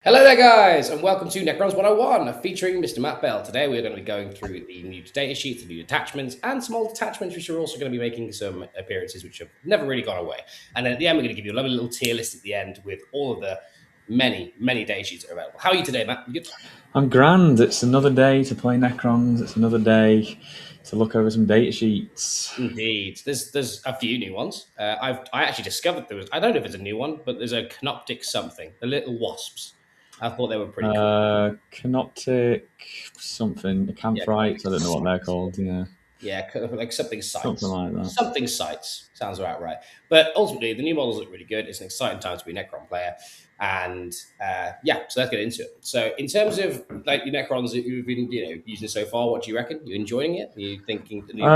Hello there, guys, and welcome to Necrons 101, featuring Mr. Matt Bell. Today, we're going to be going through the new data sheets, the new detachments, and some old detachments, which are also going to be making some appearances, which have never really gone away. And then at the end, we're going to give you a lovely little tier list at the end with all of the many data sheets that are available. How are you today, Matt? You good? I'm grand. It's another day to play Necrons. It's another day to look over some data sheets. Indeed. There's a few new ones. I actually discovered there was, I don't know if it's a new one, but there's a Canoptek something, the little wasps. I thought they were pretty cool. Canoptek something, Yeah, Acanthrites. I don't know what they're called. Yeah, yeah, kind of like something something sites. like that. Something sites sounds about right. But ultimately, the new models look really good. It's an exciting time to be a Necron player, and yeah, so let's get into it. So, in terms of like the Necrons that you've been using so far, what do you reckon? You enjoying it? Are you thinking the new?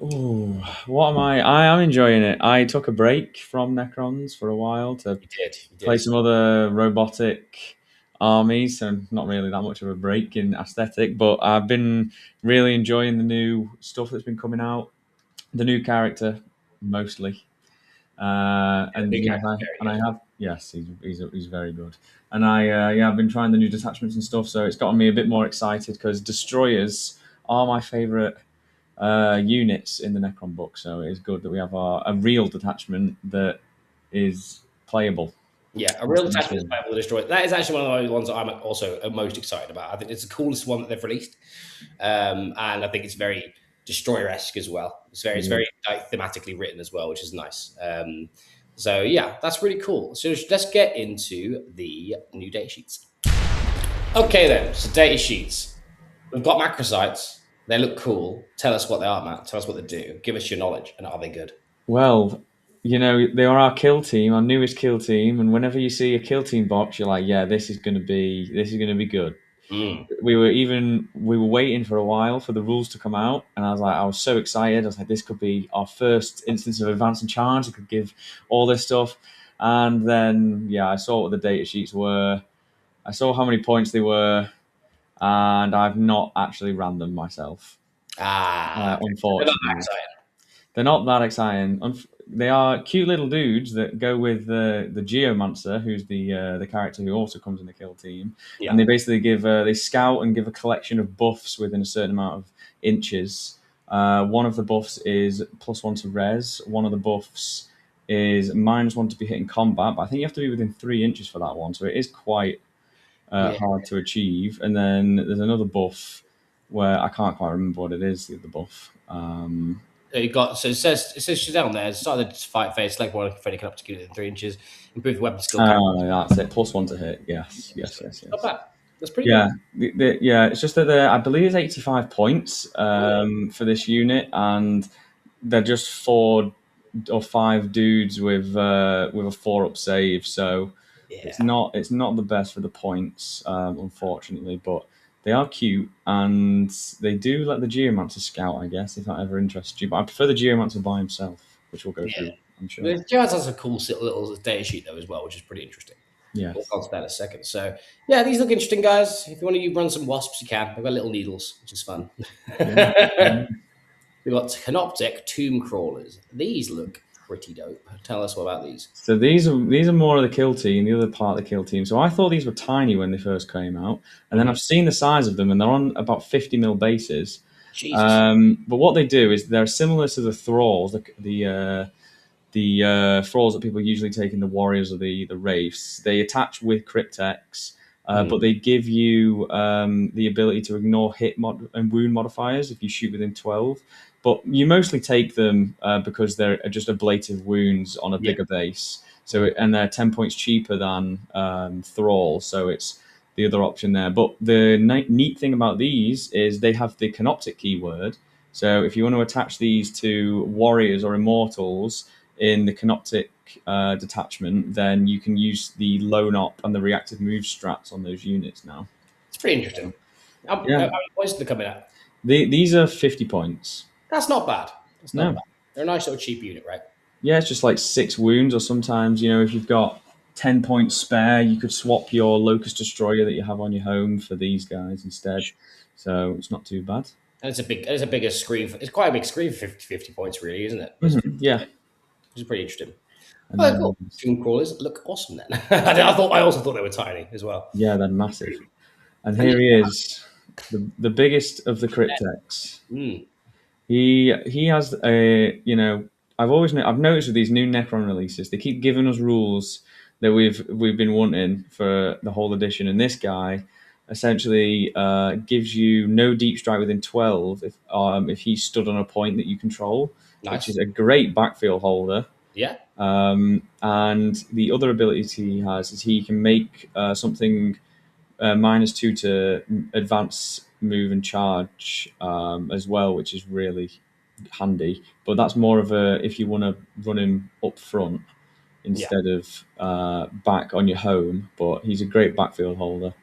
Ooh, what am I? I am enjoying it. I took a break from Necrons for a while to You play did. some other robotic armies, so not really that much of a break in aesthetic, but I've been really enjoying the new stuff that's been coming out, the new character mostly. The And new yes, character's very I good. have, yes, he's very good. And I've been trying the new detachments and stuff, so it's gotten me a bit more excited because destroyers are my favorite units in the Necron book. So it's good that we have a real detachment that is playable. Yeah, a That's real the most detachment is important. playable to destroy. That is actually one of the ones that I'm also most excited about. I think it's the coolest one that they've released, and I think it's very destroyer-esque as well. It's Yeah. very like, thematically written as well, which is nice. So yeah, that's really cool. So let's get into the new data sheets. Okay then, so data sheets. We've got macrocytes. They look cool. Tell us what they are, Matt. Tell us what they do. Give us your knowledge, and are they good? Well, they are our kill team, our newest kill team, and whenever you see a kill team box, you're like, yeah, this is gonna be good. Mm. We were waiting for a while for the rules to come out, and I was so excited. I was like, this could be our first instance of advance and charge. It could give all this stuff, and then yeah, I saw what the data sheets were. I saw how many points they were, and I've not actually ran them myself, Ah, okay. So they're not that unfortunately. exciting. They're not that exciting. They are cute little dudes that go with the Geomancer, who's the character who also comes in the kill team, and Yeah. they basically they scout and give a collection of buffs within a certain amount of inches. One of the buffs is +1 to res. One of the buffs is -1 to be hit in combat, but I think you have to be within 3 inches for that one, so it is quite Yeah. hard to achieve. And then there's another buff where I can't quite remember what it is. The other buff. You got it says she's down there. Started to fight phase, select one if any can up to get within 3 inches. Improve the weapon skill count. That's it. +1 to hit. Yes, yes, yes, Not yes. bad. That's pretty good. Yeah, yeah. It's just that I believe it's 85 points for this unit, and they're just 4 or 5 dudes with a 4-up save. So Yeah. it's not the best for the points, unfortunately. But they are cute, and they do let the Geomancer scout. I guess if that ever interests you, but I prefer the Geomancer by himself, which we'll go Yeah. through, I'm sure. The Jazz has a cool little data sheet though as well, which is pretty interesting. We'll Yes. come to that in a second. So yeah, these look interesting, guys. If you want to run some wasps, you can. They've got little needles, which is fun. Yeah. Yeah. We've got Canoptek tomb crawlers. These look pretty dope. Tell us what about these. So these are more of the kill team, the other part of the kill team. So I thought these were tiny when they first came out, and then Mhm. I've seen the size of them, and they're on about 50 mil bases. Jesus. But what they do is they're similar to the thralls, the thralls that people usually take in the warriors or the wraiths. They attach with cryptex, Mm. but they give you the ability to ignore hit and wound modifiers if you shoot within 12. But you mostly take them because they're just ablative wounds on a Yeah. bigger base. And they're 10 points cheaper than thrall, so it's the other option there. But the neat thing about these is they have the canoptic keyword. So if you want to attach these to warriors or immortals in the Canoptek detachment, then you can use the lone op and the reactive move strats on those units now. It's pretty interesting. How Yeah, many points are they coming at? these are 50 points. That's not bad. That's not No, bad. They're a nice little cheap unit, right? yeah, it's just like 6 wounds, or sometimes if you've got 10 points spare, you could swap your Locust Destroyer that you have on your home for these guys instead. So it's not too bad. And it's a bigger screen. It's quite a big screen for 50 points, really, isn't it? It's Yeah. which is pretty interesting. And Oh, cool. then Tomb crawlers look awesome then. I also thought they were tiny as well. yeah, they're massive. And And here he is, the biggest of the Crypteks. mm, He has a I've noticed with these new Necron releases they keep giving us rules that we've been wanting for the whole edition, and this guy essentially gives you no deep strike within 12 if he stood on a point that you control, which is nice. a great backfield holder. Yeah. And the other abilities he has is he can make something -2 to advance, move, and charge as well, which is really handy. But that's more of a if you want to run him up front Yeah. instead of back on your home. But he's a great backfield holder.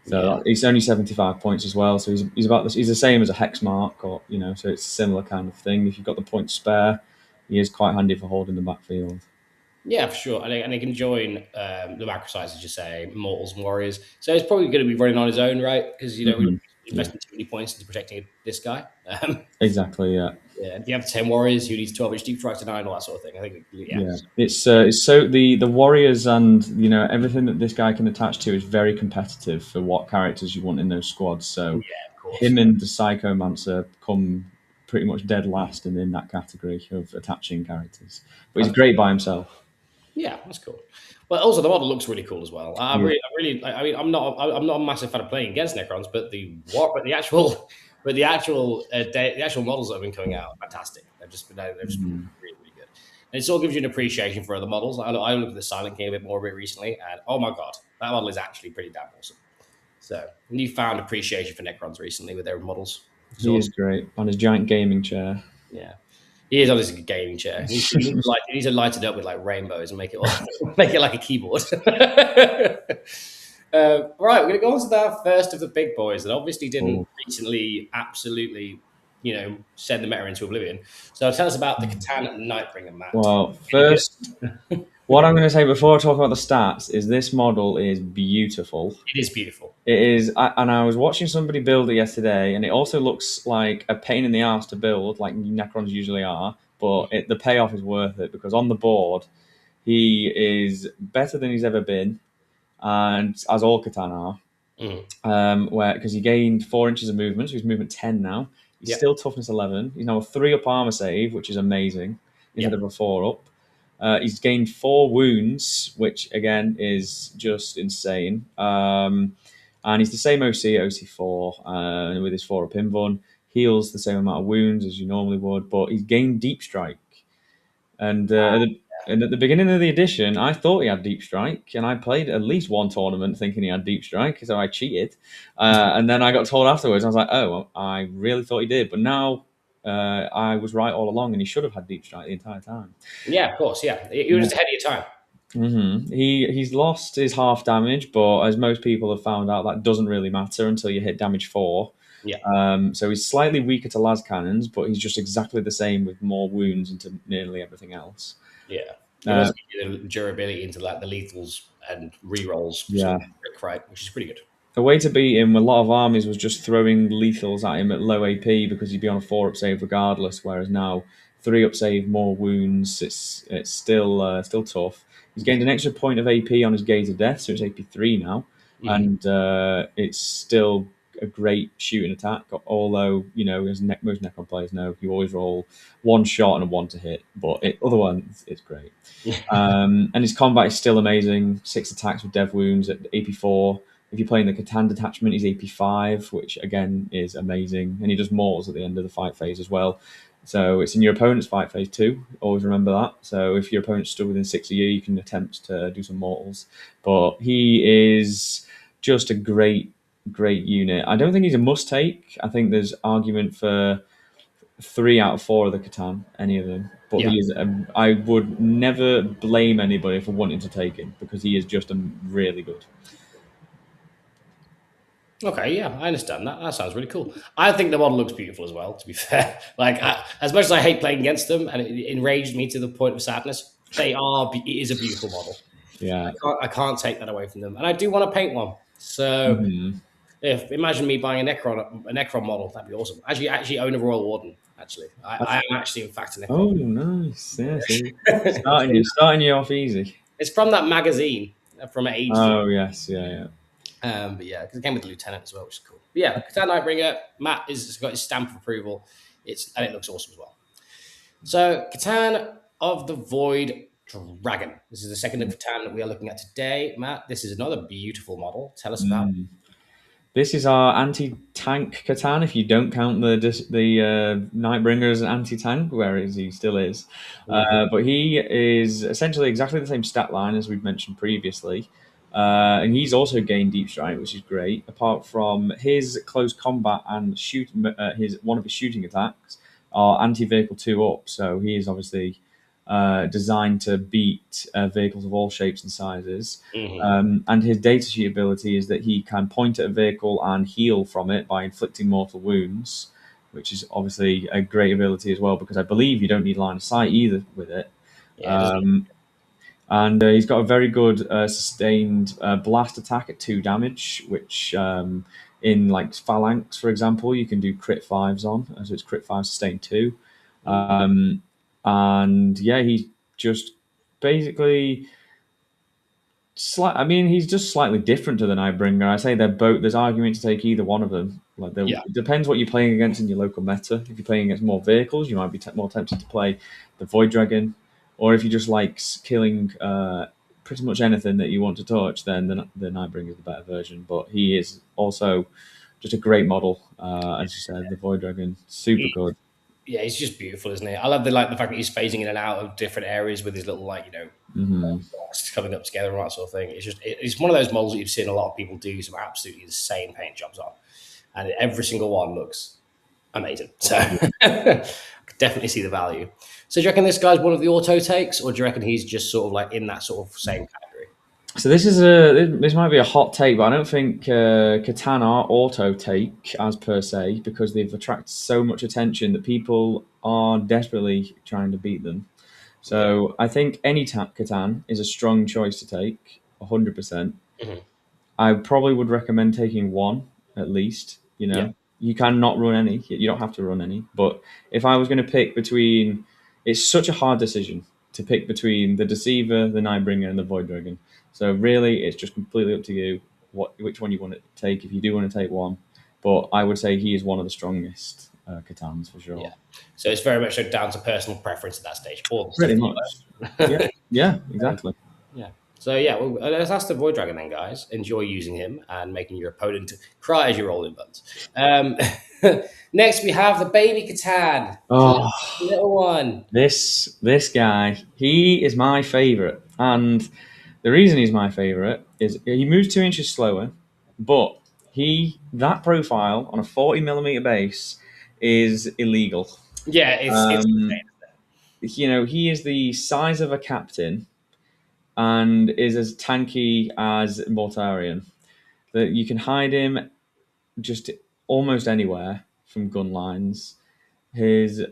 Yeah. So he's only 75 points as well. So he's about this. He's the same as a hex mark, or so it's a similar kind of thing. If you've got the points spare, he is quite handy for holding the backfield. Yeah, for sure. And they can join the macrocytes, as you say, mortals and warriors. So it's probably going to be running on his own, right? Because, we're Yeah, investing too many points into protecting this guy. exactly. Yeah. Yeah. If you have 10 warriors who needs 12-inch deep strikes to 9, all that sort of thing. I think, yeah. Yeah, it's so the warriors and everything that this guy can attach to is very competitive for what characters you want in those squads. So Yeah, of course. him and the Psychomancer come pretty much dead last in that category of attaching characters. But he's great by himself. Yeah, that's cool. Well, also the model looks really cool as well. Yeah. I mean, I'm not a massive fan of playing against Necrons, but the actual, the actual models that have been coming out are fantastic. They've just been really, really good. And it sort of gives you an appreciation for other models. I looked at the Silent King a bit more recently, and oh my god, that model is actually pretty damn awesome. So, newfound appreciation for Necrons recently with their models. He So, is great on his giant gaming chair. yeah. He is obviously a gaming chair. He needs to light it up with like rainbows and make it make it like a keyboard. Right, we're going to go on to our first of the big boys that obviously didn't Oh. recently absolutely, send the meta into oblivion. So tell us about the C'tan Nightbringer, Matt. Well, Any good? first, what I'm going to say before I talk about the stats is this model is beautiful. It is beautiful. It is, and I was watching somebody build it yesterday, and it also looks like a pain in the ass to build, like Necrons usually are. But the payoff is worth it because on the board, he is better than he's ever been, and as all C'tan are. Where because he gained 4 inches of movement, so he's movement 10 now. He's Yep. still toughness 11. He's now a 3 up armor save, which is amazing instead Yep. of a 4 up. He's gained 4 wounds, which again is just insane. And he's the same OC at OC4 with his 4 up invuln. Heals the same amount of wounds as you normally would, but he's gained deep strike. And at the beginning of the edition, I thought he had deep strike, and I played at least one tournament thinking he had deep strike, so I cheated. And then I got told afterwards, I was like, oh, well, I really thought he did, but now I was right all along, and he should have had deep strike the entire time. Yeah, of course. Yeah, you were just ahead of your time. He's lost his half damage, but as most people have found out, that doesn't really matter until you hit damage 4. Yeah. So he's slightly weaker to las cannons, but he's just exactly the same with more wounds into nearly everything else. Yeah. It does give you the durability into like the lethals and rerolls, Yeah. right, which is pretty good. The way to beat him with a lot of armies was just throwing lethals at him at low AP because he'd be on a 4 up save regardless. Whereas now 3 up save, more wounds. It's still tough. He's gained an extra point of AP on his Gaze of Death, so it's AP3 now, and it's still a great shooting attack. Although as most Necron players know, you always roll 1 shot and a 1 to hit, but other ones it's great. And his combat is still amazing. 6 attacks with dev wounds at AP4. If you're playing the C'tan detachment, he's AP5, which again is amazing. And he does mortals at the end of the fight phase as well. So it's in your opponent's fight phase too. Always remember that. So if your opponent's still within 6 of you, you can attempt to do some mortals. But he is just a great unit. I don't think he's a must take. I think there's argument for 3 out of 4 of the C'tan, any of them. But Yeah. he is. I would never blame anybody for wanting to take him because he is just really good. Okay, yeah, I understand that. That sounds really cool. I think the model looks beautiful as well, to be fair. As much as I hate playing against them, and it enraged me to the point of sadness, it is a beautiful model. Yeah. I can't take that away from them. And I do want to paint one. So If imagine me buying a Necron model, that'd be awesome. Actually own a Royal Warden. Actually, I am actually in fact a Oh, Necron. nice. Yeah, see, So, starting you off easy. it's from that magazine from ages ago. Oh, yes, yeah, yeah. But yeah, because it came with the lieutenant as well, which is cool. But yeah, C'tan Nightbringer. Matt has got his stamp of approval. It looks awesome as well. So C'tan of the Void Dragon. This is the second of C'tan that we are looking at today. Matt, this is another beautiful model. Tell us about Mm. This is our anti-tank C'tan. If you don't count the Nightbringer as an anti-tank, whereas he still is, it. Mhm. but he is essentially exactly the same stat line as we've mentioned previously, and he's also gained deep strike, which is great. Apart from his close combat and his one of his shooting attacks are anti-vehicle 2 up, so he is obviously designed to beat vehicles of all shapes and sizes. Mhm. And his data sheet ability is that he can point at a vehicle and heal from it by inflicting mortal wounds, which is obviously a great ability as well, because I believe you don't need line of sight either with it. Yeah, it doesn't. Um, and he's got a very good sustained blast attack at 2 damage, which in like Phalanx, for example, you can do crit fives on, so it's crit 5 sustain 2. Um, and yeah, he's just basically I mean, he's just slightly different to the Nightbringer. I say they're both. There's argument to take either one of them. Yeah. It depends what you're playing against in your local meta. If you're playing against more vehicles, you might be more tempted to play the Void Dragon, or if you just like killing pretty much anything that you want to touch, then the Nightbringer is the better version. But he is also just a great model, as you said. The Void Dragon, super good. Yeah, he's just beautiful, isn't he? I love the fact that he's phasing in and out of different areas with his little Hmm. blocks coming up together and that sort of thing. It's one of those models that you've seen a lot of people do some absolutely insane paint jobs on, and every single one looks amazing. So I could definitely see the value. So do you reckon this guy's one of the auto takes, or do you reckon he's just sort of like in that sort of same category? So this might be a hot take, but I don't think Catan are auto take as per se, because they've attracted so much attention that people are desperately trying to beat them. Yeah. So I think any Catan is a strong choice to take, 100%. Mhm. I probably would recommend taking one at least. Yeah. You can not run any. You don't have to run any. But if I was going to pick between, it's such a hard decision to pick between the Deceiver, the Nightbringer, and the Void Dragon. So really, it's just completely up to you which one you want to take. If you do want to take one, but I would say he is one of the strongest Catans for Yeah. sure. So it's very much so down to personal preference at that stage. Or the stuff Pretty that you much. learn. Yeah. Yeah. Exactly. Yeah. So yeah, well, let's ask the Void Dragon then, guys. Enjoy using him and making your opponent cry as you roll in buns. Next, we have the baby C'tan, Oh. little one. This guy, he is my favorite, and the reason he's my favorite is he moves 2 inches slower, but that profile on a 40 millimeter base is illegal. Yeah, it's Um, he is the size of a captain and is as tanky as Mortarion. That you can hide him just almost anywhere from gun lines. His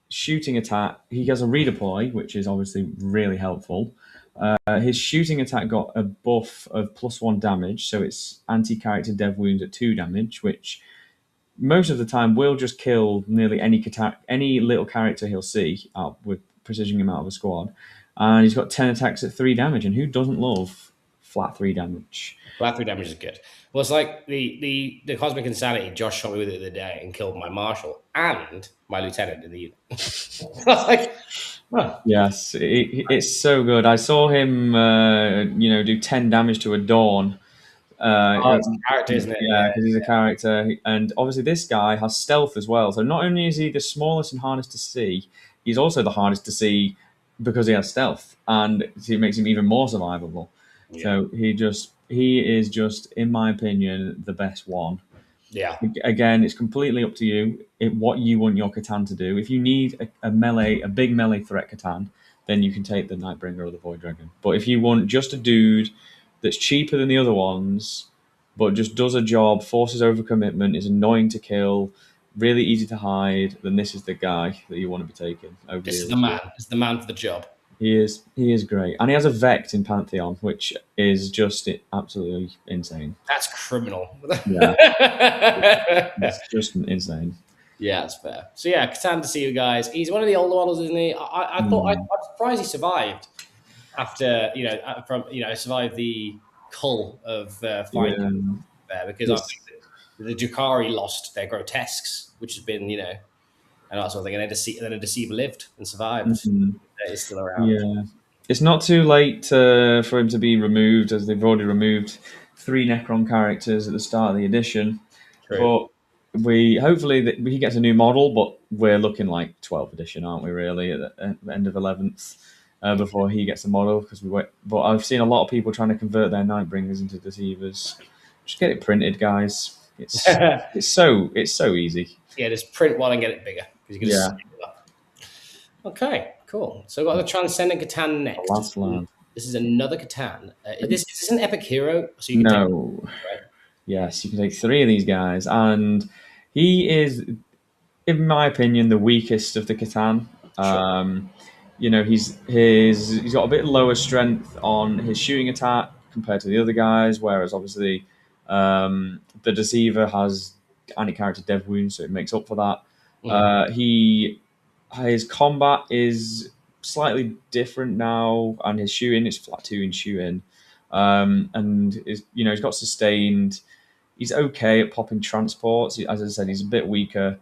shooting attack, he has a redeploy, which is obviously really helpful. His shooting attack got a buff of +1 damage, so it's anti-character dev wounds at 2 damage, which most of the time will just kill nearly any little character he'll see out with precision him out of a squad. And he's got 10 attacks at 3 damage, and who doesn't love flat 3 damage? flat 3 damage is good. Well, it's like the Cosmic Insanity. Josh shot me with it the other day and killed my marshal and my lieutenant in the unit. I was like, well, Yes, it's so good. I saw him, do 10 damage to a Dawn. oh, it's a character, isn't it? Yeah, because he's a character, and obviously this guy has stealth as well. So not only is he the smallest and hardest to see, he's also the hardest to see because he has stealth, and it makes him even more survivable. Yeah. So he is just, in my opinion, the best one. Yeah. Again, it's completely up to you what you want your C'tan to do. If you need a big melee threat C'tan, then you can take the Nightbringer or the Void Dragon. But if you want just a dude that's cheaper than the other ones, but just does a job, forces over commitment, is annoying to kill, really easy to hide, then this is the guy that you want to be taking over This the is other the two. man. This is the man for the job. He is great, and he has a Vect in Pantheon, which is just absolutely insane. That's criminal. Yeah, it's just insane. Yeah, that's fair. So yeah, Catan Deceiver, guys. He's one of the older models, isn't he? I thought Mm, I'm surprised he survived after from survived the cull of finding yeah, there, because I this, think that the Jakari lost their grotesques, which has been and that sort of thing, and then a Deceiver lived and survived. mhm, Is still around. yeah. It's not too late for him to be removed, as they've already removed 3 Necron characters at the start of the edition. True. But we hopefully that he gets a new model, but we're looking like 12th edition, aren't we? Really, at the end of 11th, before he gets a model, because we wait. But I've seen a lot of people trying to convert their Nightbringers into Deceivers. Just get it printed, guys. It's so easy. Yeah, just print one and get it bigger because you can just Yeah, scale it up. Okay, cool. So we've got the Transcendent C'tan the next. last land. This is another C'tan. This is an epic hero, so you can take No, right. yes, you can take 3 of these guys, and he is, in my opinion, the weakest of the Catan. Sure. He's got a bit lower strength on his shooting attack compared to the other guys, whereas obviously the Deceiver has anti-character dev wounds, so it makes up for that. Mm. His combat is slightly different now, and his shooting is flat 2 in shooting, and he's got sustained. He's okay at popping transports. As I said, he's a bit weaker.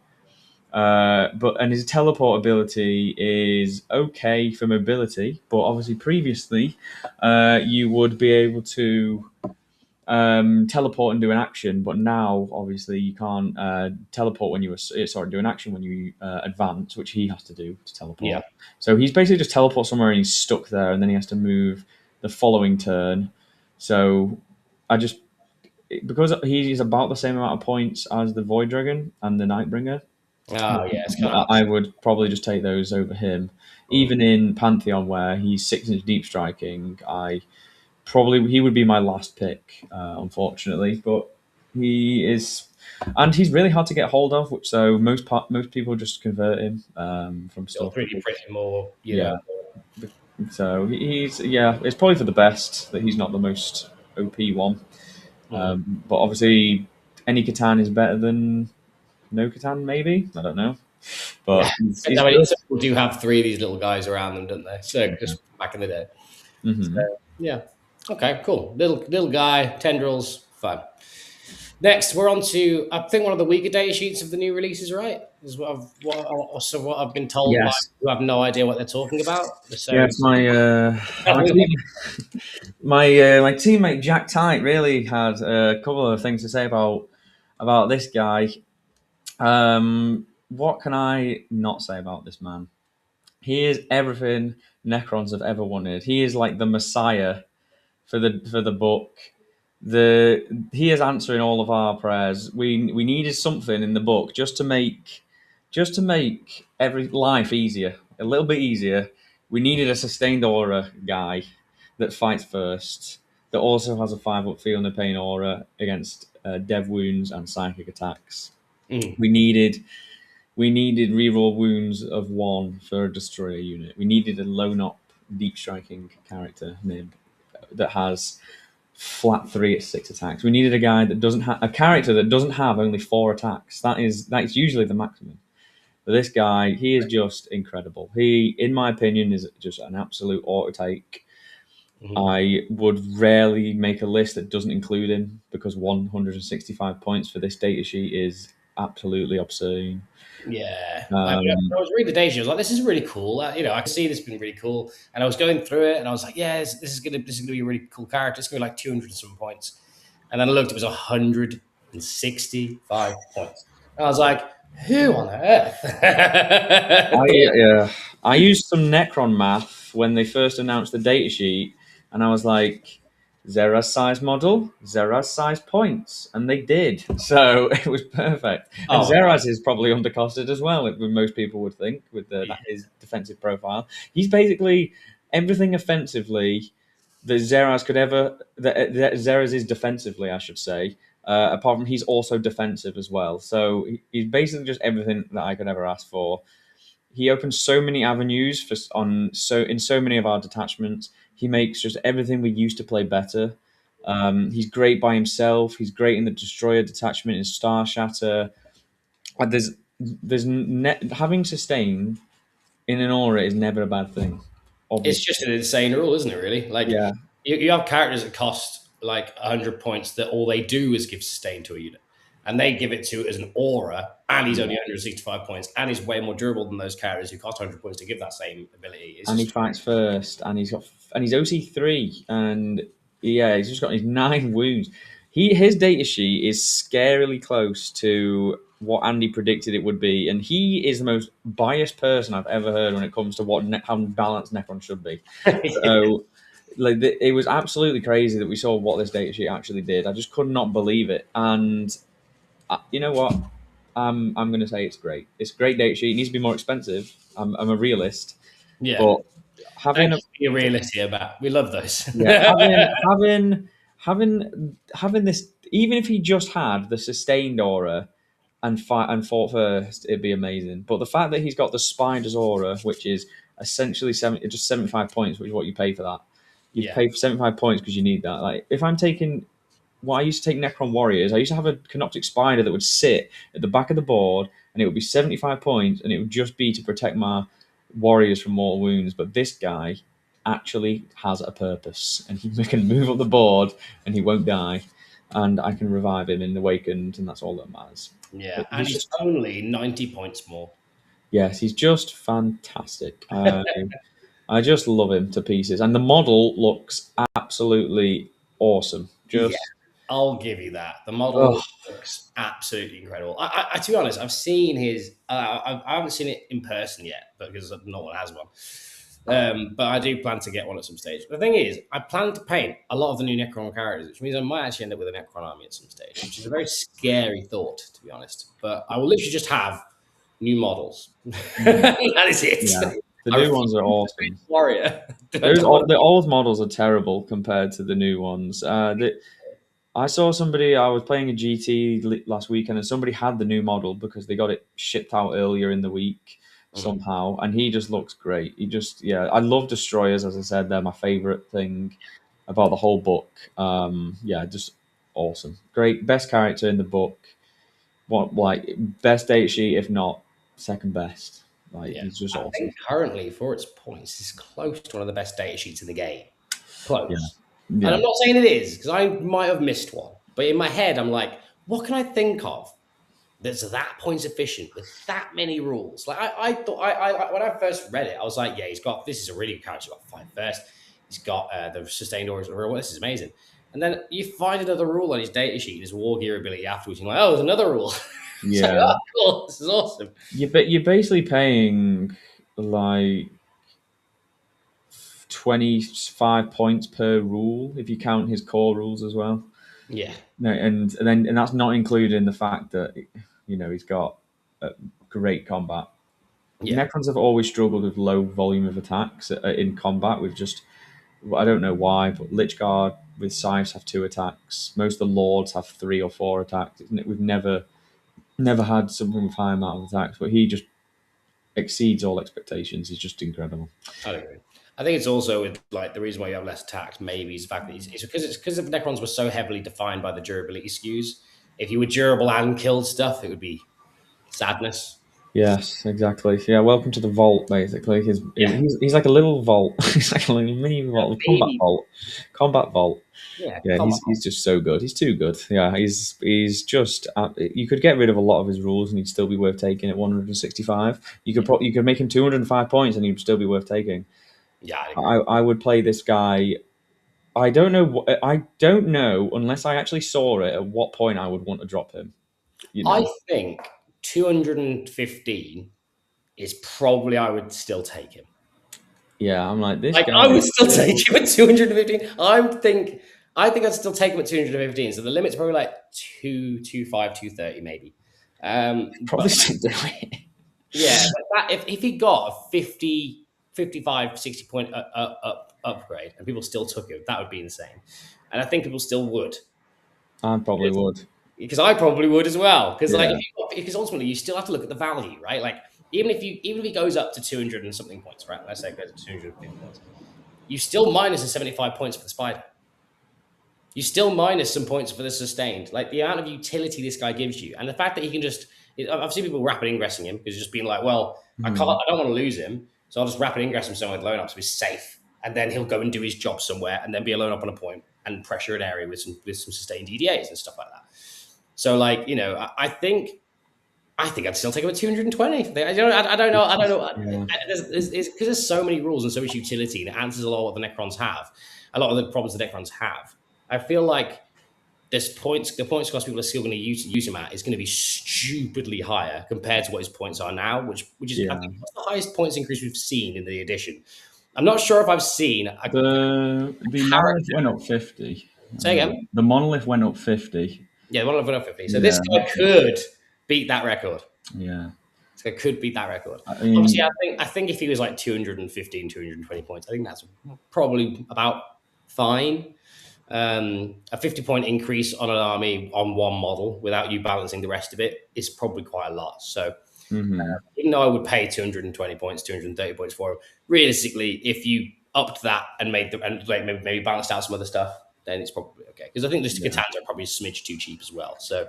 But his teleport ability is okay for mobility, but obviously previously you would be able to teleport and do an action, but now obviously you can't teleport when do an action when you advance, which he has to do to Yeah. teleport. So he's basically just teleport somewhere and he's stuck there, and then he has to move the following turn. So I just because he's about the same amount of points as the Void Dragon and the Nightbringer, Oh, yeah. It's kind of. I would probably just take those over him. Mm. Even in Pantheon, where he's 6-inch deep striking, he would be my last pick, unfortunately. But he is, and he's really hard to get hold of. So most people just convert him from Or stuff. 3D print more, Yeah. So it's probably for the best that he's not the most OP one. Mm. But obviously, any Catan is better than no Catan, maybe. I don't know. Yeah. But he's I mean, good. some people do have 3 of these little guys around them, don't they? So just back in the day. So, Hmm. yeah. Okay, cool. Little guy, tendrils, fun. Next, we're on to I think one of the weaker data sheets of the new releases, right? Is what I've been told by Yes. who have no idea what they're talking about. So Yes, my teammate Jack Tight really had a couple of things to say about this guy. What can I not say about this man? He is everything Necrons have ever wanted. He is like the messiah for the book. He is answering all of our prayers. We needed something in the book just to make every life easier, a little bit easier. We needed a sustained aura guy that fights first, that also has a 5-up feel no pain aura against dev wounds and psychic attacks. mm, We needed reroll wounds of 1 for a destroyer unit. We needed a lone op deep striking character nib that has flat 3 at 6 attacks. We needed a guy that doesn't have a character that doesn't have only 4 attacks. That's usually the maximum. But this guy, he is just incredible. He, in my opinion, is just an absolute auto take. mm, I would rarely make a list that doesn't include him because 165 points for this data sheet is absolutely obscene. yeah. Um, I was reading the data sheet. I was like, this is really cool. I can see this being really cool. And I was going through it, and I was like, yeah, this is gonna be a really cool character. It's gonna be like 200 and some points. And then I looked, it was 165 points. And I was like, who on earth? yeah, I used some Necron math when they first announced the datasheet, and I was like, Zera's size model, Zera's size points, and they did. So it was perfect. And Oh, Zeraz is probably undercosted as well, most people would think, with his defensive profile. He's basically everything offensively that Zeraz is defensively, I should say. Apart from he's also defensive as well. So he's basically just everything that I could ever ask for. he opens so many avenues for on so in so many of our detachments. He makes just everything we used to play better. He's great by himself. He's great in the destroyer detachment in Starshatter. Having sustain in an aura is never a bad thing. It's Obviously, just an insane rule, isn't it? Really, like yeah, you have characters that cost like 100 points that all they do is give sustain to a unit, and they give it to as an aura, and he's only yeah. 165 points, and he's way more durable than those characters who cost 100 points to give that same ability. It's And he just fights first, and he's OC3, and yeah, he's just got his 9 wounds. His data sheet is scarily close to what Andy predicted it would be, and he is the most biased person I've ever heard when it comes to how balanced Necron should be. So, like, it was absolutely crazy that we saw what this data sheet actually did. I just could not believe it, and you know what? I'm going to say it's great. It's a great data sheet. It needs to be more expensive. I'm a realist, yeah. but having Thank a you for your reality about. We love those. yeah, having this, even if he just had the sustained aura and fought first, it'd be amazing. But the fact that he's got the spider's aura, which is essentially 75 points, which is what you pay for that. You Yeah, pay for 75 points because you need that. Like if I'm taking I used to take Necron Warriors, I used to have a Canoptek Spider that would sit at the back of the board, and it would be 75 points, and it would just be to protect my Warriors from mortal wounds. But this guy actually has a purpose, and he can move up the board, and he won't die, and I can revive him in Awakened, and that's all that matters. yeah, But and he's he's just, only 90 points more. yes, he's just fantastic. I just love him to pieces, and the model looks absolutely awesome. Yeah, Just I'll give you that. The model oh looks absolutely incredible. To be honest, I've seen his. I haven't seen it in person yet because no one has one. But I do plan to get one at some stage. The thing is, I plan to paint a lot of the new Necron characters, which means I might actually end up with a Necron army at some stage, which is a very scary thought, to be honest. But I will literally just have new models. That is it. yeah, the I new refuse ones are to be awesome. a warrior. I Those don't want the old models are terrible compared to the new ones. I saw somebody. I was playing a GT last weekend, and somebody had the new model because they got it shipped out earlier in the week to. Mhm. somehow, and he just looks great. Yeah, I love destroyers. As I said, they're my favorite thing about the whole book. Yeah, just awesome, great, best character in the book. What like best date sheet, if not second best. Like Yeah, he's just I awesome. think currently for its points, it's close to one of the best data sheets in the game. Yeah, Close. And I'm yeah. not saying it is because I might have missed one, but in my head, I'm like, what can I think of that's that points efficient with that many rules? Like I thought, when I first read it, I was like, yeah, he's got this is a really good character. He's got fight first. He's got the sustained auras. This is amazing. And then you find another rule on his data sheet, his war gear ability afterwards. You're like, oh, there's another rule. It's like, Yeah, oh, cool. This is awesome. you're basically paying like 25 points per rule if you count his core rules as well. Yeah. No, and that's not including the fact that he's got great combat. Yeah. Necrons have always struggled with low volume of attacks in combat. I don't know why, but Lichguard with Scythes have 2 attacks. Most of the Lords have 3 or 4 attacks. We've never had something with high amount of attacks, but he just exceeds all expectations. He's just incredible. I agree. I think it's also with like the reason why you have less attacks. Maybe is the fact that it's because the Necrons were so heavily defined by the durability skews. If you were durable and killed stuff, it would be sadness. Yes, exactly. Yeah, welcome to the vault. Basically, Yeah, he's like a little vault. He's like a little mini vault, combat baby. vault, combat vault. Yeah, Yeah, come he's just so good. He's too good. Yeah, he's just. You could get rid of a lot of his rules, and he'd still be worth taking at 165. You could make him 205 points, and he'd still be worth taking. yeah, I agree. I would play this guy. I don't know. I don't know unless I actually saw it. At what point I would want to drop him. You I know. think 215 is probably I would still take him. Yeah, I'm like this Like guy. I would still take him at 215. I think I'd still take him at 215. So the limit's probably like 225, 230 maybe. Probably But should do it. yeah, if he got a 50, 55, 60 point upgrade and people still took him, that would be insane. And I think people still would I probably would. because I probably would as well. Because like Yeah, because ultimately you still have to look at the value, right? Like even if he goes up to 200 and something points, right? Let's say it goes to 250 points, you still minus the 75 points for the spider. You still minus some points for the sustained. Like the amount of utility this guy gives you, and the fact that he can just. I've seen people rapid ingressing him because just being like, well, I can't, I don't want to lose him, so I'll just rapid ingress him somewhere with loan up so he's safe, and then he'll go and do his job somewhere, and then be alone up on a point and pressure an area with some sustained EDAs and stuff like that. So like I think I'd still take him at 220. I don't know. Yeah. Because there's so many rules and so much utility, and it answers a lot of what the Necrons have, a lot of the problems the Necrons have. I feel like the points cost people are still going to use him at is going to be stupidly higher compared to what his points are now, which is I think what's the highest points increase we've seen in the edition. I'm not sure if I've seen the monolith went up 50. Say again. The monolith went up 50. Yeah, the one went up 50. So this guy could beat that record. Yeah. So could beat that record. I mean, Obviously, I think if he was like 215, 220 points, I think that's probably about fine. A 50-point increase on an army on one model without you balancing the rest of it is probably quite a lot. So even though I would pay 220 points, 230 points for him, realistically, if you upped that and maybe balanced out some other stuff, then it's probably okay. Because I think the C'tans are probably a smidge too cheap as well. So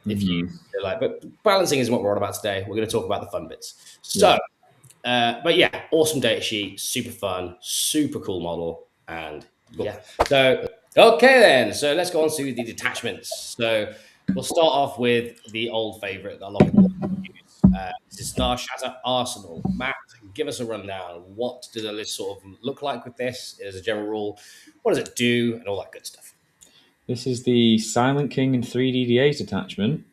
if you but balancing isn't what we're on about today. We're going to talk about the fun bits. So, but yeah, awesome data sheet, super fun, super cool model, and yeah. So okay then, so let's go on to the detachments. So we'll start off with the old favorite that a lot of people use. This is Starshatter Arsenal. Matt, give us a rundown. What does the list sort of look like with this as a general rule? What does it do, and all that good stuff? This is the Silent King and 3DDA detachment.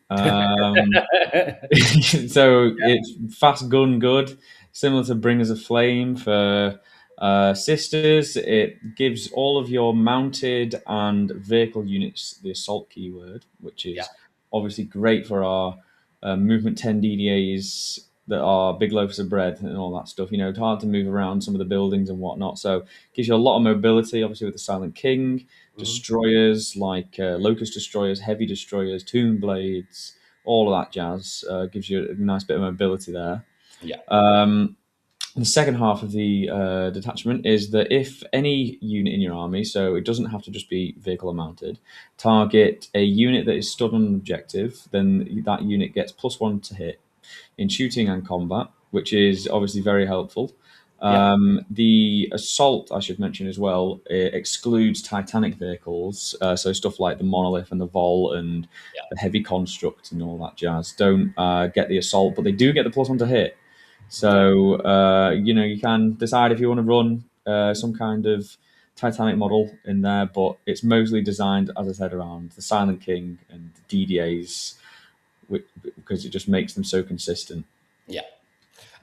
So it's fast gun good, similar to Bringers of Flame for sisters. It gives all of your mounted and vehicle units the assault keyword, which is obviously great for our movement 10 DDAs that are big loaves of bread and all that stuff. It's hard to move around some of the buildings and whatnot. So it gives you a lot of mobility, obviously, with the Silent King. Destroyers like Locust Destroyers, Heavy Destroyers, Tomb Blades, all of that jazz gives you a nice bit of mobility there. Yeah. The second half of the detachment is that if any unit in your army, so it doesn't have to just be vehicle or mounted, target a unit that is stood on an objective, then that unit gets +1 to hit in shooting and combat, which is obviously very helpful. The assault, I should mention as well, excludes Titanic vehicles, so stuff like the Monolith and the Vol and the Heavy Construct and all that jazz don't get the assault, but they do get the +1 to hit. So you can decide if you want to run some kind of Titanic model in there, but it's mostly designed, as I said, around the Silent King and the DDAs, because it just makes them so consistent. Yeah.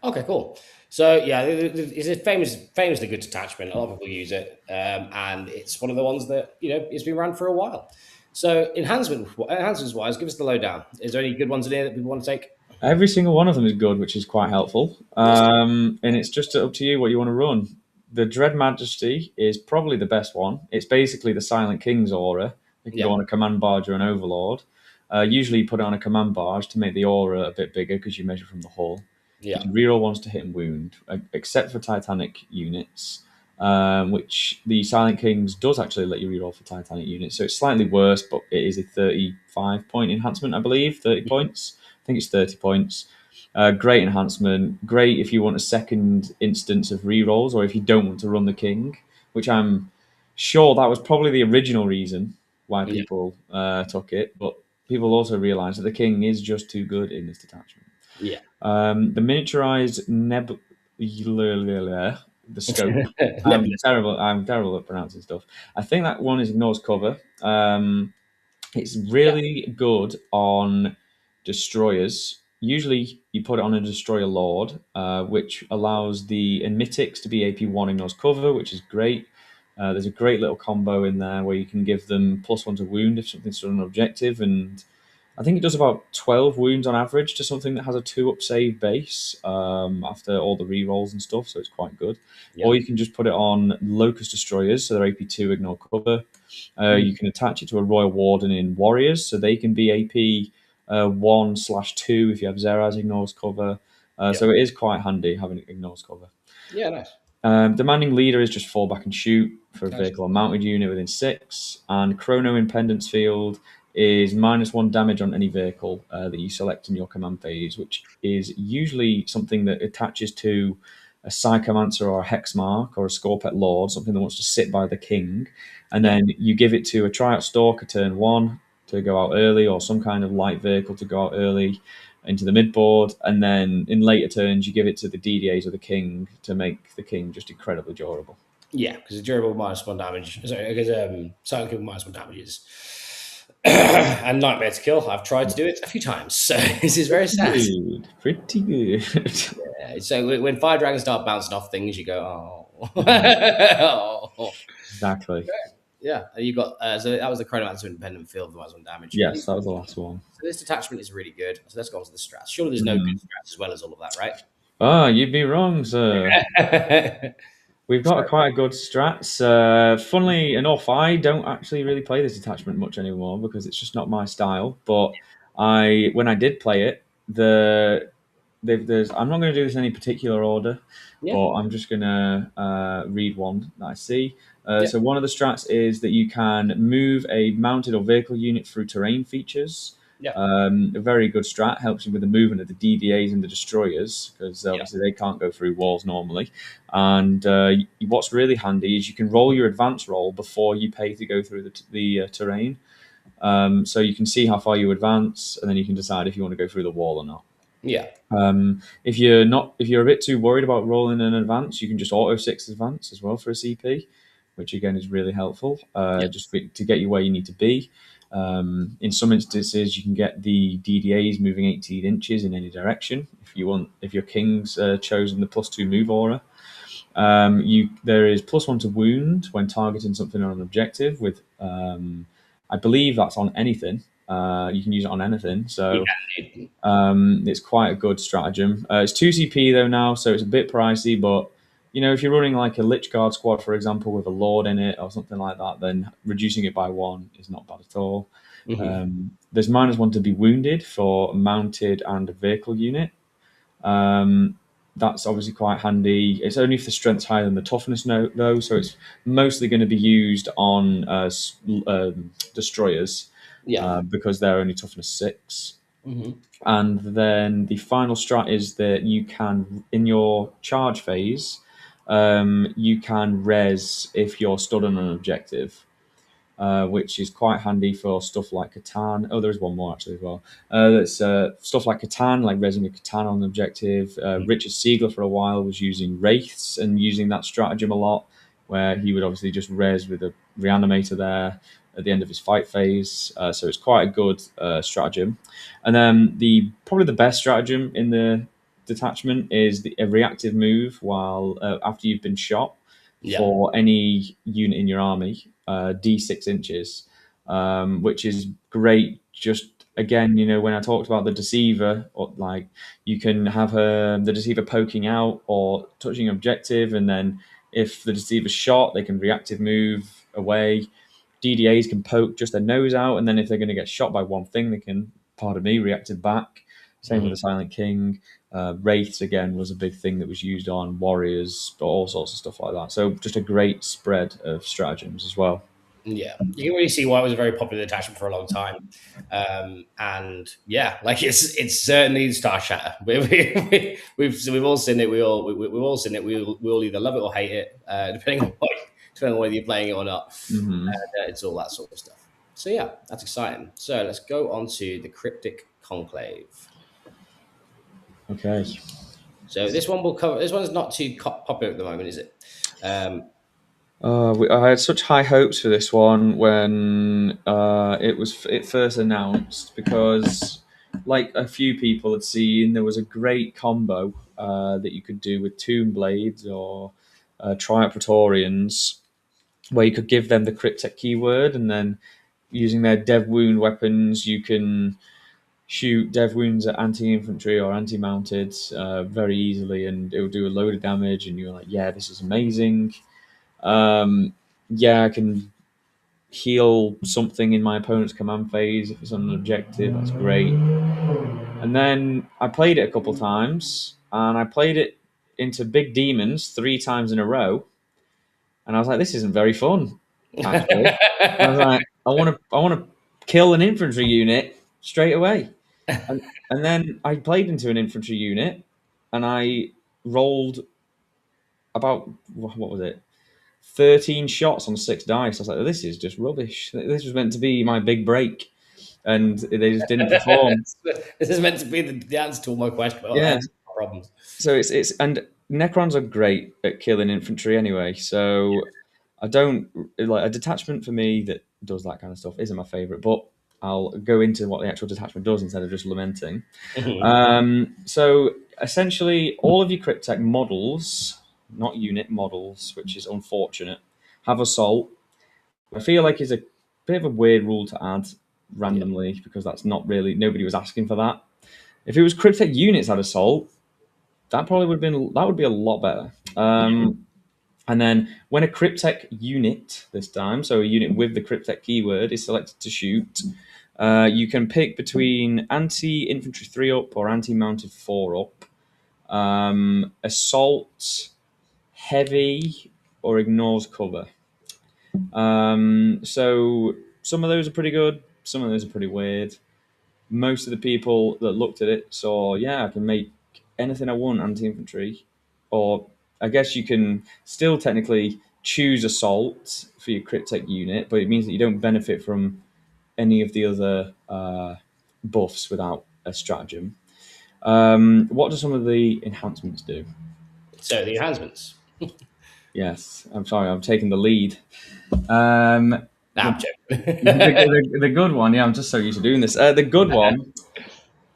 Okay, cool. So yeah, it's a famously good detachment. A lot of people use it, and it's one of the ones that it's been around for a while. So enhancements wise, give us the lowdown. Is there any good ones in here that people want to take? Every single one of them is good, which is quite helpful. And it's just up to you what you want to run. The Dread Majesty is probably the best one. It's basically the Silent King's aura. You can go on a command barge or an overlord. Usually you put it on a command barge to make the aura a bit bigger because you measure from the hull. You can reroll ones to hit and wound, except for Titanic units, which the Silent Kings does actually let you reroll for Titanic units. So it's slightly worse, but it is a 35-point enhancement, I believe, 30 points. I think it's 30 points. Great enhancement. Great if you want a second instance of rerolls, or if you don't want to run the King, which I'm sure that was probably the original reason why people took it. But people also realise that the King is just too good in this detachment. Yeah. The miniaturized the scope. I'm terrible at pronouncing stuff. I think that one is ignores cover. It's really good on destroyers. Usually you put it on a destroyer lord, which allows the Imotekh to be AP1 ignores cover, which is great. There's a great little combo in there where you can give them +1 to wound if something's on an objective, and I think it does about 12 wounds on average to something that has a 2-up save base after all the rerolls and stuff, so it's quite good. Or you can just put it on Locust Destroyers, so they're AP2, ignore cover. You can attach it to a Royal Warden in Warriors, so they can be AP 1/2 if you have Zeraz ignores cover. Yeah. So it is quite handy having ignores cover. Yeah, nice. Demanding leader is just fall back and shoot for a Nice. vehicle or mounted unit within 6. And Chrono Impendence Field is -1 damage on any vehicle that you select in your command phase, which is usually something that attaches to a Psychomancer or a Hexmark or a Scorpet Lord, something that wants to sit by the king. And Yeah. then you give it to a Triarch Stalker turn 1 to go out early, or some kind of light vehicle to go out early into the midboard, and then in later turns you give it to the DDAs of the king to make the king just incredibly durable. Yeah, because it's durable -1 damage. Sorry, because silent kill -1 damage is and nightmare to kill. I've tried to do it a few times, so this is very sad. Good, pretty good. Yeah, so when fire dragons start bouncing off things, you go, oh, oh. Exactly. Yeah. And you got so that was the Chronomancer Independent Field of -1 damage. Yes, that was the last one. So this detachment is really good. So let's go on to the strats. Surely there's no good Mm. strats as well as all of that, right? Ah, you'd be wrong, sir. We've So, got quite a good strats. Funnily enough, I don't actually really play this detachment much anymore because it's just not my style. But when I did play it, I'm not going to do this in any particular order, yeah, but I'm just going to read one that I see. yeah, So one of the strats is that you can move a mounted or vehicle unit through terrain features. yeah, A very good strat, helps you with the movement of the DDAs and the destroyers because yeah, obviously they can't go through walls normally. And what's really handy is you can roll your advance roll before you pay to go through the terrain. So you can see how far you advance, and then you can decide if you want to go through the wall or not. yeah, If you're a bit too worried about rolling an advance, you can just auto 6 advance as well for a CP, which again is really helpful, yeah, to get you where you need to be. In some instances, you can get the DDAs moving 18 inches in any direction if your king's chosen the +2 move aura. There is +1 to wound when targeting something on an objective with, I believe that's on anything. You can use it on anything. So yeah. it's quite a good stratagem. It's 2 CP though now, so it's a bit pricey. But if you're running like a Lich Guard squad, for example, with a Lord in it or something like that, then reducing it by 1 is not bad at all. Mm-hmm. There's -1 to be wounded for a mounted and a vehicle unit. That's obviously quite handy. It's only if the strength's higher than the toughness though, so it's mostly going to be used on destroyers Yeah. because they're only toughness 6. Mm-hmm. And then the final strat is that you can, in your charge phase, you can res if you're stood on an objective, which is quite handy for stuff like C'tan. Oh, there is one more actually as well. That's stuff like C'tan, like resing a C'tan on an objective. Richard Siegler for a while was using Wraiths and using that stratagem a lot, where he would obviously just res with a reanimator there at the end of his fight phase. So it's quite a good stratagem. And then probably the best stratagem in the detachment is a reactive move while after you've been shot Yeah. for any unit in your army, D6 inches, which is great. Just again, when I talked about the Deceiver, or like you can have the Deceiver poking out or touching objective, and then if the Deceiver's shot, they can reactive move away. DDAs can poke just their nose out, and then if they're going to get shot by one thing, they can, pardon me, reactive back. Same with Mm-hmm. the Silent King. Wraiths again was a big thing that was used on warriors, but all sorts of stuff like that. So just a great spread of stratagems as well. Yeah, you can really see why it was a very popular detachment for a long time, and yeah, like it's certainly Starshatter. We've all seen it. We've all seen it. We all either love it or hate it, depending on whether you're playing it or not. Mm-hmm. It's all that sort of stuff. So yeah, that's exciting. So let's go on to the Cryptek Conclave. Okay. So this one will cover. This one is not too popular at the moment, is it? I had such high hopes for this one when it first announced because, like a few people had seen, there was a great combo that you could do with Tomb Blades or Triumph Praetorians, where you could give them the Cryptek keyword, and then using their Dev Wound weapons, you can shoot Dev Wounds at anti-infantry or anti-mounted very easily, and it will do a load of damage, and you're like, yeah, this is amazing. I can heal something in my opponent's command phase if it's on an objective. That's great. And then I played it a couple times, and I played it into big demons 3 times in a row, and I was like, this isn't very fun. Actually, I was like, I want to kill an infantry unit straight away, and then I played into an infantry unit, and I rolled about what was it, 13 shots on 6 dice. I was like, this is just rubbish. This was meant to be my big break, and they just didn't perform. This is meant to be the answer to all my questions. Yeah, Problems. so it's and Necrons are great at killing infantry anyway. So I don't like a detachment for me that does that kind of stuff isn't my favorite, but I'll go into what the actual detachment does instead of just lamenting. Mhm. So essentially, all of your Cryptek models, not unit models, which is unfortunate, have assault. I feel like is a bit of a weird rule to add Yeah. randomly because that's not really nobody was asking for that. If it was Cryptek units had assault, that probably would have been that would be a lot better. And then when a Cryptek unit this time, so a unit with the Cryptek keyword is selected to shoot, you can pick between anti-infantry 3 up or anti-mounted 4 up, assault, heavy, or ignores cover. So some of those are pretty good, some of those are pretty weird. Most of the people that looked at it saw, yeah, I can make anything I want anti-infantry, or I guess you can still technically choose assault for your Cryptek unit, but it means that you don't benefit from any of the other buffs without a stratagem. What do some of the enhancements do? So the enhancements. Yes, I'm sorry, I'm taking the lead. Um, Nah, I'm the, joking. the good one, yeah, I'm just so used to doing this. The good one,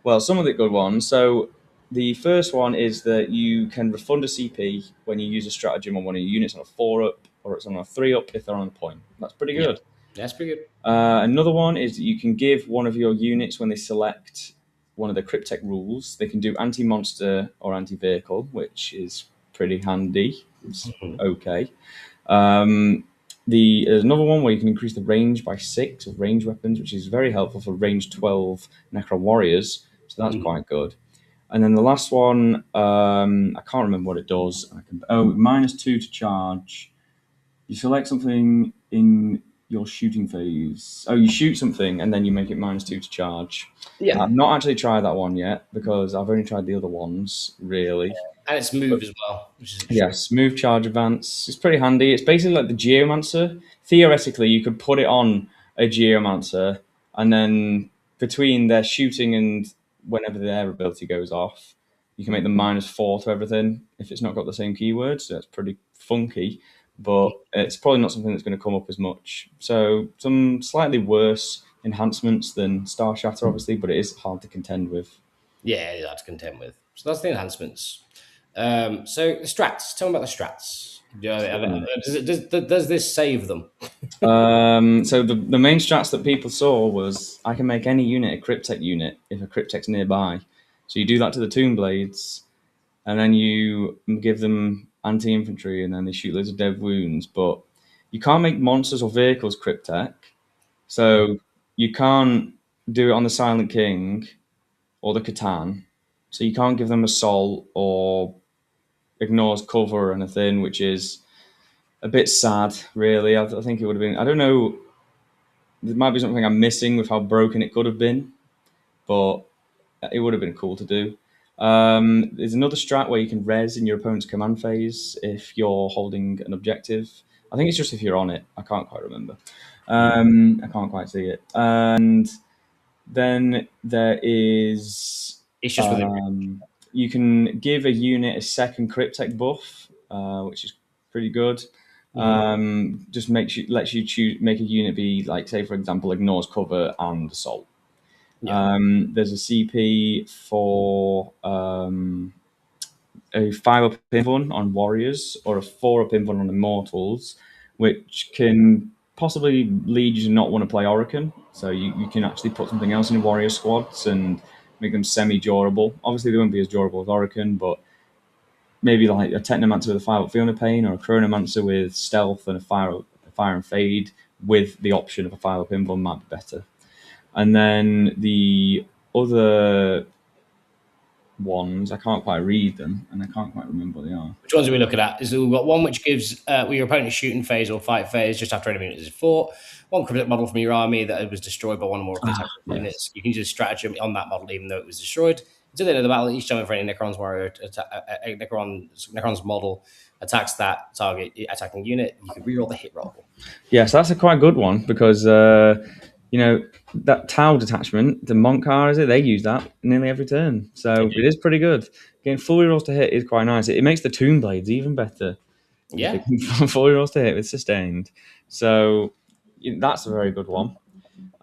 well, some of the good ones. So the first one is that you can refund a CP when you use a stratagem on one of your units on a 4 up or it's on a 3 up if they're on a point. That's pretty Yeah, good. that's pretty good. Another one is that you can give one of your units when they select one of the Cryptek rules. They can do anti-monster or anti-vehicle, which is pretty handy. It's Mhm. okay. There's another one where you can increase the range by 6 of range weapons, which is very helpful for range 12 Necron warriors. So that's Mhm. quite good. And then the last one, I can't remember what it does. -2 to charge. You select something in your shooting phase. Oh, you shoot something and then you make it -2 to charge. Yeah, I've not actually tried that one yet because I've only tried the other ones, really. and it's move as well, which is extreme. Yes, move, charge, advance. It's pretty handy. It's basically like the Geomancer. Theoretically, you could put it on a Geomancer, and then between their shooting and whenever their ability goes off, you can make them -4 to everything if it's not got the same keywords. So that's pretty funky, but it's probably not something that's going to come up as much. So some slightly worse enhancements than Starshatter, obviously, but it is hard to contend with. Yeah, that's contend with. So that's the enhancements. So the strats. Tell me about the strats. Does this save them? So the main strats that people saw was I can make any unit a Cryptek unit if a Cryptek's nearby. So you do that to the Tomb Blades, and then you give them anti-infantry, and then they shoot loads of dead wounds. But you can't make monsters or vehicles Cryptek, so you can't do it on the Silent King or the C'tan. So you can't give them assault or ignores cover or anything, which is a bit sad, really. I think it would have been. I don't know. There might be something I'm missing with how broken it could have been, but it would have been cool to do. There's another strat where you can res in your opponent's command phase if you're holding an objective. I think it's just if you're on it. I can't quite remember. I can't quite see it. And then there is It's just within. you can give a unit a second Cryptek buff, which is pretty good. Mhm. Just lets you choose make a unit be like, say for example, ignores cover and assault. Yeah. There's a CP for a 5 up invuln on warriors or a 4 up invuln on immortals, which can possibly lead you to not want to play Orokin. So you can actually put something else in warrior squads and make them semi-durable. Obviously, they won't be as durable as Orokin, but maybe like a Technomancer with a 5 up Fiona Pain or a Chronomancer with stealth and a fire and fade with the option of a 5 up invuln might be better. And then the other ones. I can't quite read them, and I can't quite remember what they are. Which ones are we looking at? Is we've got one which gives your opponent's shooting phase or fight phase just after any unit is fought. One Cryptek model from your army that was destroyed by one or more of the attacking Yes. units. You can use a stratagem on that model even though it was destroyed. Until the end of the battle, each time for any Necron's warrior, Necron's model attacks that target attacking unit, you can reroll the hit roll. Yes, that's a quite good one because that Tau detachment, the Monkar, is it? They use that nearly every turn, so it is pretty good. Getting full rerolls to hit is quite nice. It makes the Tomb Blades even better. If Yeah. it can full rerolls to hit with sustained, so that's a very good one.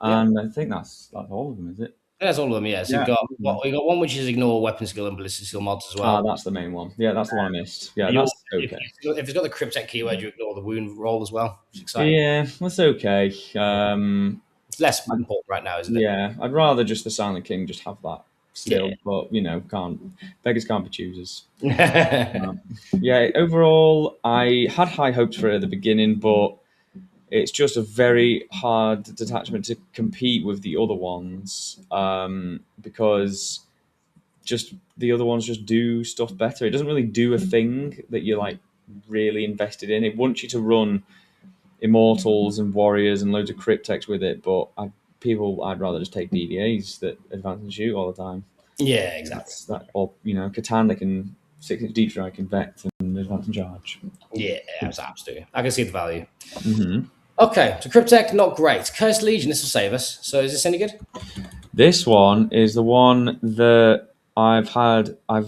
Yeah. And I think that's all of them, is it? That's all of them, yeah. So Yeah. we've got one which is ignore weapon skill and ballistic skill mods as Ah, well. that's the main one. Yeah, that's the one I missed. Yeah, You, that's if, okay. if it's got the Cryptek keyword, you ignore the wound roll as well, which is exciting. Yeah, that's okay. It's less important right now, isn't it? Yeah, I'd rather just the Silent King just have that still, Yeah. but beggars can't be choosers. Yeah, Yeah, overall, I had high hopes for it at the beginning, but it's just a very hard detachment to compete with the other ones because just the other ones just do stuff better. It doesn't really do a thing that you're like really invested in. It wants you to run immortals and warriors and loads of cryptex with it, but I'd rather just take DDAs that advance and shoot all the time. exactly. That's that, or Catan, they can 6-inch deep strike, invect, and advance and charge. Yeah, absolutely. I can see the value. Mm-hmm. Okay, so Cryptek, not great. Cursed Legion, this will save us. So is this any good? This one is the one that I've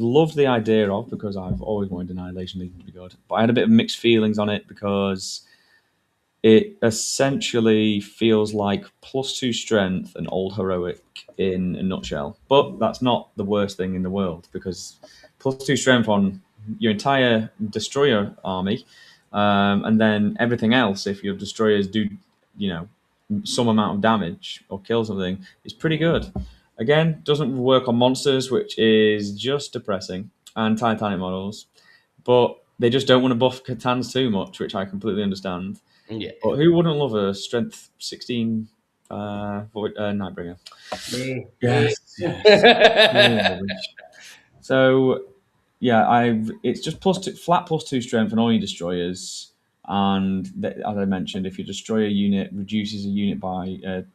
loved the idea of because I've always wanted Annihilation Legion to be good, but I had a bit of mixed feelings on it because it essentially feels like +2 strength and old heroic in a nutshell. But that's not the worst thing in the world because +2 strength on your entire destroyer army, and then everything else, if your destroyers do, some amount of damage or kill something, is pretty good. Again, doesn't work on monsters, which is just depressing, and Titanic models, but they just don't want to buff Catans too much, which I completely understand. Yeah. But who wouldn't love a strength 16 Nightbringer? Me. Yes. So yeah, it's just flat +2 strength on all your destroyers, and as I mentioned, if your destroyer unit reduces a unit by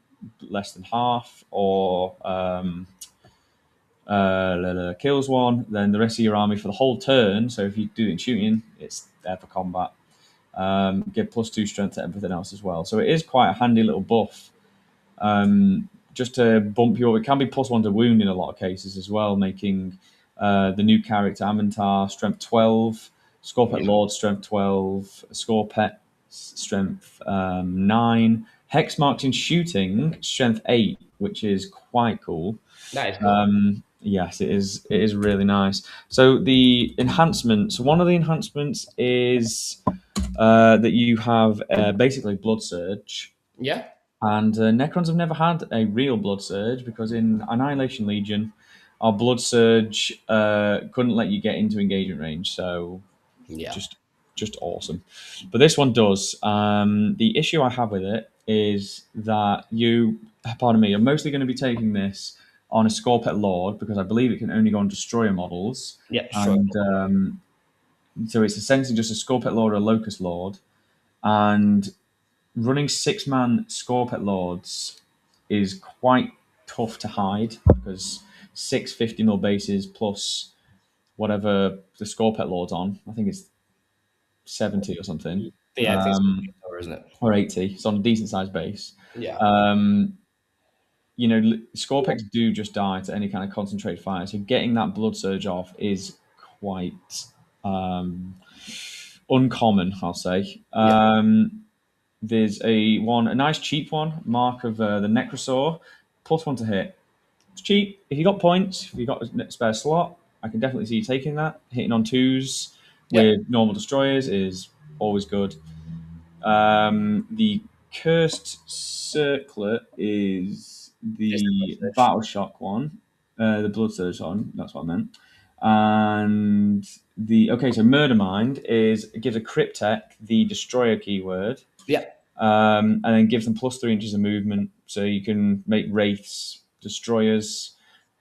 less than half or kills one, then the rest of your army for the whole turn. So if you do it in shooting, it's there for combat. Get +2 strength to everything else as well. So it is quite a handy little buff. Just to bump you up, it can be +1 to wound in a lot of cases as well, making the new character Amintar strength 12, Scorpet Lord strength 12, Scorpet strength 9, Hex marked in shooting strength 8, which is quite cool. That is cool. Yes, it is. It is really nice. So the enhancements. One of the enhancements is that you have basically Blood Surge. Yeah. And Necrons have never had a real Blood Surge because in Annihilation Legion, our Blood Surge couldn't let you get into engagement range. So Yeah. just awesome. But this one does. The issue I have with it is that pardon me, you're mostly going to be taking this on a Scorpet Lord because I believe it can only go on Destroyer models. Yeah, sure. And so it's essentially just a Scorpet Lord or a Locust Lord. And running 6-man Scorpet Lords is quite tough to hide because 650 mil bases plus whatever the Scorpet Lord's on. I think it's 70 or something. Yeah, I think it's isn't it? Or 80. It's on a decent sized base. Yeah. Scorpex do just die to any kind of concentrated fire. So getting that blood surge off is quite uncommon, I'll say. Yeah. There's a nice cheap one, Mark of the Necrosaur, +1 to hit. It's cheap. If you got points, if you got a spare slot, I can definitely see you taking that. Hitting on 2s Yep. with normal destroyers is always good. The Cursed Circlet is the Battle Shock one, the Blood Surge one. That's what I meant. And so Murder Mind it gives a Cryptek the Destroyer keyword, Yeah. and then gives them +3 inches of movement, so you can make wraiths, destroyers,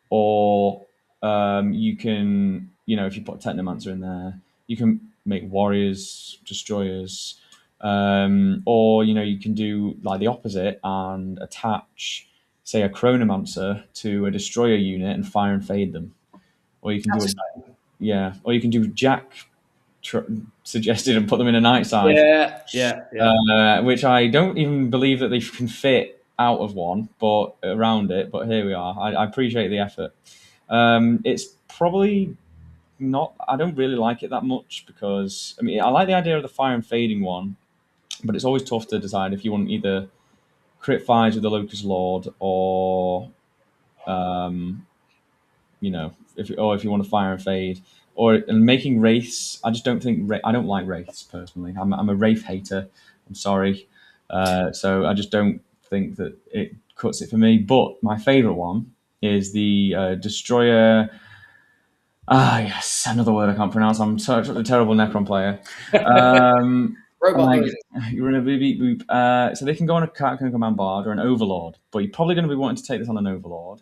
or You can, if you put Technomancer in there, you can make warriors, destroyers, or you can do like the opposite and attach, say, a Chronomancer to a destroyer unit and fire and fade them. Or you can do That's a exciting. yeah, or you can do Jack suggested and put them in a night scythe, Yeah, yeah, yeah. which I don't even believe that they can fit out of one, but around it. But here we are. I appreciate the effort. It's probably not. I don't really like it that much because I like the idea of the fire and fading one, but it's always tough to decide if you want either crit fires with the Locust Lord or um, if you want to fire and fade, and making wraiths. I just don't think I don't like wraiths personally. I'm a wraith hater. I'm sorry, so I just don't think that it cuts it for me. But my favorite one is the destroyer. Ah, yes, another word I can't pronounce. I'm such a terrible Necron player. Robot Like version. you're in a boop beep boop. So they can go on a Catacomb Command Bard or an Overlord, but you're probably going to be wanting to take this on an Overlord.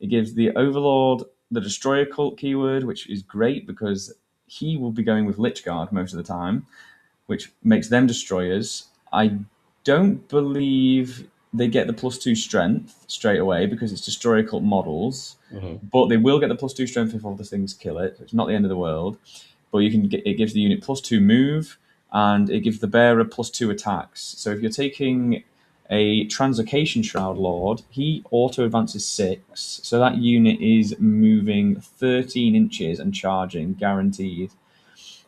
It gives the Overlord the Destroyer Cult keyword, which is great because he will be going with Lich Guard most of the time, which makes them destroyers. I don't believe they get the +2 strength straight away because it's Destroyer Cult models, Mhm. but they will get the +2 strength if all the things kill it. It's not the end of the world, but it gives the unit +2 move and it gives the bearer +2 attacks. So if you're taking a Translocation Shroud Lord, he auto advances 6, so that unit is moving 13 inches and charging guaranteed,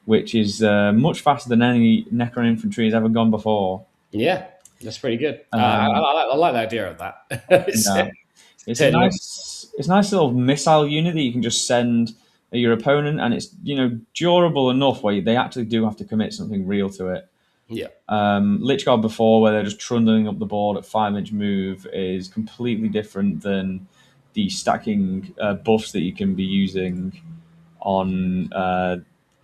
which is much faster than any Necron infantry has ever gone before. Yeah, that's pretty good. Um, I like the idea of that. It's yeah, it's a turning up. nice little missile unit that you can just send at your opponent, and it's durable enough where they actually do have to commit something real to it. Yeah, Lich Guard before, where they're just trundling up the board at 5-inch move, is completely different than the stacking buffs that you can be using on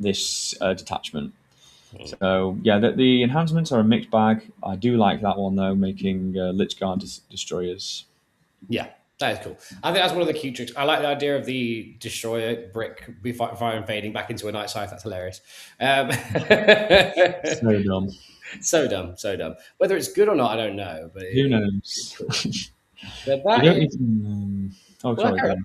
this detachment. So yeah, the enhancements are a mixed bag. I do like that one though, making Lich Guard destroyers. yeah, that is cool. I think that's one of the cute tricks. I like the idea of the destroyer brick be fire and fading back into a night scythe. That's hilarious. Um, So dumb. so dumb, so dumb. Whether it's good or not, I don't know, but Who it's knows? cool. But You that don't is even. Oh, well, sorry, go on.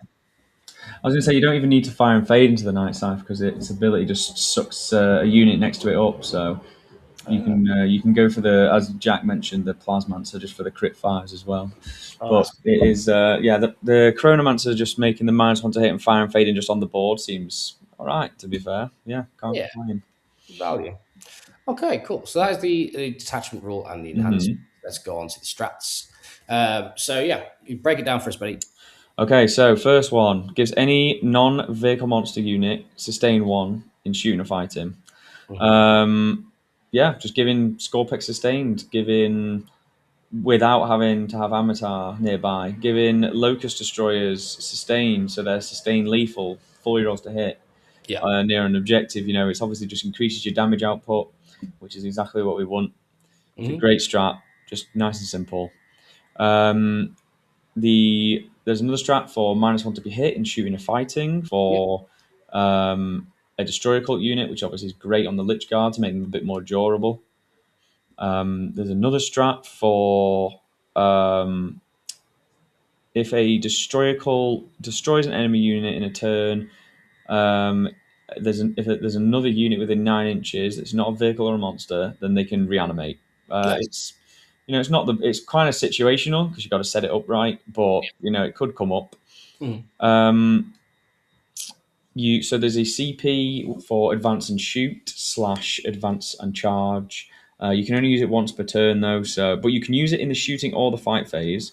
I was going to say you don't even need to fire and fade into the night scythe because its ability just sucks a unit next to it up. So you can go for the, as Jack mentioned, the Plasmancer just for the crit fires as well. oh, But that's it is the Chronomancer just making the -1 to hit and fire and fading just on the board seems all right. To be fair, yeah, can't yeah, complain. value. Okay, cool. So that is the detachment rule and the enhancement. Hmm. Let's go on to the strats. So yeah, you break it down for us, buddy. Okay, so first one gives any non-vehicle monster unit sustain 1 in shooting or fighting. Mhm. Um, yeah, just giving Scorpex sustained, giving without having to have Amatar nearby, giving Locust Destroyers sustained, so they're sustained lethal, 4 rolls to hit Yeah. near an objective. It's obviously just increases your damage output, which is exactly what we want. It's a Hmm. great strat, just nice and simple. There's another strat for -1 to be hit in shooting or fighting Yeah. for a destroyer cult unit, which obviously is great on the Lich Guard to make them a bit more durable. There's another strat for if a destroyer cult destroys an enemy unit in a turn. Um, if there's another unit within 9 inches that's not a vehicle or a monster, then they can reanimate. Nice. It's not it's kind of situational because you've got to set it up right, but it could come up. Mhm. Um, so there's a CP for advance and shoot / advance and charge. You can only use it once per turn though, but you can use it in the shooting or the fight phase,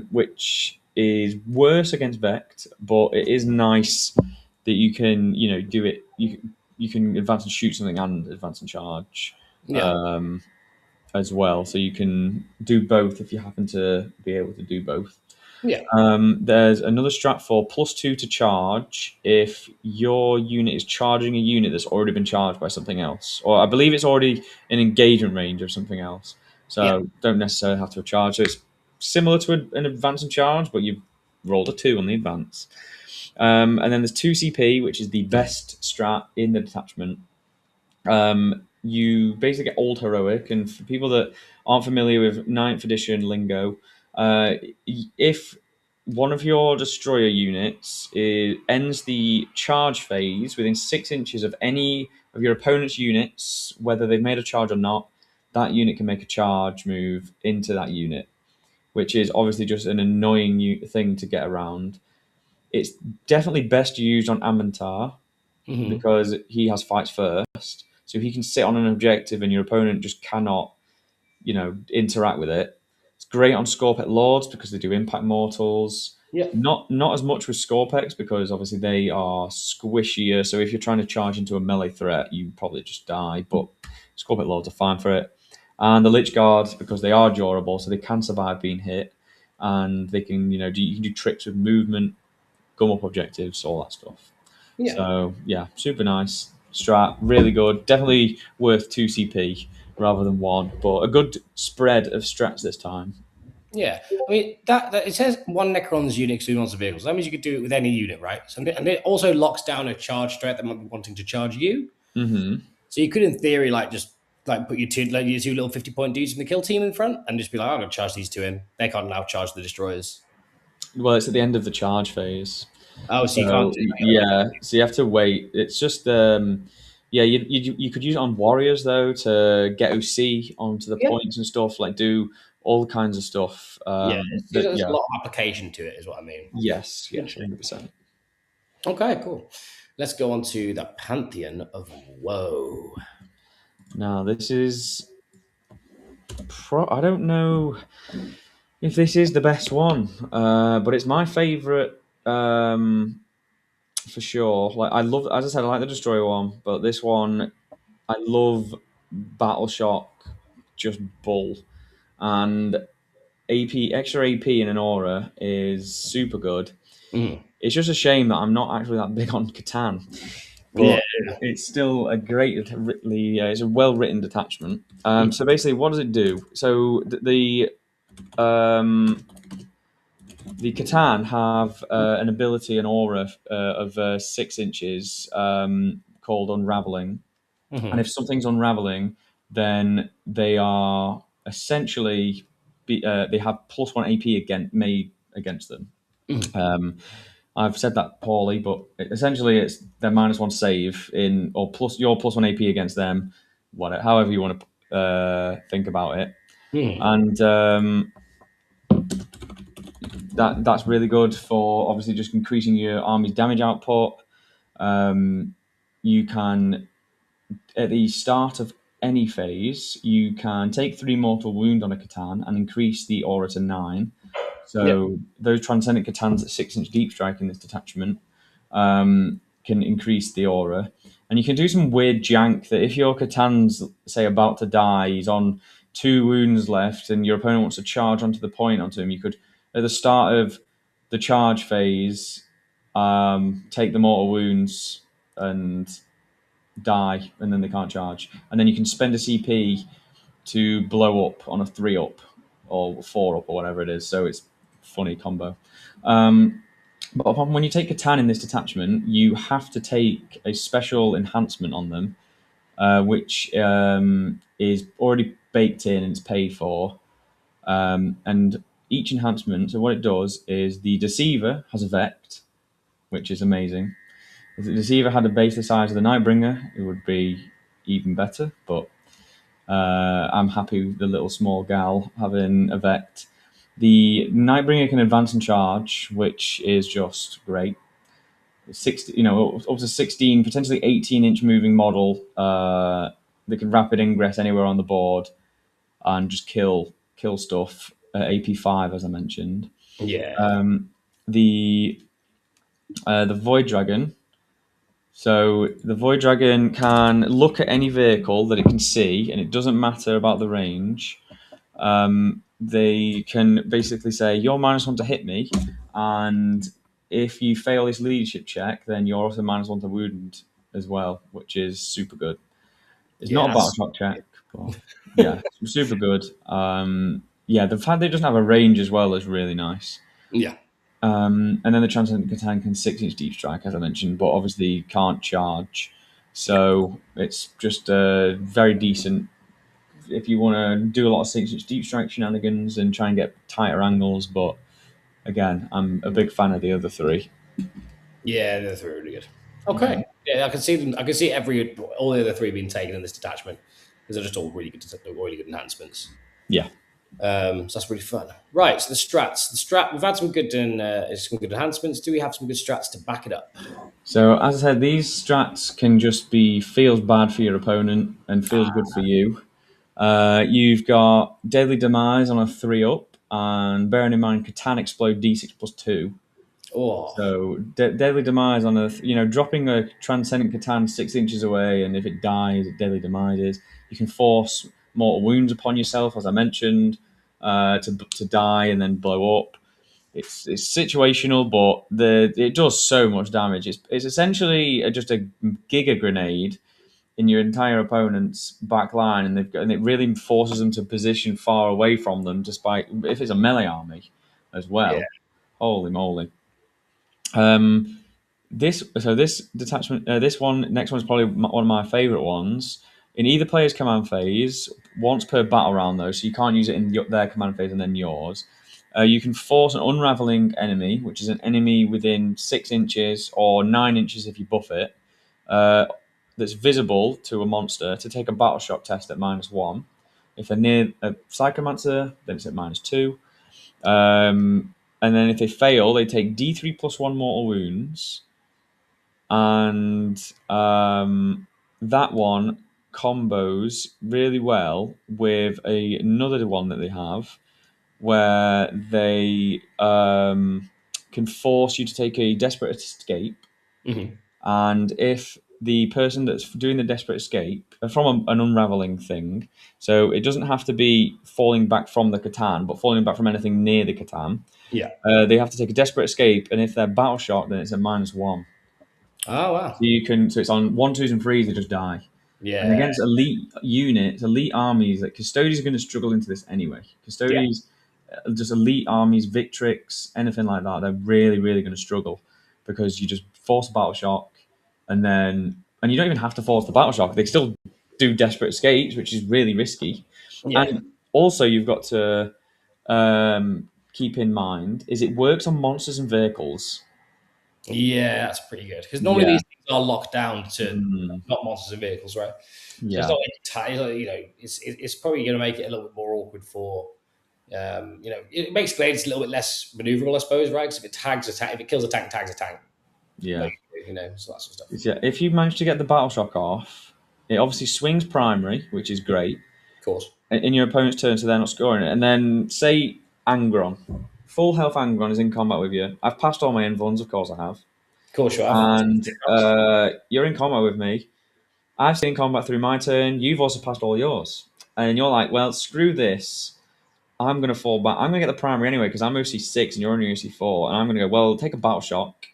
which is worse against Vect, but it is nice that you can do it. You can advance and shoot something and advance and charge. Yeah. Um, as well, so you can do both if you happen to be able to do both. Yeah. There's another strat for +2 to charge if your unit is charging a unit that's already been charged by something else, or I believe it's already in engagement range of something else. Yeah. So don't necessarily have to charge. So it's similar to an advance and charge, but you've rolled a 2 on the advance. And then there's 2 CP, which is the best strat in the detachment. You basically get old heroic, and for people that aren't familiar with ninth edition lingo, if one of your destroyer units ends the charge phase within 6 inches of any of your opponent's units, whether they've made a charge or not, that unit can make a charge move into that unit, which is obviously just an annoying thing to get around. It's definitely best used on Amantar Hmm. because he has fights first. So he can sit on an objective and your opponent just cannot, interact with it. It's great on Scorpet Lords because they do impact mortals. Yeah. Not as much with Scorpex because obviously they are squishier. So if you're trying to charge into a melee threat, you probably just die. But Scorpet Lords are fine for it. And the Lich Guards, because they are durable, so they can survive being hit, and they can, you can do tricks with movement, gum up objectives, all that stuff. Yeah. So yeah, super nice strat, really good. Definitely worth 2 CP rather than one, but a good spread of strats this time. Yeah, I mean that it says one Necron's unit to monster vehicles. That means you could do it with any unit, right? So, and it also locks down a charge threat that might be wanting to charge you. Hmm. So you could, in theory, like just like put your two little 50-point dudes in the kill team in front, and just be like, I'm gonna charge these two in. They can't now charge the destroyers. Well, it's at the end of the charge phase, Oh, so you can't so do that. yeah, so you have to wait. It's just yeah, you could use it on warriors though to get OC onto the Yeah, points and stuff, like do all kinds of stuff. yeah. That There's a yeah, lot of application to it, is what I mean. yes, Interesting. 100%. Okay, cool. Let's go on to the Pantheon of Woe. Now this is I don't know if this is the best one, but it's my favorite for sure. Like I love, as I said, I like the Destroyer one, but this one I love Battle Shock, just bull, and AP extra AP in an aura is super good. Mm. It's just a shame that I'm not actually that big on Catan, Yeah. but it's still a great, it's a well written detachment. Mm. So basically, what does it do? So um, the C'tan have an ability, an aura of 6 inches called Unraveling. And Mm-hmm. if something's unraveling, then they are essentially they have +1 AP made against them. Mm. Um, I've said that poorly, but essentially it's their -1 save in or plus your +1 AP against them, whatever, however you want to think about it, Mm. and that's really good for obviously just increasing your army's damage output. You can at the start of any phase, you can take 3 mortal wound on a C'tan and increase the aura to 9. Yep. So those Transcendent C'tans at 6 inch deep strike in this detachment can increase the aura. And you can do some weird jank that if your C'tan's, say, about to die, he's on 2 wounds left, and your opponent wants to charge onto the point onto him, you could, at the start of the charge phase, take the mortal wounds and die, and then they can't charge. And then you can spend a CP to blow up on a 3 up or 4 up or whatever it is. So it's funny combo. But when you take a tan in this detachment, you have to take a special enhancement on them, which is already baked in and it's paid for. And each enhancement, so what it does is the Deceiver has a Vect, which is amazing. If the Deceiver had a base the size of the Nightbringer, it would be even better. But I'm happy with the little small gal having a Vect. The Nightbringer can advance and charge, which is just great. 60, up to 16, potentially 18-inch moving model. They can rapid ingress anywhere on the board and just kill stuff. AP5, as I mentioned. Yeah. Um, the Void Dragon. So the Void Dragon can look at any vehicle that it can see, and it doesn't matter about the range. They can basically say, "You're -1 to hit me," and if you fail this leadership check, then you're also -1 to wound as well, which is super good. It's Yeah. not a battle That's shock check, but yeah, super good. Yeah, the fact that it doesn't have a range as well is really nice. yeah. And then the Transcendent C'tan can 6-inch deep strike, as I mentioned, but obviously can't charge. Yeah. So it's just a very decent if you want to do a lot of 6-inch deep strike shenanigans and try and get tighter angles. But again, I'm a big fan of the other three. Yeah, the other three are really good. Okay. Yeah, I can see them. I can see all the other three being taken in this detachment because they're just all really good enhancements. Yeah. So that's really fun. Right. So the strats. The strat. We've had some good enhancements. Do we have some good strats to back it up? So as I said, these strats can just be feels bad for your opponent and feels good for you. You've got Deadly Demise on a 3-up, and bearing in mind Catan Explode D6+2. Oh, So Deadly Demise on a dropping a Transcendent C'tan 6 inches away, and if it dies, it Deadly Demises. You can force mortal wounds upon yourself, as I mentioned, to die and then blow up. It's situational, but it does so much damage. It's essentially just a Giga Grenade in your entire opponent's back line, and it really forces them to position far away from them, despite if it's a melee army as yeah. well. Holy moly! Um, this detachment, this one next one is probably one of my favorite ones. In either player's command phase, once per battle round though, so you can't use it in their command phase and then yours. You can force an unraveling enemy, which is an enemy within 6 inches or 9 inches if you buff it, uh, that's visible to a monster, to take a battle shock test at -1. If they're near a Psychomancer, then it's at -2. And then if they fail, they take D3+1 mortal wounds, and that one combos really well with another one that they have, where they can force you to take a desperate escape, Mhm. and if the person that's doing the desperate escape from an unraveling thing, so it doesn't have to be falling back from the C'tan, but falling back from anything near the C'tan, Yeah. they have to take a desperate escape, and if they're battle shocked, then it's a -1. Oh So wow. you can, so it's on 1s, 2s, and 3s, they just die. And Yeah. against elite units, elite armies, like Custodies are going to struggle into this anyway. Yeah. Custodies, just elite armies, Victrix, anything like that, they're really, really going to struggle because you just force a battle shock, and you don't even have to force the battle shock. They still do desperate escapes, which is really risky. Yeah. And also, you've got to keep in mind is it works on monsters and vehicles. Yeah, that's pretty good because normally Yeah. these things are locked down to Mm, not monsters and vehicles, right? So it's yeah. not it's probably going to make it a little bit more awkward for it makes Glades a little bit less maneuverable, I suppose, right? Because if it kills a tank, tags a tank, Yeah. like, so that sort of stuff. Yeah, if you manage to get the battle shock off, it obviously swings primary, which is Yeah, great, of course. in your opponent's turn, so they're not scoring it. And then say Angron, full health Angron is in combat with you. I've passed all my invulns, of course I have, Of course you have. and you're in combat with me. I've seen combat through my turn. You've also passed all yours, and you're like, well, screw this. I'm going to fall back. I'm going to get the primary anyway because I'm OC6 and you're only OC4, and I'm going to go, well, take a battle shock.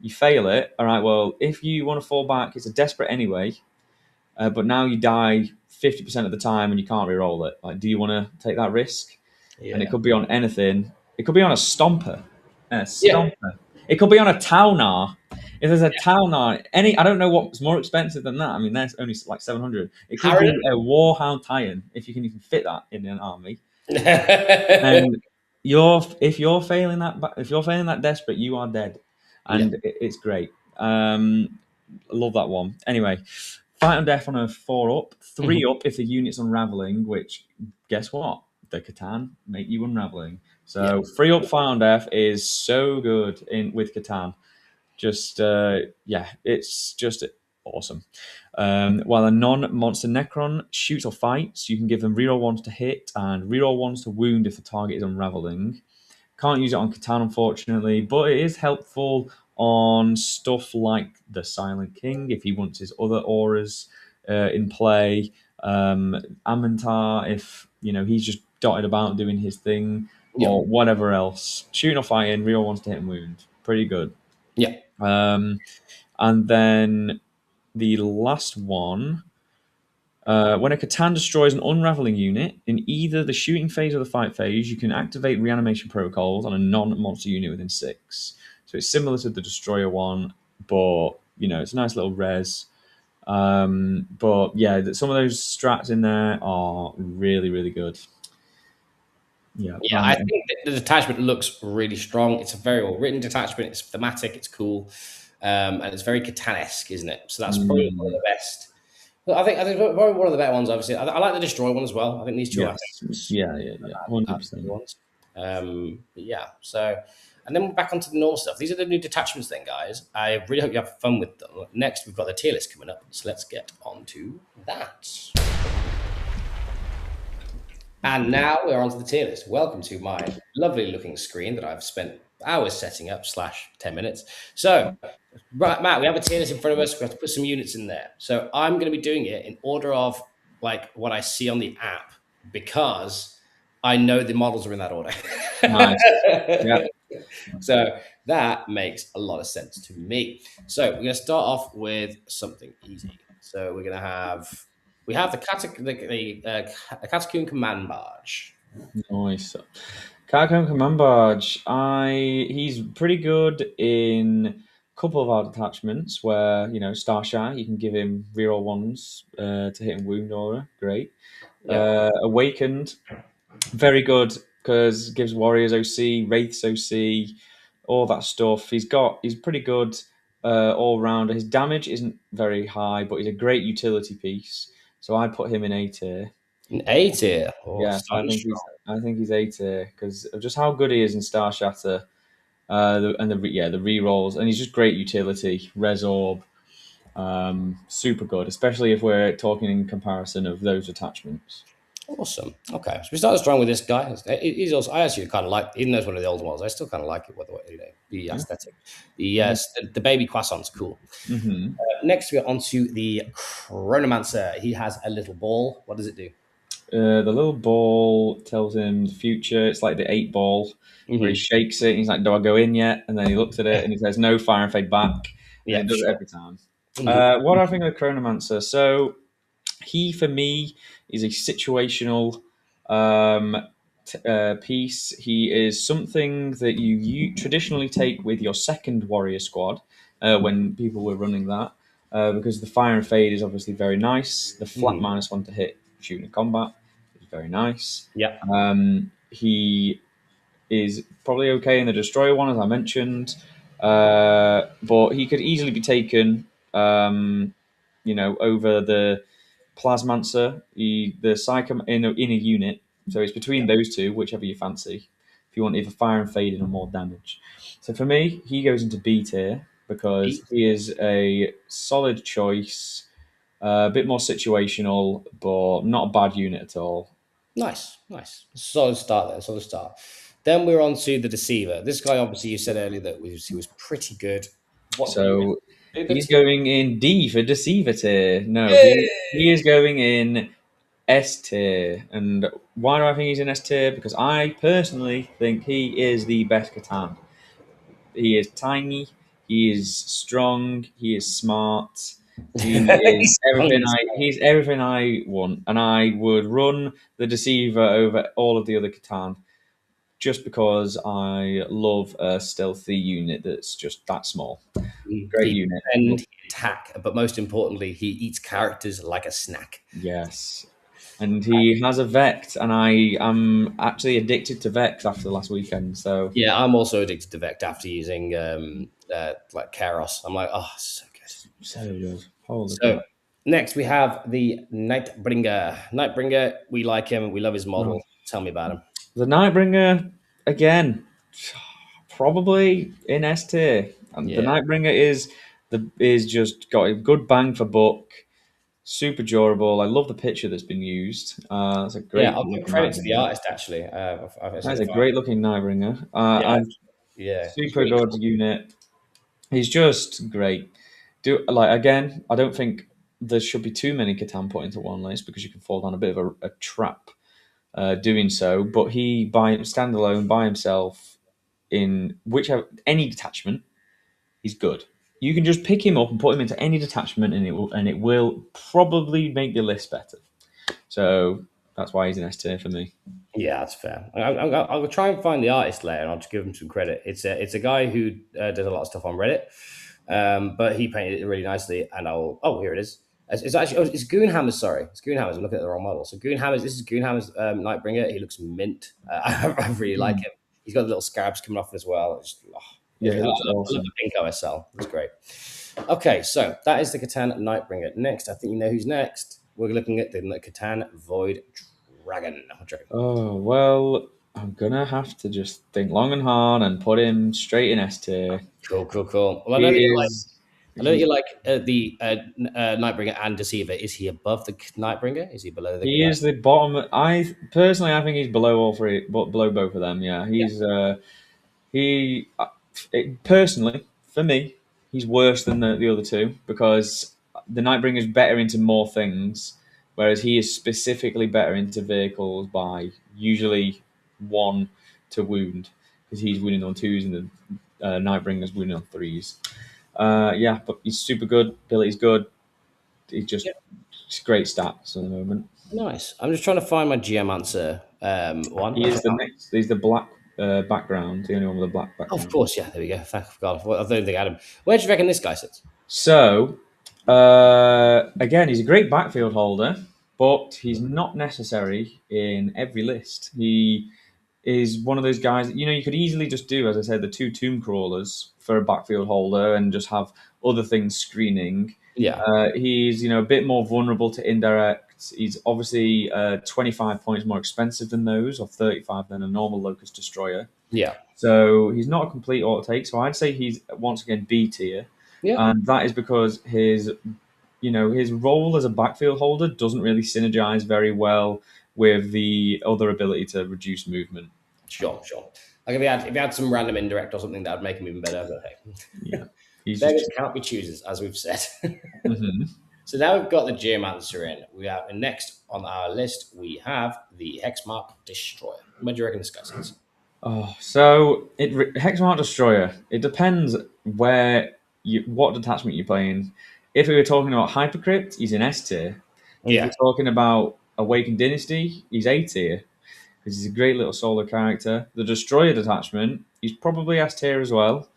You fail it. All right, well, if you want to fall back, it's a desperate anyway. But now you die 50% of the time and you can't re-roll it. Like, do you want to take that risk? And it Yeah. could be on anything. It could be on a Stomper. A Yeah. Stomper. It could be on a Taunar. If there's a Taunar, I don't know what's more expensive than that. I mean, that's only like 700. It could be Harridan? a Warhound Titan, if you can even fit that in an army. And if you're failing that desperate, you are dead, Yeah. and it's great. Love that one. Anyway, fight on death on a 4-up, Mhm. 3-up if the unit's unraveling. Which guess what? The C'tan make you unraveling. Yeah. So 3-up fight on death is so good in with C'tan. Just yeah, it's just awesome. While a non-monster Necron shoots or fights, you can give them reroll ones to hit and reroll ones to wound if the target is unraveling. Can't use it on C'tan, unfortunately, but it is helpful on stuff like the Silent King if he wants his other auras in play. Amentar if he's just dotted about doing his thing, Yeah. or whatever else. Shooting or fighting, reroll ones to hit and wound. Pretty good. Yeah. And then the last one, When a C'tan destroys an unraveling unit in either the shooting phase or the fight phase, you can activate reanimation protocols on a non-monster unit within 6. So it's similar to the destroyer one, but it's a nice little res. But yeah, some of those strats in there are really, really good. Yeah, Yeah, I think that the detachment looks really strong. It's a very well written detachment. It's thematic. It's cool, and it's very Catan-esque, isn't it? So that's probably one of mm, the best. Well, I think probably one of the better ones. Obviously, I like the destroy one as well. I think these two are my yes, favorites yeah, yeah, yeah, hundred out of the percent. ones. But yeah, so and then we're back onto the normal stuff. These are the new detachments, then, guys. I really hope you have fun with them. Next, we've got the tier list coming up, so let's get on to that. And now we're onto the tier list. Welcome to my lovely looking screen that I've spent hours setting up slash 10 minutes. So, right, Matt, we have a tier list in front of us. We have to put some units in there. So I'm going to be doing it in order of like what I see on the app because I know the models are in that order. Nice. Yeah, So that makes a lot of sense to me. So we're going to start off with something easy. So we're going to have we have the Catacomb Command Barge. nice. Carcon Command Barge. He's pretty good in a couple of our detachments where Starshatter, you can give him reroll ones to hit and wound aura. Great. Yeah. Awakened, very good because gives warriors OC, wraiths OC, all that stuff. He's pretty good all round. His damage isn't very high, but he's a great utility piece. So I put him in A tier. An A tier. Oh, Yes, starting strong. I think he's A tier because of just how good he is in Star Shatter, the re rolls, and he's just great utility. Resorb, super good, especially if we're talking in comparison of those attachments. Awesome. Okay, so we started strong with this guy. He's also I actually kind of like, even though it's one of the old ones, I still kind of like it. What the Yeah. aesthetic, the baby croissant's cool. Mm-hmm. Next, we're on to the Chronomancer. He has a little ball. What does it do? The little ball tells him the future. It's like the 8 ball where he Hmm. shakes it. And he's like, "Do I go in yet?" And then he looks at it and he says, "No, fire and fade back." And Yeah, it does it sure. every time. Hmm. What do I think of the Chronomancer? So he, for me, is a situational um, piece. He is something that you traditionally take with your second warrior squad when people were running that. Because the fire and fade is obviously very nice. The flat Hmm. -1 to hit shooting combat is very nice. Yeah. He is probably okay in the destroyer one, as I mentioned, but he could easily be taken, over the Plasmancer, the Psycho in a unit. So it's between those two, whichever you fancy. If you want either fire and fade in or more damage. So for me, he goes into B tier because Eight. he is a solid choice, a bit more situational, but not a bad unit at all. Nice, nice. Solid start there. Solid start. Then we're on to the Deceiver. This guy, obviously, you said earlier that he was pretty good. What unit? So Do the he's tier. going in D for Deceiver tier. No, he Yay! is going in S tier. And why do I think he's in S tier? Because I personally think he is the best Catan. He is tiny, he is strong, he is smart, he is He's strong everything and he's everything I want. And I would run the Deceiver over all of the other Catan just because I love a stealthy unit that's just that small. Great He unit. defend, he attack, but most importantly, he eats characters like a snack. Yes. And he has a Vect, and I am actually addicted to Vex after the last weekend. So Yeah, I'm also addicted to Vect after using like Karos. I'm like, oh, so good. so good. Holy So crap! next we have the Nightbringer. Nightbringer, we like him. We love his No. model. Tell me about him. The Nightbringer again, probably in S tier. And the Yeah, Nightbringer is just got a good bang for buck. Super durable. I love the picture that's been used. It's a yeah. great I'll give looking credit to the Nightbringer. artist actually. I've That said is if a I, great looking Nightbringer. yeah, And yeah. He's super really good cool. unit. He's just great. Do like again? I don't think there should be too many Catan put into one list because you can fall down a bit of a trap doing so. But he by standalone by himself in whichever any detachment, he's good. You can just pick him up and put him into any detachment, and it will probably make the list better. So that's why he's an S tier for me. Yeah, that's fair. I'll try and find the artist later, and I'll just give him some credit. It's a guy who does a lot of stuff on Reddit, but he painted it really nicely. And here it is. It's actually it's Goonhammers. Sorry, it's Goonhammers. I'm looking at the wrong model. So Goonhammers. This is Goonhammers Nightbringer. He looks mint. I really like him. He's got little scarabs coming off as well. Yeah, he I looks love awesome. the pink OSL. It's great. Okay, so that is the C'tan Nightbringer. Next, I think you know who's next. We're looking at the C'tan Void Dragon. What do you reckon? Oh well, I'm gonna have to just think long and hard and put him straight in S tier. Cool, cool, cool. Well, He is. I know that you He, like the Nightbringer and Deceiver. Is he above the Nightbringer? Is he below the? he is the bottom. I think he's below all three, but below both of them. Yeah, Yeah, he personally for me, he's worse than the other two because the Nightbringer is better into more things, whereas he is specifically better into vehicles by usually one to wound because he's wounding on twos and the Nightbringer's wounding on threes. Yeah, but he's super good. Ability's good. He's yeah, just great stats at the moment. nice. I'm just trying to find my Geomancer one. He is the next. He's the black background. The only one with a black Oh, of background. course, yeah. There we go. Thank God. I don't think I had him. Where do you reckon this guy sits? So, again, he's a great backfield holder, but he's not necessary in every list. He is one of those guys that, you could easily just do, as I said, the two tomb crawlers for a backfield holder and just have other things screening. Yeah, He's, a bit more vulnerable to indirects. He's obviously 25 points more expensive than those, or 35 than a normal Locust Destroyer. yeah, So he's not a complete auto take. So I'd say he's once again B tier, yeah. and that is because his role as a backfield holder doesn't really synergize very well with the other ability to reduce movement. Sure, sure. Like if he had some random indirect or something, that would make him even better. But hey, Yeah, he's just. beggars can't be choosers, as we've said. Mhm. So now we've got the Geomancer in. We have and next on our list we have the Hexmark Destroyer. Where do you reckon this guy sits? Oh, so Hexmark Destroyer. It depends what detachment you're playing. If we were talking about Hypercrypt, he's in S tier. If we're Yeah, talking about Awakened Dynasty, he's A tier because he's a great little solo character. The Destroyer detachment, he's probably S tier as well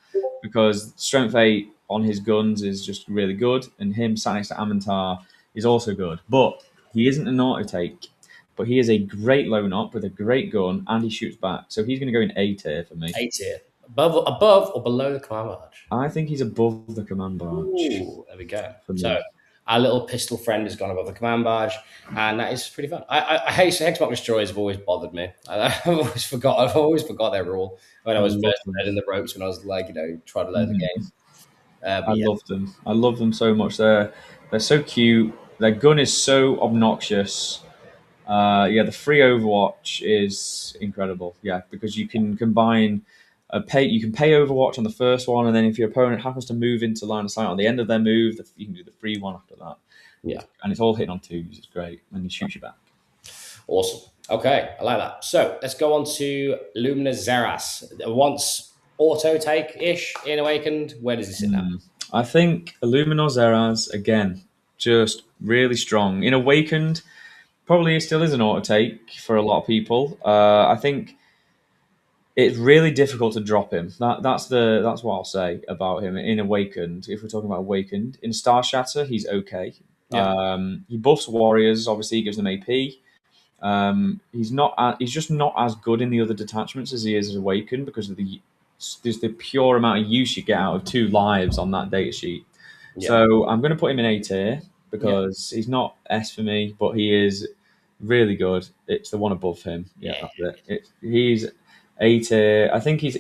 because Strength 8 on his guns is just really good, and him sat next to Amantar is also good. But he isn't an auto take. But he is a great lone op with a great gun, and he shoots back. So he's going to go in A tier for me. A tier. Above or below the command barge? I think he's above the command barge Ooh, there we go. for So me. our little pistol friend has gone above the command barge, and that is pretty fun. I hate Xbox destroyers have always bothered me. I've always forgot their rule when I I was love first them. learning the ropes when I was like trying to learn the Mhm. game. I But yeah, love them. I love them so much. They're so cute. Their gun is so obnoxious. Yeah, the free Overwatch is incredible. Yeah, because you can combine you can pay Overwatch on the first one, and then if your opponent happens to move into line of sight on the end of their move, you can do the free one after that. yeah, And it's all hitting on twos. It's great, and he shoots you back. awesome. Okay, I like that. So let's go on to Lumina Zeras. Once auto take ish in Awakened. Where does he sit now? I think Illuminor Zeraz again, just really strong. In Awakened, probably still is an auto take for a lot of people. I think it's really difficult to drop him. That's what I'll say about him in Awakened. If we're talking about Awakened, in Starshatter, he's okay. Yeah, He buffs warriors. Obviously, he gives them AP. He's just not as good in the other detachments as he is as Awakened because of the pure amount of use you get out of 2 lives on that data sheet. yeah, So I'm going to put him in A tier yeah, because he's not S for me, but he is really good. It's the one above him. Yeah, yeah. that's it. He's A tier. I think he's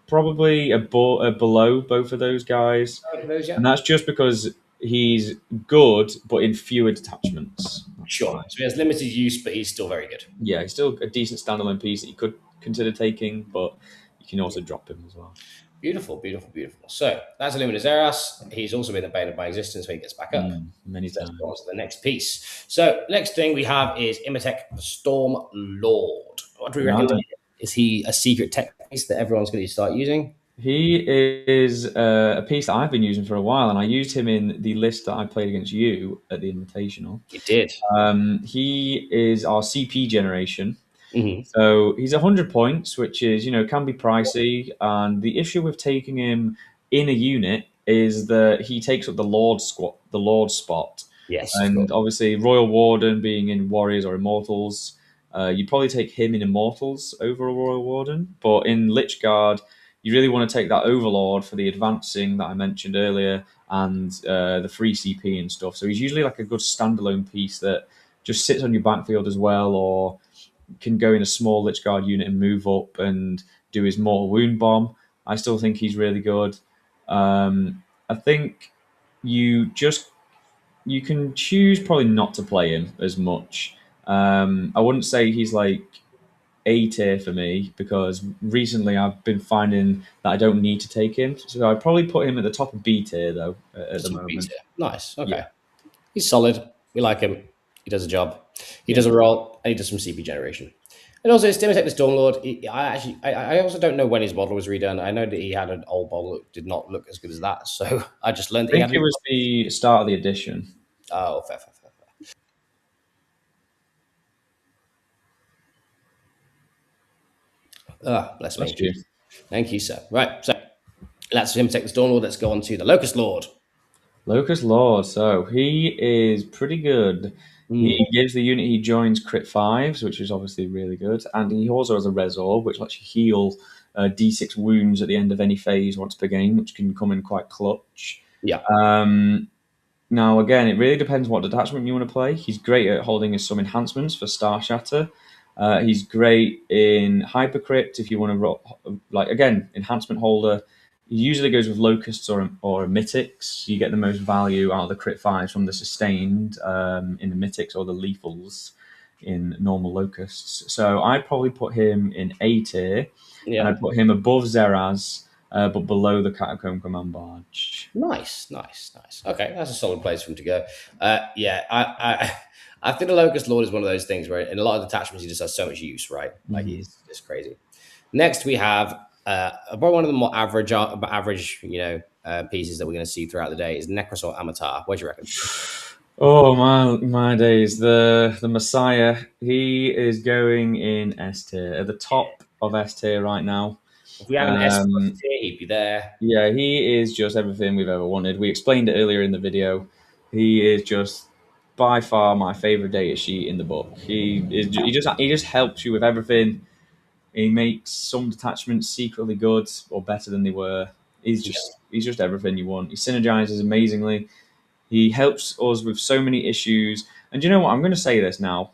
probably below both of those guys, Both of those, yeah. and that's just because he's good, but in fewer detachments. That's Sure. why. So he has limited use, but he's still very good. Yeah, he's still a decent standalone piece that you could consider taking, but you can also drop him as well. Beautiful, beautiful, beautiful. So that's Illuminus Eras. He's also been the bane of my existence when he gets back up. Many So let's go on times. to the next piece. So next thing we have is Imotekh the Stormlord. What do we reckon? Right. Is he a secret tech piece that everyone's going to start using? He is a piece that I've been using for a while, and I used him in the list that I played against you at the Invitational. You did. He is our CP generation. Hmm. So he's 100 points, which is, can be pricey. And the issue with taking him in a unit is that he takes up the Lord spot. Yes, of course. And obviously, Royal Warden being in Warriors or Immortals, you'd probably take him in Immortals over a Royal Warden. But in Lich Guard, you really want to take that Overlord for the advancing that I mentioned earlier and the free CP and stuff. So he's usually like a good standalone piece that just sits on your backfield as well, or can go in a small Lich Guard unit and move up and do his Mortal Wound Bomb. I still think he's really good. I think you just you can choose probably not to play him as much. I wouldn't say he's like A tier for me because recently I've been finding that I don't need to take him. So I'd probably put him at the top of B tier though at the Just beats moment. it. Nice. Yeah, Okay. He's solid. We like him. He does a job. He yeah. does a role, and he does some CP generation. And also, Imotekh the Stormlord. I also don't know when his model was redone. I know that he had an old model that did not look as good as that. So I just learned I that he think had. it was the start of the edition. Oh, fair, fair, fair, fair. Ah, bless That's me. you. Thank you, sir. Right. So that's Imotekh the Stormlord. Let's go on to the Locust Lord. Locust Lord, so he is pretty good. Hmm. He gives the unit he joins crit fives, which is obviously really good, and he also has a res orb, which lets you heal d6 wounds at the end of any phase once per game, which can come in quite clutch. Yeah. Um, Now, again, it really depends what detachment you want to play. He's great at holding some enhancements for Starshatter. He's great in Hypercrypt if you want to, like, again, enhancement holder. He usually goes with Locusts or Mythics. You get the most value out of the crit fives from the sustained in the Mythics or the Lethals in normal Locusts. So I'd probably put him in A tier, and Yeah. I'd put him above Zeraz, but below the Catacomb Command Barge. Nice, nice, nice. Okay, that's a solid place for him to go. Yeah, I think the Locust Lord is one of those things where in a lot of detachments he just has so much use, right? Like Mhm. it's just crazy. Next we have probably one of the more average, pieces that we're going to see throughout the day is Necros or Amatar. What do you reckon? Oh my days! The Messiah. He is going in S tier at the top of S tier right now. If we had an S plus Um, tier, he'd be there. yeah, he is just everything we've ever wanted. We explained it earlier in the video. He is just by far my favorite data sheet in the book. He just helps you with everything. He makes some detachments secretly good or better than they were. Yeah, He's just everything you want. He synergizes amazingly. He helps us with so many issues. And you know what? I'm going to say this now.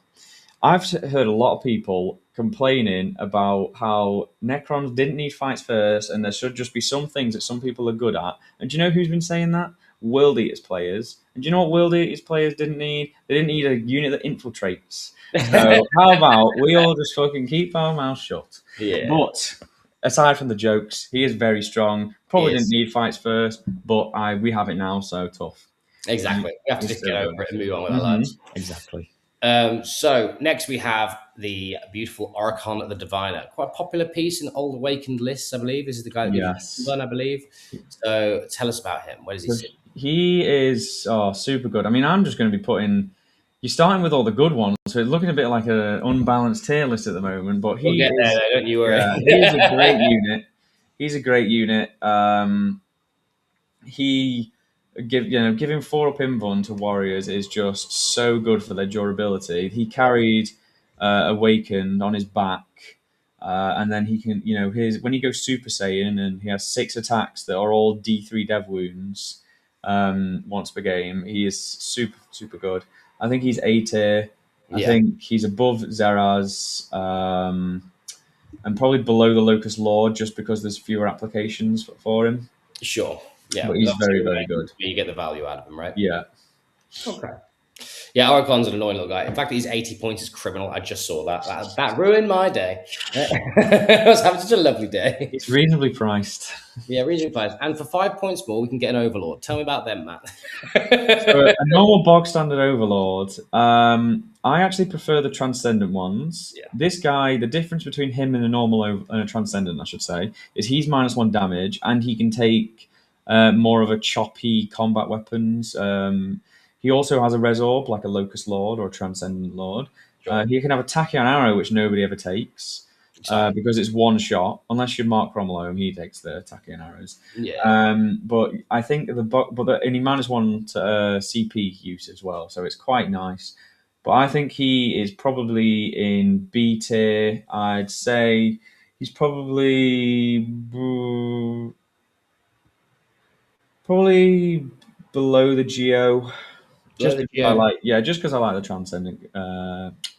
I've heard a lot of people complaining about how Necrons didn't need fights first, and there should just be some things that some people are good at. And do you know who's been saying that? World Eaters players. And do you know what World Eaters players didn't need? They didn't need a unit that infiltrates. So how about we all just fucking keep our mouths shut? yeah, But aside from the jokes, he is very strong. he Probably didn't is need fights first, but we have it now, so tough. exactly. We have to He's just so get over good. it and move on with our lives. Exactly. So next we have the beautiful Archon of the Diviner, quite a popular piece in old awakened lists, I believe. This is the guy that gives Yes. one, I believe. So tell us about him. Where does he So sit? he is super good. I mean, I'm just going to be putting. You're starting with all the good ones, so it's looking a bit like an unbalanced tier list at the moment. But We'll he get there, is, though, don't you worry. yeah, he is a great unit. He's a great unit. He giving 4 up invuln to warriors is just so good for their durability. He carried awakened on his back, and then he can his when he goes Super Saiyan and he has 6 attacks that are all D3 dev wounds once per game. He is super good. I think he's A tier. I Yeah, think he's above Zeraz. And probably below the Locust Lord just because there's fewer applications for him. sure. Yeah, But because he's obviously very, very good. you get the value out of him, right? Yeah. Okay. Yeah, Orocon's an annoying little guy. In fact, he's 80 points is criminal. I just saw that. That ruined my day. I was having such a lovely day. It's reasonably priced. Yeah, region players. And for 5 points more, we can get an Overlord. Tell me about them, Matt. So a normal bog standard overlord. I actually prefer the transcendent ones. Yeah, This guy, the difference between him and a normal and a transcendent, I should say, is he's -1 damage, and he can take more of a choppy combat weapons. He also has a resorb like a locust lord or a transcendent lord. sure. He can have a tachyon arrow, which nobody ever takes. Exciting. Because it's one shot, unless you're Mark Cromwell, he takes the tachyon arrows. Yeah. But I think and he -1 to CP use as well, so it's quite nice. But I think he is probably in B tier. I'd say he's probably below the Geo, Below just the because I Geo. like just because I like the transcendent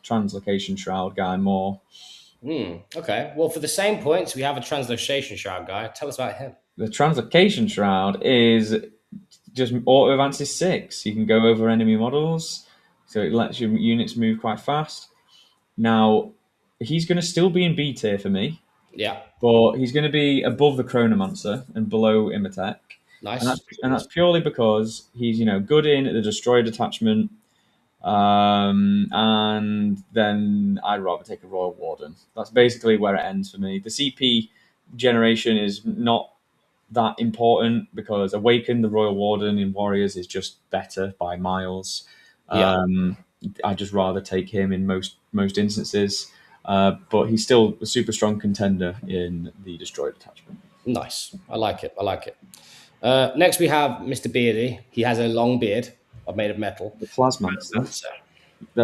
translocation shroud guy more. Okay. Well, for the same points, we have a Translocation Shroud guy. Tell us about him. The translocation shroud is just auto advances 6. You can go over enemy models, so it lets your units move quite fast. Now, he's going to still be in B tier for me, Yeah. but he's going to be above the Chronomancer and below Imotekh, Nice. and that's purely because he's good in the Destroyer detachment, and then I'd rather take a Royal Warden. That's basically where it ends for me. The CP generation is not that important because Awaken the Royal Warden in Warriors is just better by miles. Yeah. Um, I'd just rather take him in most instances, but he's still a super strong contender in the Destroy detachment. Nice. I like it. I like it. Next, we have Mr. Beardy. He has a long beard made of metal. The Plasmancer. Answer.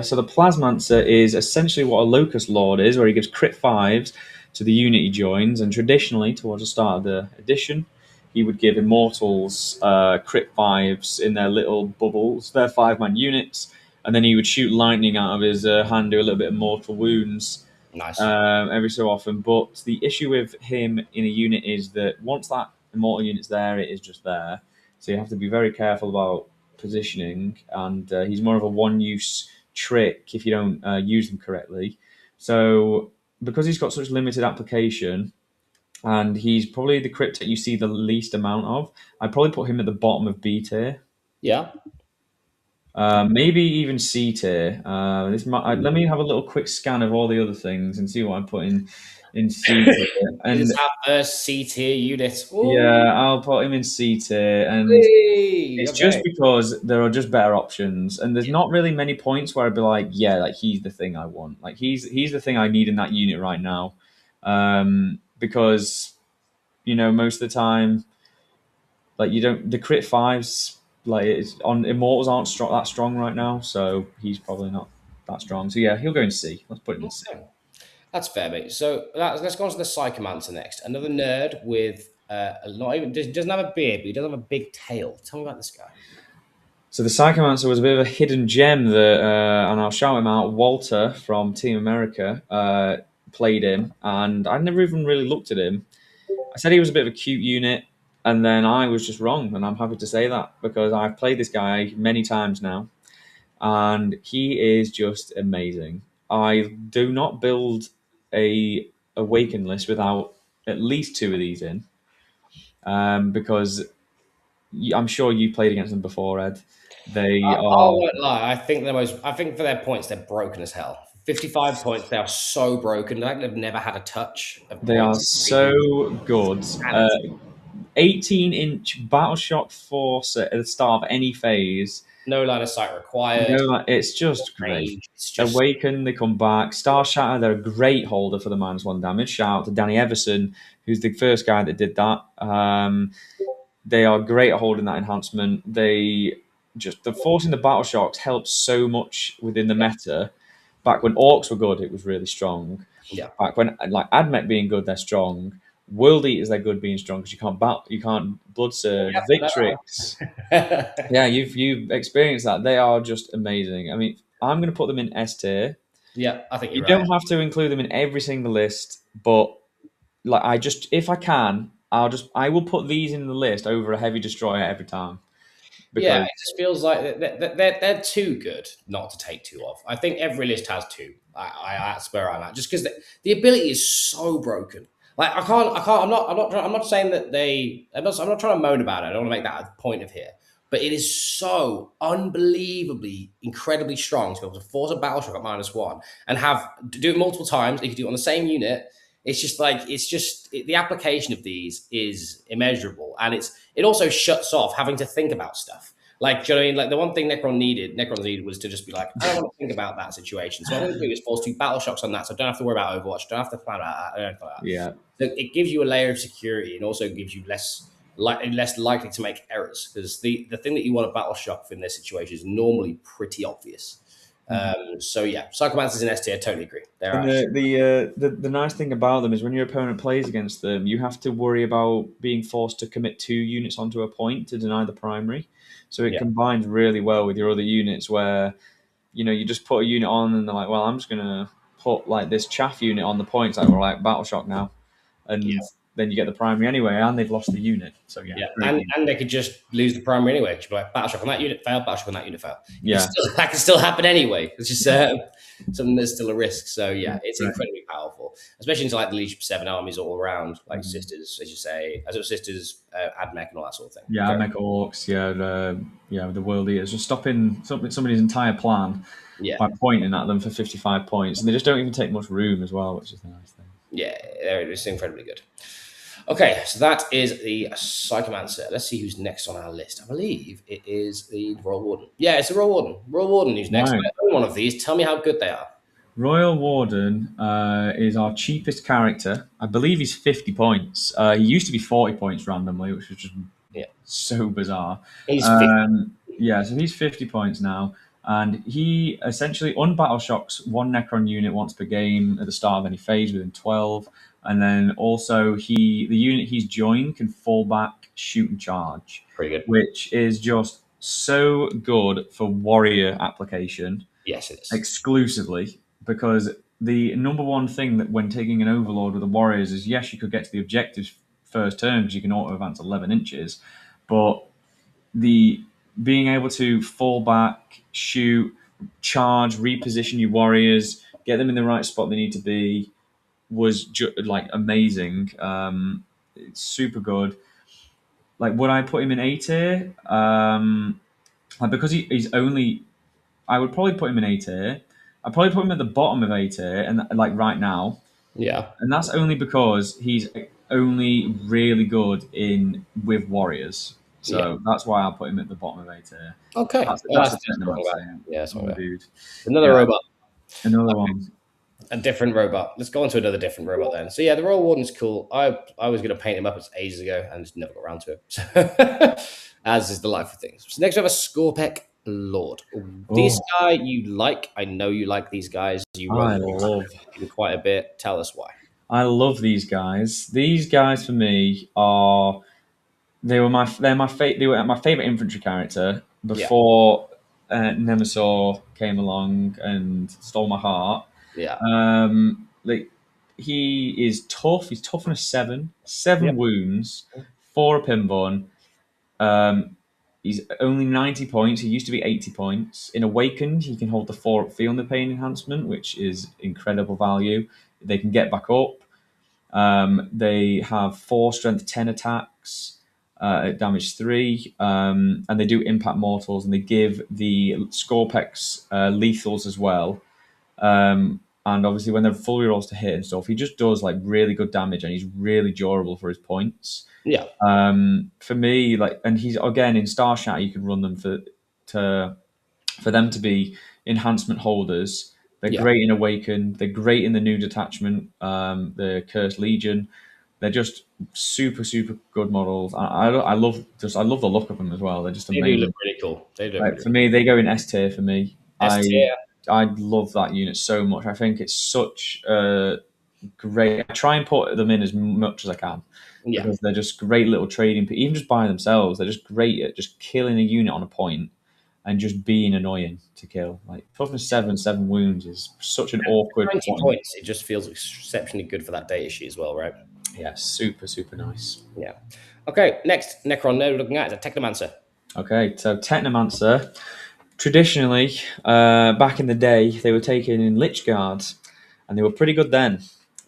So the Plasmancer is essentially what a Locust Lord is, where he gives crit fives to the unit he joins, and traditionally, towards the start of the edition, he would give Immortals crit fives in their little bubbles, their 5-man units, and then he would shoot lightning out of his hand, do a little bit of mortal wounds Nice. every so often. But the issue with him in a unit is that once that immortal unit's there, it is just there. So you have to be very careful about positioning, and he's more of a one-use trick if you don't use them correctly. So because he's got such limited application, and he's probably the cryptic you see the least amount of, I'd probably put him at the bottom of B tier. Yeah. Maybe even C tier. Let me have a little quick scan of all the other things and see what I put in C tier. This And is our first C tier unit. Oh, yeah, I'll put him in C tier. And hey. it's just Okay. because there are just better options, and there's not really many points where I'd be like, yeah, like he's the thing I want. Like he's the thing I need in that unit right now. Because most of the time, like you don't the crit fives like it's on immortals aren't that strong right now, so he's probably not that strong. So yeah, he'll go in C. Let's put him in C. Okay. That's fair, mate. So let's go on to the Psychomancer next. Another nerd with not even doesn't have a beard, but he does have a big tail. Tell me about this guy. So the Psychomancer was a bit of a hidden gem that, and I'll shout him out. Walter from Team America played him, and I never even really looked at him. I said he was a bit of a cute unit, and then I was just wrong, and I'm happy to say that because I've played this guy many times now, and he is just amazing. I do not build a Awaken list without at least 2 of these in, because I'm sure you played against them before, Ed. They I are won't lie. I think the most. I think for their points, they're broken as hell. 55 points. They are so broken. Like they've never had a touch of they are points. so good. Insanity. 18-inch battle shock force at the start of any phase. No line of sight required. It's just great. Range. It's just Awaken, they come back. Starshatter, they're a great holder for the -1 damage. Shout out to Danny Everson, who's the first guy that did that. They are great at holding that enhancement. The forcing the battle shocks helps so much within the yeah, meta. Back when orcs were good, it was really strong. yeah. Back when like Admech being good, they're strong. World Eaters, they're good being strong because you can't blood surge. Victrix, Yeah. yeah, you've experienced that. They are just amazing. I mean, I'm going to put them in S tier. Yeah, I think You you're right. don't have to include them in every single list, but like I just if I can, I will put these in the list over a heavy destroyer every time. Yeah, it because just feels like they're too good not to take two off. I think every list has two. That's where I'm at. Just because the ability is so broken. Like I can't. I'm not saying that they. I'm not trying to moan about it. I don't want to make that a point of here. But it is so unbelievably, incredibly strong to be able to force a battle shock at -1 and have do it multiple times. You can do it on the same unit. It's just like the application of these is immeasurable, and it also shuts off having to think about stuff. Like, do you know what I mean? Like the one thing Necrons needed was to just be like, I don't want to think about that situation. So what I'm going to do is force two battle shocks on that, so I don't have to worry about Overwatch, don't have to plan about that, anything like that. yeah. So it gives you a layer of security and also gives you less likely to make errors because the thing that you want a battle shock in this situation is normally pretty obvious. So yeah, Psychomancers in S tier, totally agree. They're And actually the nice thing about them is when your opponent plays against them, you have to worry about being forced to commit 2 units onto a point to deny the primary. So it yeah. combines really well with your other units where, you just put a unit on and they're like, well, I'm just gonna put like this chaff unit on the points, like we're like battle shock now. Yeah. And then you get the primary anyway, and they've lost the unit. So yeah, Yeah, great unit. and they could just lose the primary anyway. Just be like, battle shock on that unit, fail, battle shock on that unit, fail. Yeah. That can still happen anyway. It's just something that's still a risk. So yeah, it's Right. incredibly powerful, especially into like the Legion 7 armies all around, like Mhm. sisters, as you say, as sisters, Admech and all that sort of thing. Yeah, I make orcs. The world eaters, just stopping somebody's entire plan Yeah, by pointing at them for 55 points, and they just don't even take much room as well, which is a nice thing. yeah, it's incredibly good. Okay, so that is the Psychomancer. Let's see who's next on our list. I believe it is the Royal Warden. Yeah, it's the Royal Warden. Royal Warden who's next. Right. I own one of these. Tell me how good they are. Royal Warden is our cheapest character. I believe he's 50 points. He used to be 40 points randomly, which was just Yeah, so bizarre. he's 50. Yeah, so he's 50 points now. And he essentially unbattle shocks one Necron unit once per game at the start of any phase within 12. And then also the unit he's joined can fall back, shoot, and charge, Pretty good. which is just so good for warrior application Yes, it is. exclusively, because the number one thing that when taking an overlord with the warriors is, yes, you could get to the objectives first turn because you can auto advance 11 inches, but the being able to fall back, shoot, charge, reposition your warriors, get them in the right spot they need to be, was like amazing. It's super good. Like, would I put him in A tier? Like, because he's only, I would probably put him in A tier. I'd probably put him at the bottom of A tier, and like right now, Yeah. and that's only because he's only really good in with warriors. Yeah. So that's why I'll put him at the bottom of A tier. Okay. That's That's a wrong technomancer. back. Yeah, that's wrong back. Dude. Another Yeah, robot. another one. A different robot. Let's go on to another different robot then. So yeah, the Royal Warden's cool. I was going to paint him up as ages ago and just never got around to it. As is the life of things. So next we have a Cryptek Lord. This Oh, guy you like. I know you like these guys. You I run love. quite a bit. Tell us why. I love these guys. These guys for me are they were my they were my favorite infantry character Yeah. before Nemesaur came along and stole my heart. Yeah. Like he is tough. He's tough on a seven Yep. wounds, 4 a pinbon. Um, he's only 90 points. He used to be 80 points. In Awakened, he can hold the 4 up Feel the Pain enhancement, which is incredible value. They can get back up. They have 4 strength 10 attacks at damage 3, and they do impact mortals, and they give the Scorpex lethals as well. And obviously, when they're full rerolls to hit and stuff, he just does like really good damage, and he's really durable for his points. Yeah. For me, like, and he's again in Starshatter, you can run them for them to be enhancement holders. They're Yeah. great in Awaken. They're great in the new detachment, the Cursed Legion. They're just super, super good models. I love the look of them as well. They're just They do amazing. look really cool. They do. Like, for me, they go in S tier for me. S tier. I love that unit so much. I think it's such a great. I try and put them in as much as I can Yeah. because they're just great little trading. Even just by themselves, they're just great at just killing a unit on a point and just being annoying to kill. Like toughness 7 wounds is such an awkward 20 point. points. It just feels exceptionally good for that data sheet as well, right? Yeah, super, super nice. Yeah. Okay, next Necron node we're looking at is a Technomancer. Okay, so Technomancer. Traditionally, back in the day, they were taken in Lich Guards, and they were pretty good then.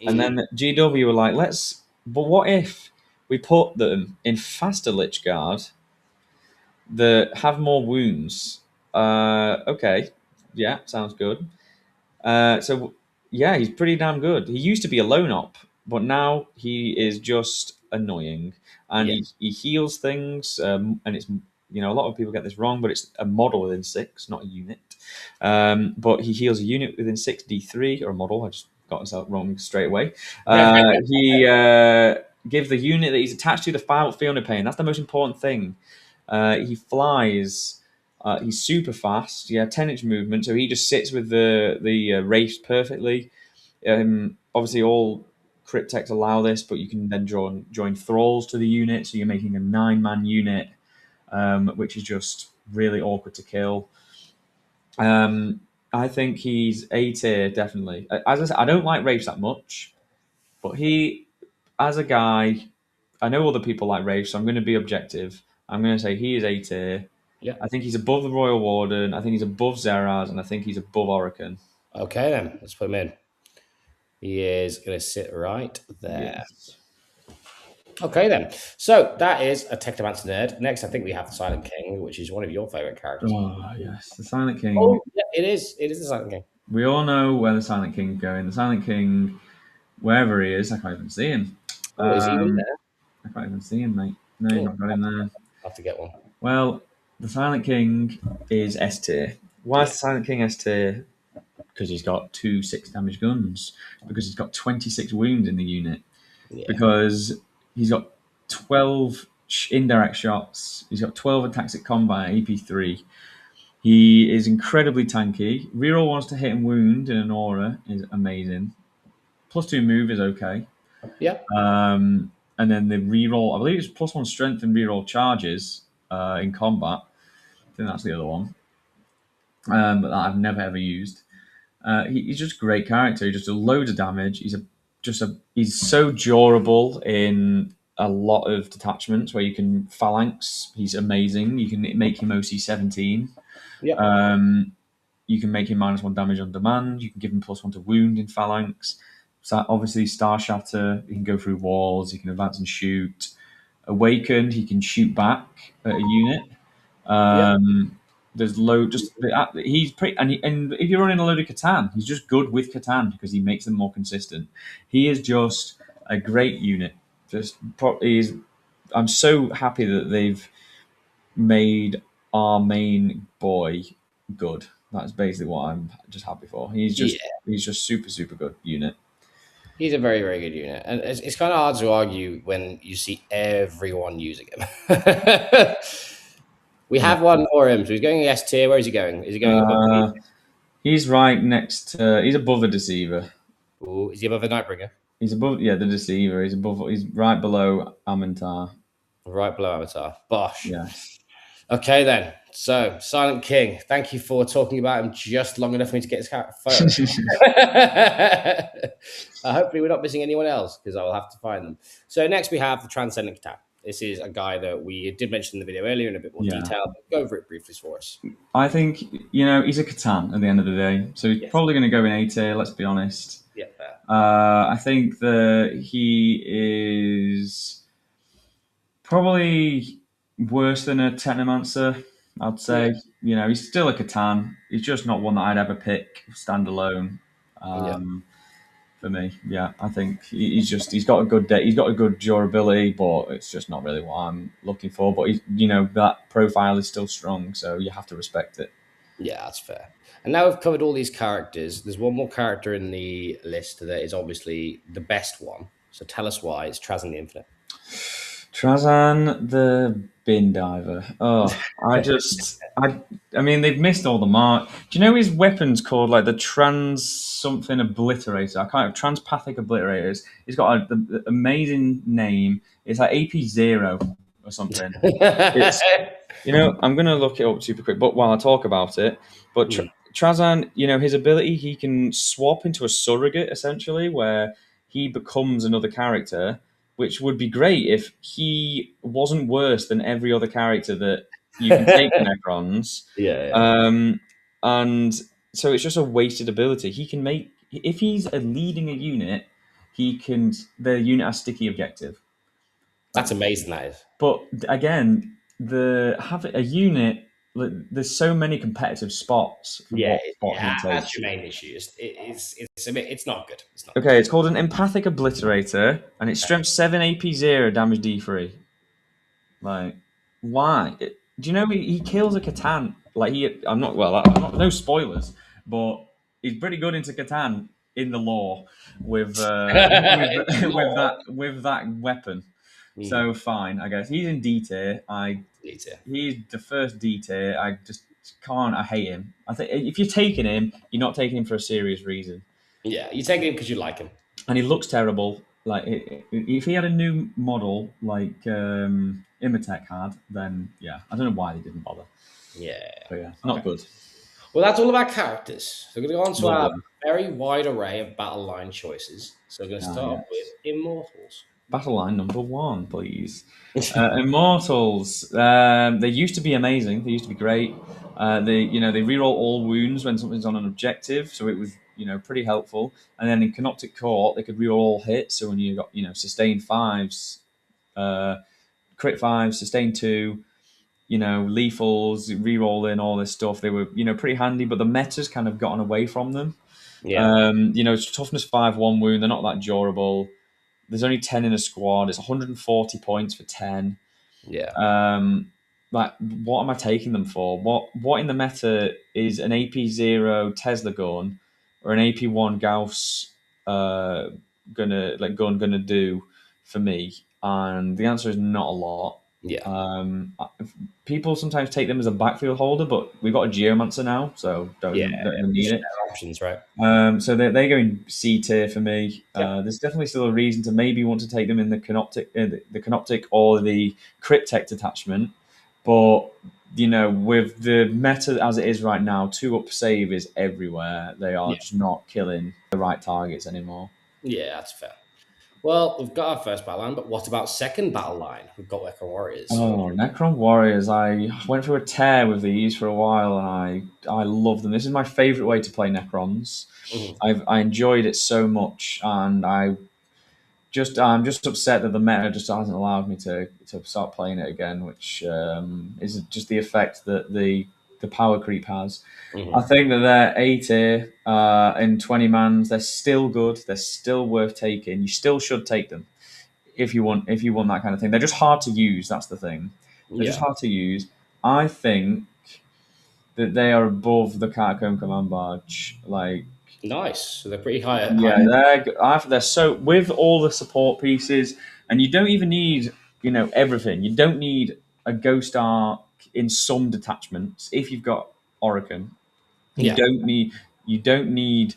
And Mm. then GW were like, but what if we put them in faster Lich Guard that have more wounds? Okay, yeah, sounds good. So yeah, he's pretty damn good. He used to be a lone op, but now he is just annoying, and Yeah. he heals things. And it's a lot of people get this wrong, but it's a model within 6, not a unit. But he heals a unit within 6 D3 or a model. I just got myself wrong straight away. He gives the unit that he's attached to the field of pain. That's the most important thing. He flies. He's super fast. Yeah, 10-inch movement. So he just sits with the wraiths perfectly. Obviously, all cryptechs allow this, but you can then join thralls to the unit. So you're making a 9-man unit, which is just really awkward to kill. I think he's A tier definitely. As I said, I don't like wraiths that much, but he, as a guy, I know other people like wraiths, so I'm going to be objective. I'm going to say he is A tier. Yeah. I think he's above the Royal Warden. I think he's above Zeraz, and I think he's above Orokin. Okay, then. Let's put him in. He is going to sit right there. Yes. Okay, then. So that is a Technomancer nerd. Next, I think we have the Silent King, which is one of your favorite characters. Oh yes, the Silent King. Oh, yeah, it is. It is the Silent King. We all know where the Silent King's going. The Silent King, wherever he is, I can't even see him. Oh, is he even Um, there? I can't even see him, mate. No, he's Oh, not got him there. I'll have to get one. Well, the Silent King is S tier. Why is Yeah. the Silent King S tier? Because he's got 2 6 damage guns. Because he's got 26 wounds in the unit. Yeah. Because he's got 12 indirect shots. He's got 12 attacks at combat, AP3. He is incredibly tanky. Reroll wants to hit and wound in an aura is amazing. +2 move is okay. Yeah. And then the reroll, I believe it's +1 strength and reroll charges in combat. I think that's the other one. But that I've never ever used. He's just a great character. He just does loads of damage. He's so durable in a lot of detachments where you can phalanx. He's amazing. You can make him OC 17. Yeah. You can make him -1 damage on demand. You can give him +1 to wound in phalanx. So obviously, Starshatter, he can go through walls. He can advance and shoot. Awakened, he can shoot back at a unit. Yeah. There's low. He's pretty, and if you're running a load of C'tan, he's just good with C'tan because he makes them more consistent. He is just a great unit. I'm so happy that they've made our main boy good. That's basically what I'm just happy for. Yeah. He's just super good unit. He's a very, very good unit. And it's kind of hard to argue when you see everyone using him. We Yeah. have one for him. So he's going S tier. Where is he going? Is he going above the. He's right next. He's above the Deceiver. Ooh, is he above the Nightbringer? He's above. Yeah, the Deceiver. He's above. He's right below Amintar. Right below Avatar. Bosh. Yes. Okay, then. So, Silent King, thank you for talking about him just long enough for me to get his photo. Hopefully, we're not missing anyone else because I will have to find them. So, next we have the Transcendent C'tan. This is a guy that we did mention in the video earlier in a bit more Yeah. detail. Go over it briefly for us. I think he's a C'tan at the end of the day, so he's Yes. probably going to go in A tier. Let's be honest. Yeah, fair. I think that he is probably worse than a Technomancer. I'd say. He's still a C'tan. He's just not one that I'd ever pick standalone. Yeah. For me, yeah, I think he's got a good he's got a good durability, but it's just not really what I'm looking for. But that profile is still strong, so you have to respect it. Yeah, that's fair. And now we've covered all these characters. There's one more character in the list that is obviously the best one. So tell us why. It's Trazyn the Infinite. Trazyn the bin diver. Oh, I mean, they've missed all the mark. Do you know his weapon's called like the trans something obliterator? I can't. Transpathic obliterators. He's got an amazing name. It's like AP0 or something. It's I'm gonna look it up super quick. But while I talk about it, Trazyn, his ability, he can swap into a surrogate essentially, where he becomes another character, which would be great if he wasn't worse than every other character that you can take Necrons, Yeah. um, and so it's just a wasted ability. He can make if he's leading a unit, the unit has sticky objective. That's amazing, that is. But again, having a unit, there's so many competitive spots for Yeah, what yeah, he that's takes. your main issue. It's not good. It's not good. Okay, it's called an empathic obliterator, and it's strength 7, AP 0, damage D3. Like, why? Do you know he kills a C'tan? Like I'm not well. I'm not. No spoilers, but he's pretty good into C'tan in the lore It's with that weapon. mm, So fine, I guess he's in D tier. it's, He's the first D tier. I just can't. I hate him. I think if you're taking him, you're not taking him for a serious reason. yeah, you take him because you like him. And he looks terrible. Like if he had a new model like Imotekh had, then yeah, I don't know why they didn't bother. Yeah. But yeah, Okay. not good. Well, that's all about characters. So we're going to go on to our Lovely. very wide array of battle line choices. So we're going to Ah, start off with yes. Immortals. Battle line number 1, please. Immortals. They used to be amazing. They used to be great. They reroll all wounds when something's on an objective, so it was pretty helpful. And then in Canoptek Court, they could reroll all hits. So when you got sustained fives, uh, crit fives, sustained 2, lethals, rerolling all this stuff. They were pretty handy, but the meta's kind of gotten away from them. Yeah. Toughness 5, 1 wound. They're not that durable. There's only 10 in a squad. It's 140 points for 10. Yeah. Like, what am I taking them for? What in the meta is an AP0 Tesla gun or an AP1 Gauss gonna do for me? And the answer is not a lot. Yeah. Um, People sometimes take them as a backfield holder, but we've got a Geomancer now, so Yeah. don't even need Just it. better options, right? So they go in C tier for me. Yeah. There's definitely still a reason to maybe want to take them in the Canoptek or the Cryptek detachment, but with the meta as it is right now, 2-up save is everywhere. They are Yeah. just not killing the right targets anymore. Yeah, that's fair. Well, we've got our first battle line, but what about second battle line? We've got Necron Warriors. Oh, Necron Warriors! I went through a tear with these for a while, and I love them. This is my favorite way to play Necrons. Mhm. I enjoyed it so much, and I'm just upset that the meta just hasn't allowed me to start playing it again, which is just the effect that the power creep has. I Mhm. think that they're A tier in 20 mans. They're still good. They're still worth taking. You still should take them if you want that kind of thing. They're just hard to use. That's the thing. They're just Yeah. hard to use. I think that they are above the Catacomb Command Barge. Like, Nice. So they're pretty high. yeah, they're so with all the support pieces, and you don't even need everything. You don't need a Ghost Arc in some detachments if you've got Oricon. You Yeah. don't need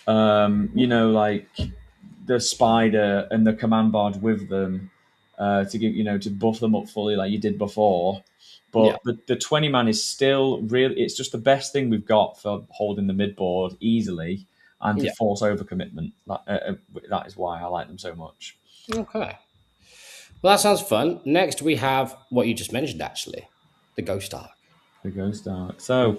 like the Spider and the Command Barge with them to give to buff them up fully like you did before. Yeah. But the 20 man is still really, it's just the best thing we've got for holding the mid board easily and to Yeah. force overcommitment. That is why I like them so much. Okay. Well, that sounds fun. Next, we have what you just mentioned, actually, the Ghost Arc. The Ghost Arc. So,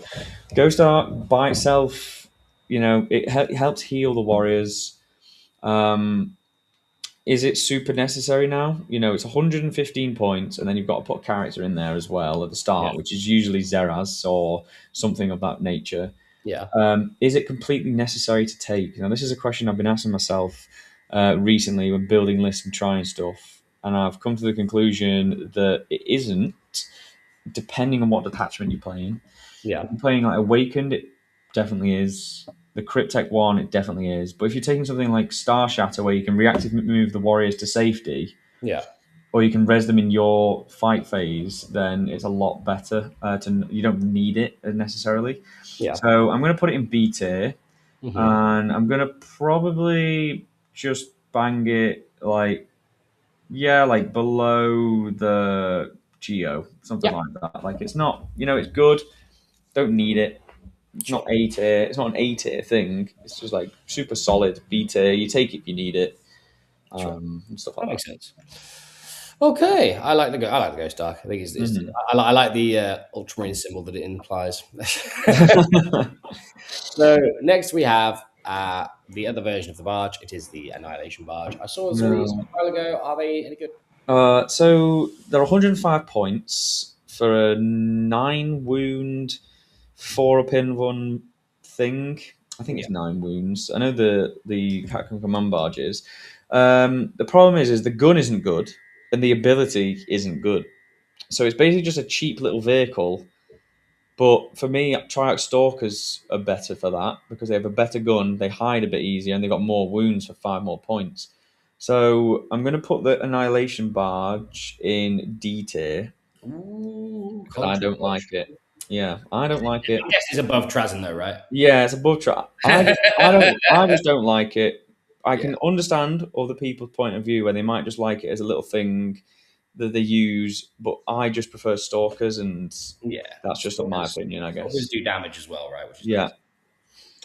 Ghost Arc by itself, it helps heal the warriors. Um, is it super necessary now? It's 115 points, and then you've got to put a character in there as well at the Yeah. start, which is usually Zeraz or something of that nature. Yeah. Is it completely necessary to take? Now, this is a question I've been asking myself recently when building lists and trying stuff, and I've come to the conclusion that it isn't, depending on what detachment you're playing. Yeah. If you're playing like Awakened, it definitely is. The Cryptek one, it definitely is. But if you're taking something like Starshatter, where you can reactively move the warriors to safety, Yeah. or you can res them in your fight phase, then it's a lot better. You don't need it necessarily. Yeah. So I'm going to put it in B tier, Hmm. and I'm going to probably just bang it like below the Geo, something Yeah. like that. Like it's not, it's good. Don't need it. It's not Sure. A tier. It's not an A tier thing. It's just like super solid B tier. You take it if you need it, Sure. and stuff like That that. makes sense. Okay, I like the Ghost Dark. I think Mhm. I like the ultramarine symbol that it implies. So next we have the other version of the barge. It is the Annihilation barge. I saw some of these No. a while ago. Are they any good? So they're 105 points for a 9 wound, 4 up in 1 thing. I think Yeah. it's 9 wounds. I know the Capcom Command barges. The problem is the gun isn't good and the ability isn't good. So it's basically just a cheap little vehicle. But for me, Triarch Stalkers are better for that because they have a better gun, they hide a bit easier, and they got more wounds for 5 more points. So I'm going to put the Annihilation Barge in D tier Ooh, because I don't like controversial. it. Yeah, I don't like it. I guess it's above Trazen though, right? Yeah, it's above track. I just don't like it. I Yeah. can understand other people's point of view where they might just like it as a little thing that they use, but I just prefer stalkers, and Yeah. that's just my opinion, I Stalkers guess. do damage as well, right? Which is Yeah. nice.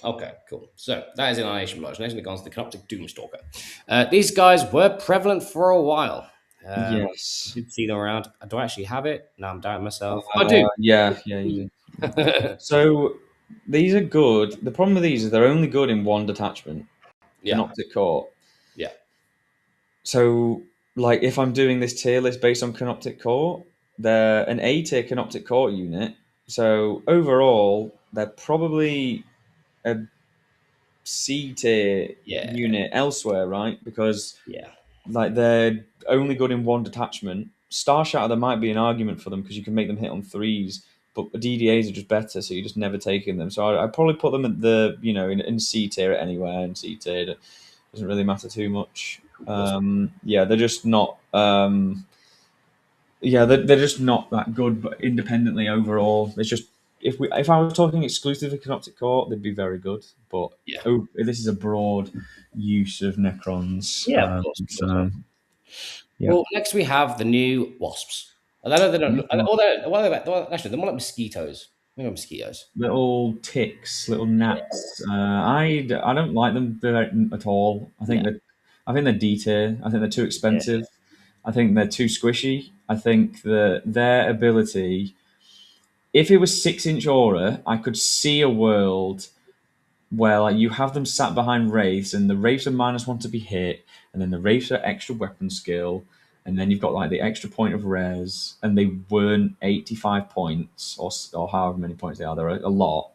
Okay, cool. So that is Annihilation Barge. Next, we've gone to the Canoptek Doomstalker. These guys were prevalent for a while. Yes. Did see them around. Do I actually have it? No, I'm doubting myself. I do. Yeah, yeah, you do. So these are good. The problem with these is they're only good in one detachment, Yeah, Canoptek Core. yeah, So, like, if I'm doing this tier list based on Canoptek Core, they're an A tier Canoptek Core unit. So overall, they're probably a C tier yeah, unit elsewhere, right? Because yeah. like they're only good in one detachment. Starshatter, there might be an argument for them because you can make them hit on threes, but the DDAs are just better, so you're just never taking them. So I'd probably put them at the in C tier anywhere, and C tier it doesn't really matter too much. Yeah, they're just not. Yeah, they're just not that good, but independently overall, it's just if I was talking exclusively Canoptek Core, they'd be very good. But Yeah, this is a broad use of Necrons. yeah, of course, of course. So yeah. Well, next we have the new wasps. And I know they don't. Necrons. Actually, they're more like mosquitoes. They're mosquitoes. Little ticks, little gnats. I don't like them at all. No. I think they're D tier. I think they're too Yeah. expensive. I think they're too squishy. I think that their ability, if it was 6 inch aura, I could see a world where like you have them sat behind wraiths, and the wraiths are -1 to be hit, and then the wraiths are extra weapon skill, and then you've got like the extra point of res, and they weren't 85 points or however many points they are. They're a lot,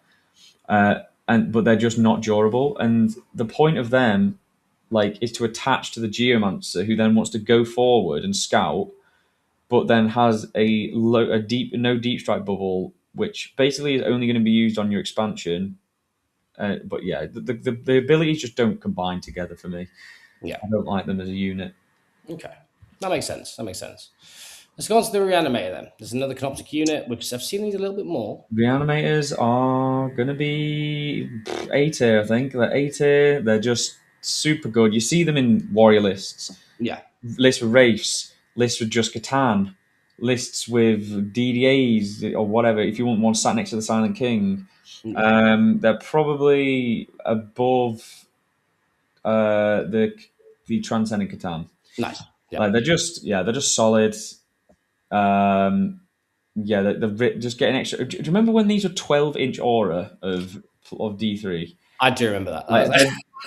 but they're just not durable. And the point of them, like, is to attach to the geomancer, who then wants to go forward and scout, but then has a deep no deep strike bubble, which basically is only going to be used on your expansion. But yeah, the abilities just don't combine together for me. Yeah. I don't like them as a unit. Okay. That makes sense. That makes sense. Let's go on to the reanimator then. There's another Canoptek unit, which I've seen these a little bit more. The animators are gonna be A tier, I think. They're A tier. They're just super good. You see them in warrior lists, Yeah. lists with wraiths, lists with just C'tan, lists with DDAs or whatever. If you want one sat next to the Silent King, Yeah. they're probably above the Transcendent C'tan. Nice. Yeah. Like they're just solid. Um, yeah, they're just getting extra. Do you remember when these were 12-inch aura of D3? I do remember that. Like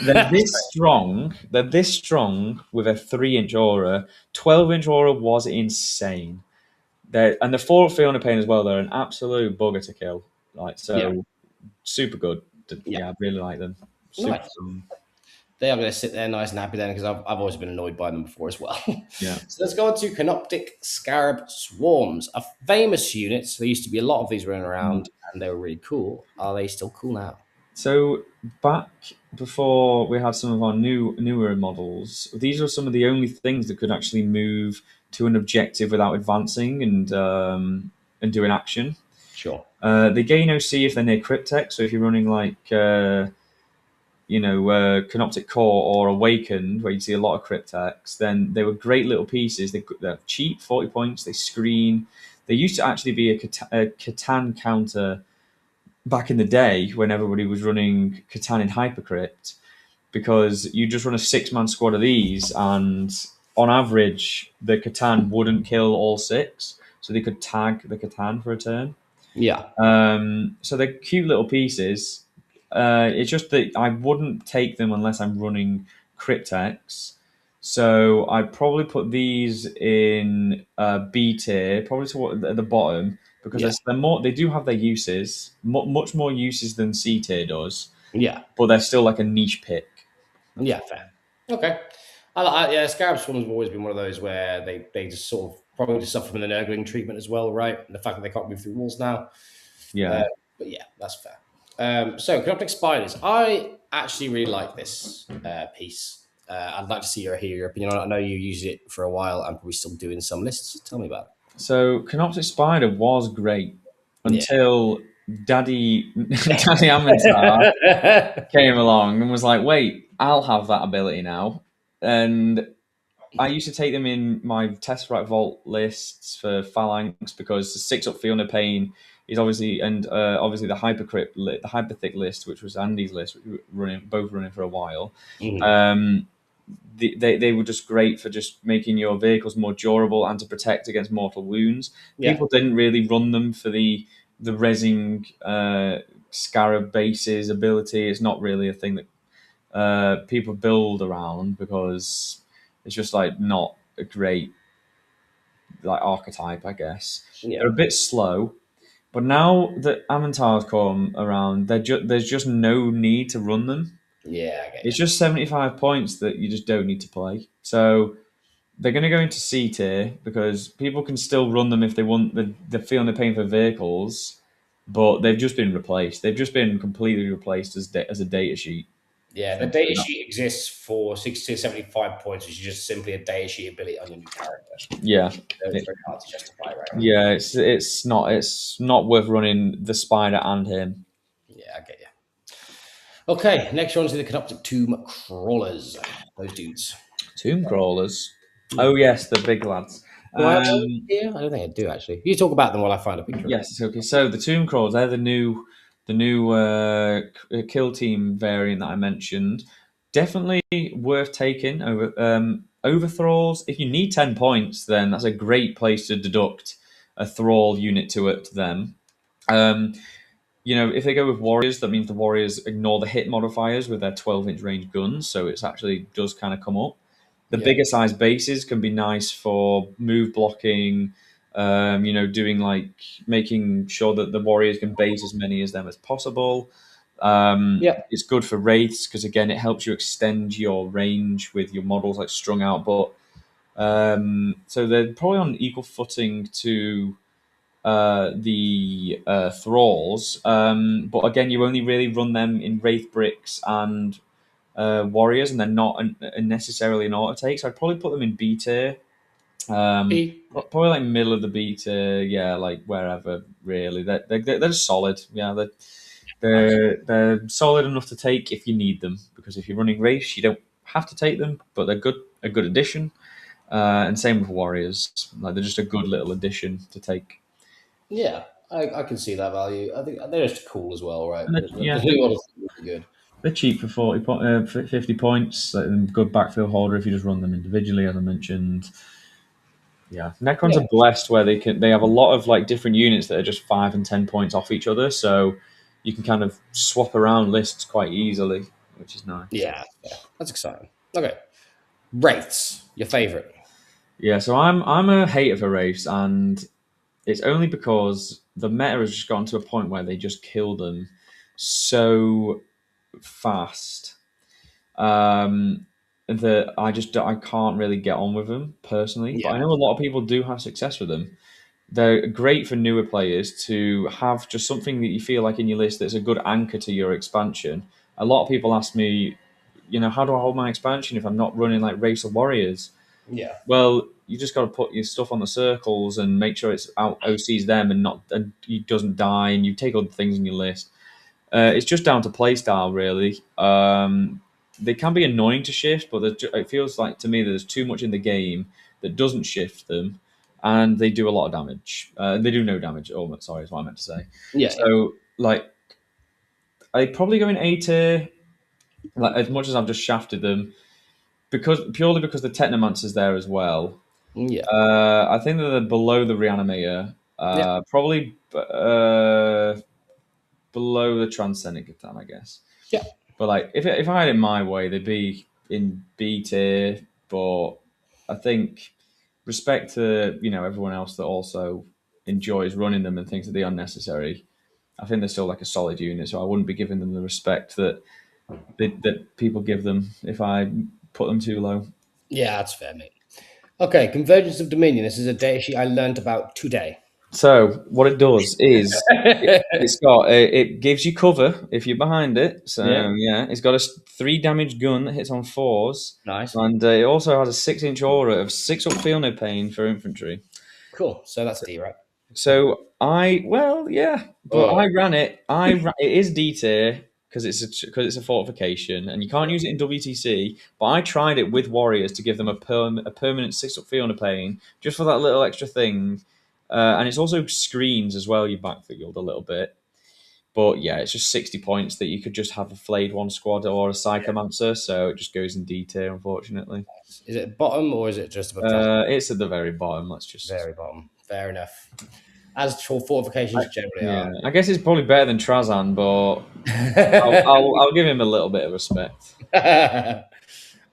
they're That's this strong. They're this strong with a 3-inch aura. 12-inch aura was insane. And the 4 Fiona Pain as well. They're an absolute bugger to kill. Like yeah. so, super good. Yeah. Yeah, I really like them. Super Nice. strong. They are going to sit there nice and happy then because I've always been annoyed by them before as well. Yeah. So let's go on to Canoptek Scarab Swarms, a famous unit. So there used to be a lot of these running around and they were really cool. Are they still cool now? So back before we had some of our newer models, these are some of the only things that could actually move to an objective without advancing and doing action. Sure. They gain OC if they're near Cryptek. So if you're running like Canoptek Core or Awakened, where you see a lot of Crypteks, then they were great little pieces. They're cheap, 40 points. They screen. They used to actually be a C'tan counter back in the day when everybody was running C'tan in Hypercrypt, because you just run a 6-man squad of these and on average, the C'tan wouldn't kill all 6, so they could tag the C'tan for a turn. Yeah. So they're cute little pieces. It's just that I wouldn't take them unless I'm running Crypteks. So I'd probably put these in B tier, probably at the bottom, because Yeah. they're more. They do have their uses, much more uses than C tier does, Yeah. but they're still like a niche pick. Yeah. Fair. Okay. Yeah, Scarab Swarms have always been one of those where they just sort of probably just suffer from the nurgling treatment as well, right? And the fact that they can't move through walls now. Yeah. Uh, but yeah, that's fair. So Canoptek Spiders. I actually really like this piece. I'd like to hear your opinion on it. I know you used it for a while and probably still doing some lists. Tell me about So Canoptek Spider was great it. until Daddy Daddy Amintar Yeah. came along and was like, "Wait, I'll have that ability now." And I used to take them in my Tesseract Vault lists for Phalanx because the 6-up Feel No Pain is obviously, and obviously the the Hyperthick list, which was Andy's list, which we were both running for a while. Mhm. Um, they were just great for just making your vehicles more durable and to protect against mortal wounds. Yeah. People didn't really run them for the resing scarab bases ability. It's not really a thing that people build around because it's just like not a great like archetype, I guess. Yeah. They're a bit slow, but now that Amantar's come around, there's just no need to run them. Yeah. I get It's just 75 points that you just don't need to play. So they're going to go into C tier because people can still run them if they want the feeling the pain for vehicles, but they've just been replaced. They've just been completely replaced as a data sheet. Yeah, the data sheet exists for 60 to 75 points, which is just simply a data sheet ability on your new character. Yeah, So it's very hard to justify right now. yeah. It's not worth running the spider and him. Yeah, I get you. Okay, next one's the Canoptek Tomb Crawlers. Those dudes. Tomb crawlers. Yeah. Oh yes, the big lads. Do I have those Um, here? I don't think I do actually. You talk about them while I find a picture of them. yes, okay. So the tomb crawlers, they're the new kill team variant that I mentioned. Definitely worth taking over overthralls. If you need 10 points, then that's a great place to deduct a thrall unit to them. Um, if they go with warriors, that means the warriors ignore the hit modifiers with their 12-inch range guns, so it actually does kind of come up. The Yeah. bigger size bases can be nice for move blocking, doing like making sure that the warriors can base as many as them as possible. Yeah. It's good for wraiths because again, it helps you extend your range with your models like strung out. But so they're probably on equal footing to the thralls. But again, you only really run them in wraith bricks and warriors, and they're not necessarily an auto take. So I'd probably put them in B tier. E. Probably like middle of the B tier, yeah, like wherever really. They're just solid. Yeah, they're solid enough to take if you need them. Because if you're running race, you don't have to take them, but they're a good addition. And same with warriors, like they're just a good little addition to take. Yeah, I can see that value. I think they're just cool as well, right? And The new models are really good. they're cheap for 50 points. Like, good backfield holder if you just run them individually, as I mentioned. Yeah, Necrons Yeah. are blessed where they have a lot of like different units that are just 5 and 10 points off each other, so you can kind of swap around lists quite easily, which is nice. Yeah. Yeah. That's exciting. Okay. Wraiths, your favorite. Yeah, so I'm a hater for Wraiths, and it's only because the meta has just gotten to a point where they just kill them so fast that I can't really get on with them personally. But I Yeah. know a lot of people do have success with them. They're great for newer players to have just something that you feel like in your list that's a good anchor to your expansion. A lot of people ask me, how do I hold my expansion if I'm not running like Race of Warriors? Yeah. Well, you just got to put your stuff on the circles and make sure it's out OCs them and it doesn't die, and you take other things in your list. It's just down to playstyle, really. They can be annoying to shift, but it feels like to me that there's too much in the game that doesn't shift them, and they do a lot of damage. They do no damage. Oh, sorry, is what I meant to say. Yeah. Yeah. So, like, I probably go in A tier. Like, as much as I've just shafted them, purely because the Technomancer's there as well. Yeah. I think that they're below the Reanimator, Yeah. probably below the Transcendent C'tan, I guess. Yeah. But like, if I had it my way, they'd be in B tier. But I think respect to everyone else that also enjoys running them and thinks that they're unnecessary. I think they're still like a solid unit, so I wouldn't be giving them the respect that people give them if I put them too low. Yeah, that's fair, mate. Okay, Convergence of Dominion. This is a data sheet I learned about today. So what it does is it gives you cover if you're behind it. Yeah. So yeah, it's got a 3 damage gun that hits on 4s, Nice. and it also has a 6-inch aura of 6 up feel no pain for infantry. Cool. So that's D, right? So yeah, but Oh, I ran it. It is D tier because it's a fortification, and you can't yeah. use it in WTC. But I tried it with warriors to give them a permanent 6 up feel no pain just for that little extra thing. And it's also screens as well, your backfield a little bit. But yeah, it's just 60 points that you could just have a flayed one squad or a Psychomancer, so it just goes in D tier, unfortunately. Is it bottom or is it just above Trans? It's at the very bottom. Let's just. Very bottom. Fair enough. As for fortifications generally Yeah, are. I guess it's probably better than Trazan, but I'll give him a little bit of respect.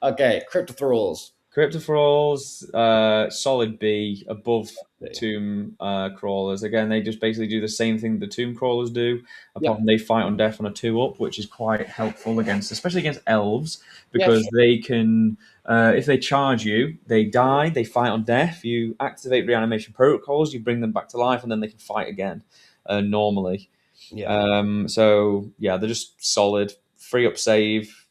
Okay, Crypto Thralls. Cryptofrolls, solid B, above Tomb Crawlers. Again, they just basically do the same thing the Tomb Crawlers do, apart Yep. from they fight on death on a 2-up, which is quite helpful especially against elves, Yeah, because sure. they can, if they charge you, they die, they fight on death, you activate reanimation protocols, you bring them back to life, and then they can fight again normally. Yeah. So, yeah, they're just solid, free up save,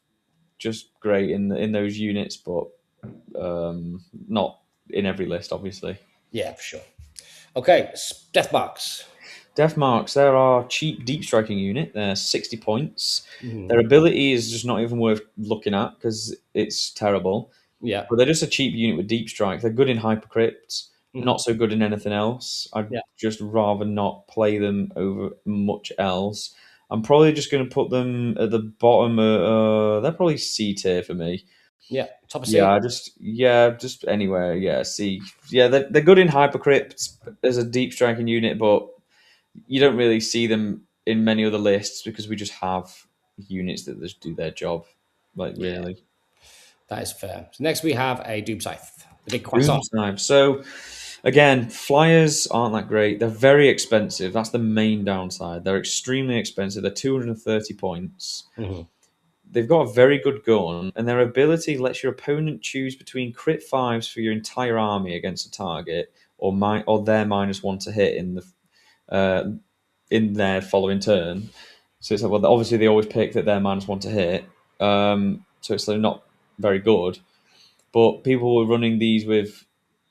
just great in those units, but not in every list, obviously. Yeah, for sure. Okay, Death Marks. Death Marks, they're our cheap deep striking unit. They're 60 points. Their Mhm. ability is just not even worth looking at because it's terrible. Yeah. But they're just a cheap unit with deep strike. They're good in hypercrypts, Mhm. not so good in anything else. I'd Yeah. just rather not play them over much else. I'm probably just going to put them at the bottom. They're probably C tier for me. Yeah. Top of C. Just anywhere. Yeah, C. Yeah, they're good in hypercrypts as a deep striking unit, but you don't really see them in many other lists because we just have units that just do their job. Like Yeah, really. that is fair. So next we have a Doom Scythe, the big Doom croissant. time. So again, flyers aren't that great. They're very expensive. That's the main downside. They're extremely expensive. They're 230 points. Mhm. They've got a very good gun, and their ability lets your opponent choose between crit fives for your entire army against a target, or their -1 to hit uh, in their following turn. So it's like, well, obviously they always pick that they're -1 to hit. So it's like not very good. But people were running these with,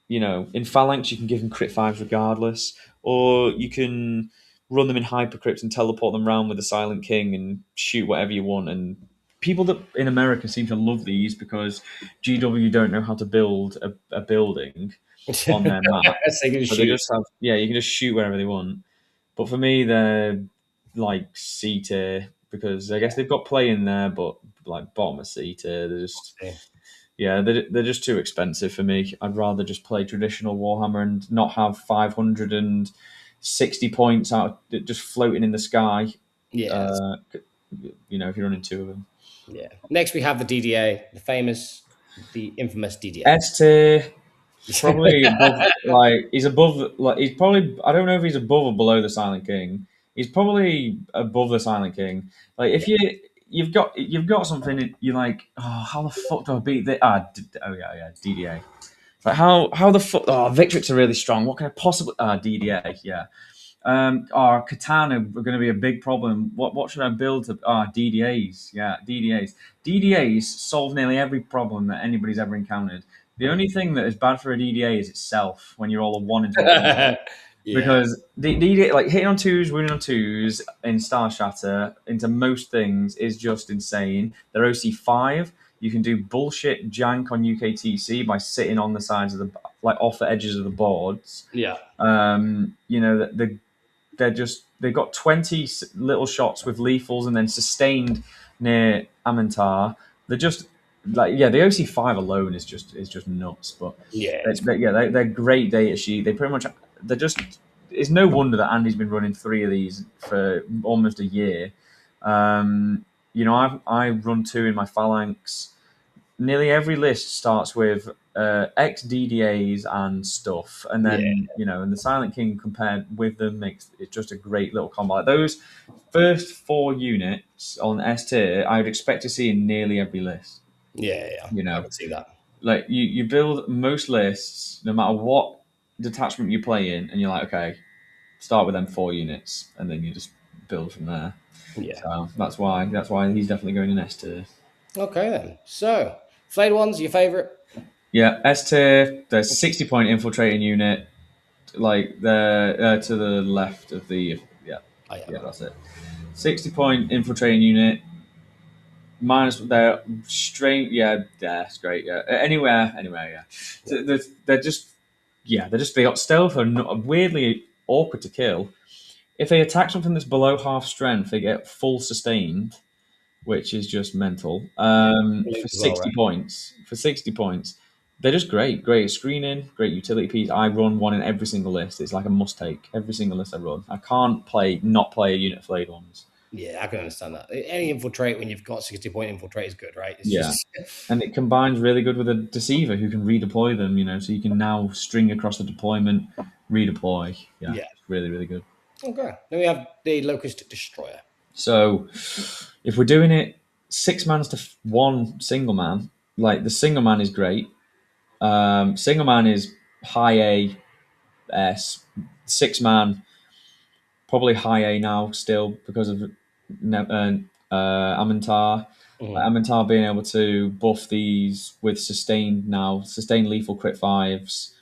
in Phalanx you can give them crit fives regardless, or you can run them in Hypercrypt and teleport them around with the Silent King and shoot whatever you want. And people that in America seem to love these because GW don't know how to build a building on their map. So you can So they shoot. just have, yeah, you can just shoot wherever they want. But for me, they're like C tier because I guess they've got play in there, but like bottom of C tier, they're just yeah, they're just too expensive for me. I'd rather just play traditional Warhammer and not have 560 points out just floating in the sky. Yeah. Uh, if you're running two of them. Yeah. Next we have the DDA, the infamous DDA. S tier, probably above. Like he's above. Like he's probably. I don't know if he's above or below the Silent King. He's probably above the Silent King. Like if you've got something that you're like, oh, how the fuck do I beat this? Oh yeah, DDA. It's like how the fuck? Oh, Victrix are really strong. What can I possibly? DDA. Yeah. Katana are going to be a big problem. What should I build to? DDAs. Yeah, DDAs. DDAs solve nearly every problem that anybody's ever encountered. The only thing that is bad for a DDA is itself when you're all a one into one. Yeah. Because the DDA, like hitting on twos, winning on twos in Starshatter into most things is just insane. They're OC5. You can do bullshit jank on UKTC by sitting on the sides of off the edges of the boards. Yeah. They've got 20 little shots with lethals and then sustained near Amantar. They're just like yeah, the OC5 alone is just nuts. But Yeah, they're great data sheet. They pretty much they're just. It's no wonder that Andy's been running 3 of these for almost a year. I run 2 in my phalanx. Nearly every list starts with X DDAs and stuff, and yeah, then and the Silent King compared with them makes it just a great little combo. Like those first 4 units on S tier, I would expect to see in nearly every list. yeah. You I know, can see that. like you build most lists, no matter what detachment you play in, and you're like, okay, start with them 4 units, and then you just build from there. Yeah. So that's why he's definitely going in S tier. Okay then. So, flayed ones, your favorite? Yeah, S tier. The 60-point infiltrating unit, like the to the left of the yeah, Oh yeah. yeah, that's it. 60-point infiltrating unit minus their strength. Yeah, that's great. Yeah, anywhere. Yeah, Yeah. so they got stealth and weirdly awkward to kill. If they attack something that's below half strength, they get full sustained, which is just mental. Yeah. For As well, 60 right? points, they're just great. Great screening, great utility piece. I run one in every single list. It's like a must take. Every single list I run. I can't not play a unit of flayed ones. Yeah, I can understand that. Any infiltrate when you've got 60-point infiltrate is good, right? It's Yeah. just And it combines really good with a deceiver who can redeploy them, so you can now string across the deployment, redeploy. Yeah, yeah. it's really, really good. Okay. Then we have the Locust Destroyer. So if we're doing it 6 mans to one single man, like the single man is great. Single man is high A S. 6 man probably high A now still because of Amintar. Mhm. Amintar being able to buff these with sustained lethal crit fives.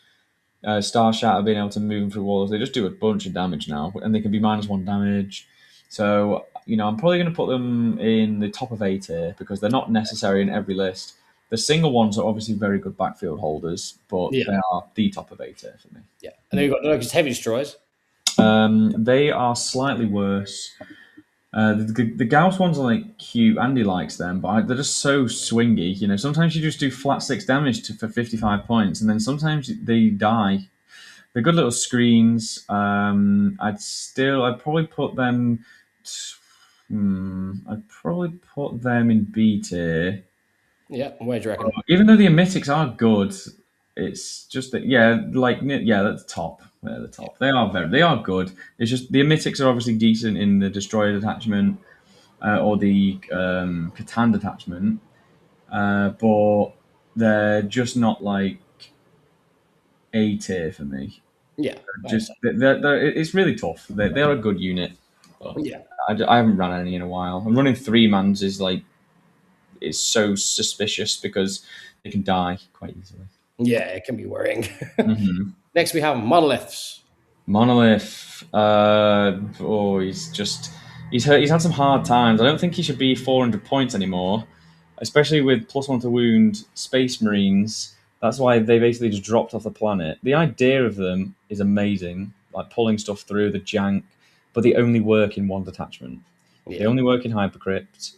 Starshatter being able to move them through walls. They just do a bunch of damage now, and they can be -1 damage. So I'm probably going to put them in the top of A tier because they're not necessary in every list. The single ones are obviously very good backfield holders, but Yeah. they are the top of A tier for me. Yeah. And then we've got the Locust Heavy Destroyers. They are slightly worse. The Gauss ones are like cute. Andy likes them, but they're just so swingy. Sometimes you just do flat 6 damage for 55 points, and then sometimes they die. They're good little screens. I'd probably put them. I'd probably put them in B tier. Yeah. Where do you reckon? Even though the Imotek's are good, it's just that that's top. They're the top. They are good. It's just the Imotek's are obviously decent in the Destroyer detachment or the C'tan detachment, but they're just not like A tier for me. Yeah. I Just understand. it's really tough. They're a good unit. But Yeah. I haven't run any in a while. I'm running 3 mans is so suspicious because they can die quite easily. Yeah, it can be worrying. Mm-hmm. Next, we have Monoliths. Monolith. He's had some hard times. I don't think he should be 400 points anymore, especially with +1 to wound Space Marines. That's why they basically just dropped off the planet. The idea of them is amazing, like pulling stuff through the jank, but they only work in one detachment. They Yeah. only work in Hypercrypt,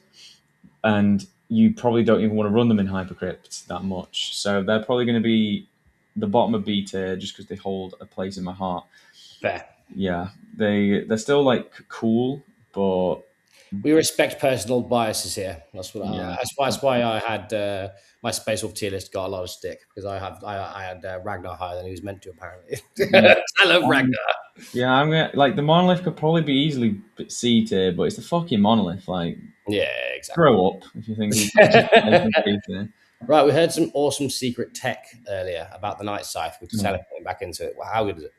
and you probably don't even want to run them in Hypercrypt that much. So they're probably going to be the bottom of B tier just because they hold a place in my heart. Fair. Yeah, they're still like cool, but We respect personal biases here. yeah, That's why I had my Space Wolf tier list got a lot of stick because I had Ragnar higher than he was meant to apparently. yeah. I love Um, Ragnar. yeah, I'm gonna like the monolith could probably be easily C tier, but it's the fucking monolith. Like, Yeah, exactly. grow up if you think he's justification B tier. Right, we heard some awesome secret tech earlier about the Night Scythe. We're Yeah. teleporting back into it. Wow, how good is it?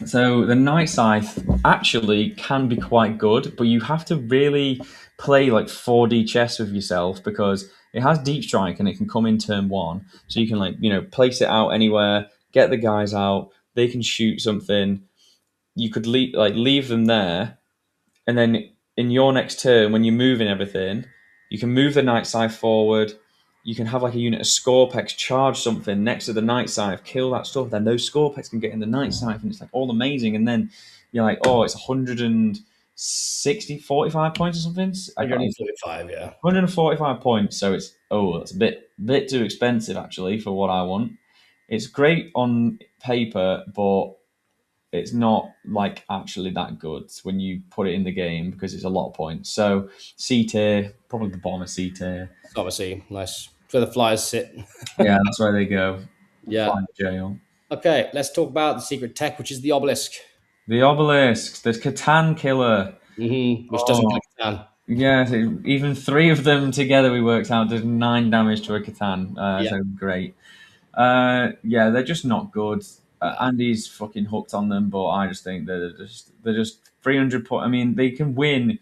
So the Night Scythe actually can be quite good, but you have to really play like 4D chess with yourself because it has deep strike and it can come in turn 1. So you can place it out anywhere, get the guys out, they can shoot something. You could leave them there, and then in your next turn, when you're moving everything, you can move the Night Scythe forward. You can have like a unit of Scorpex charge something next to the Night Scythe, kill that stuff. Then those Scorpex can get in the Night Scythe, and it's like all amazing. And then you're like, oh, it's 145 points or something. I got 145, yeah. 145 points, so it's oh, that's a bit too expensive actually for what I want. It's great on paper, but it's not like actually that good when you put it in the game because it's a lot of points. So C tier, probably the bottom of C tier. Obviously, nice. It's where the flyers sit. Yeah, that's where they go. Yeah. Fine jail. Okay, let's talk about the secret tech, which is the obelisk. The obelisk, the C'tan killer. Which doesn't Oh, kill Catan. yeah, so even three of them together we worked out does 9 damage to a C'tan. Yeah. So great. Yeah, they're just not good. No. Andy's fucking hooked on them, but I just think they're just 300 point. I mean, they can win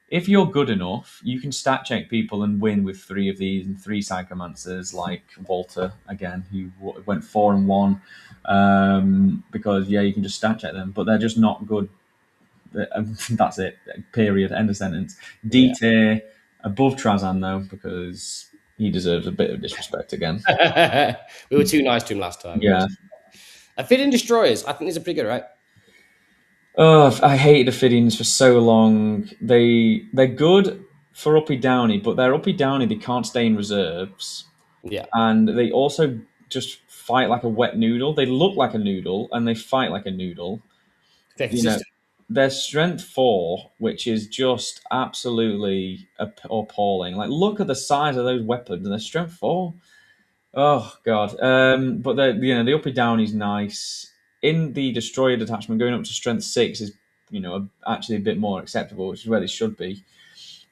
if you're good enough. You can stat check people and win with three of these and three Psychomancers, like Walter again, who went 4-1. Because yeah, you can just stat check them, but they're just not good. That's it. Period. End of sentence. D Yeah. tier above Trazan though, because he deserves a bit of disrespect again. We were too nice to him last time. Yeah. Fit-in destroyers. I think these are pretty good, right? Oh, I hated the fittings for so long. They're good for uppy downy, but they're uppy downy. They can't stay in reserves, Yeah. and they also just fight like a wet noodle. They look like a noodle, and they fight like a noodle. They're You know, consistent. their strength 4, which is just absolutely appalling. Like, look at the size of those weapons, and their strength 4. Oh god. But the uppy down is nice. In the destroyer detachment, going up to strength 6 is actually a bit more acceptable, which is where they should be.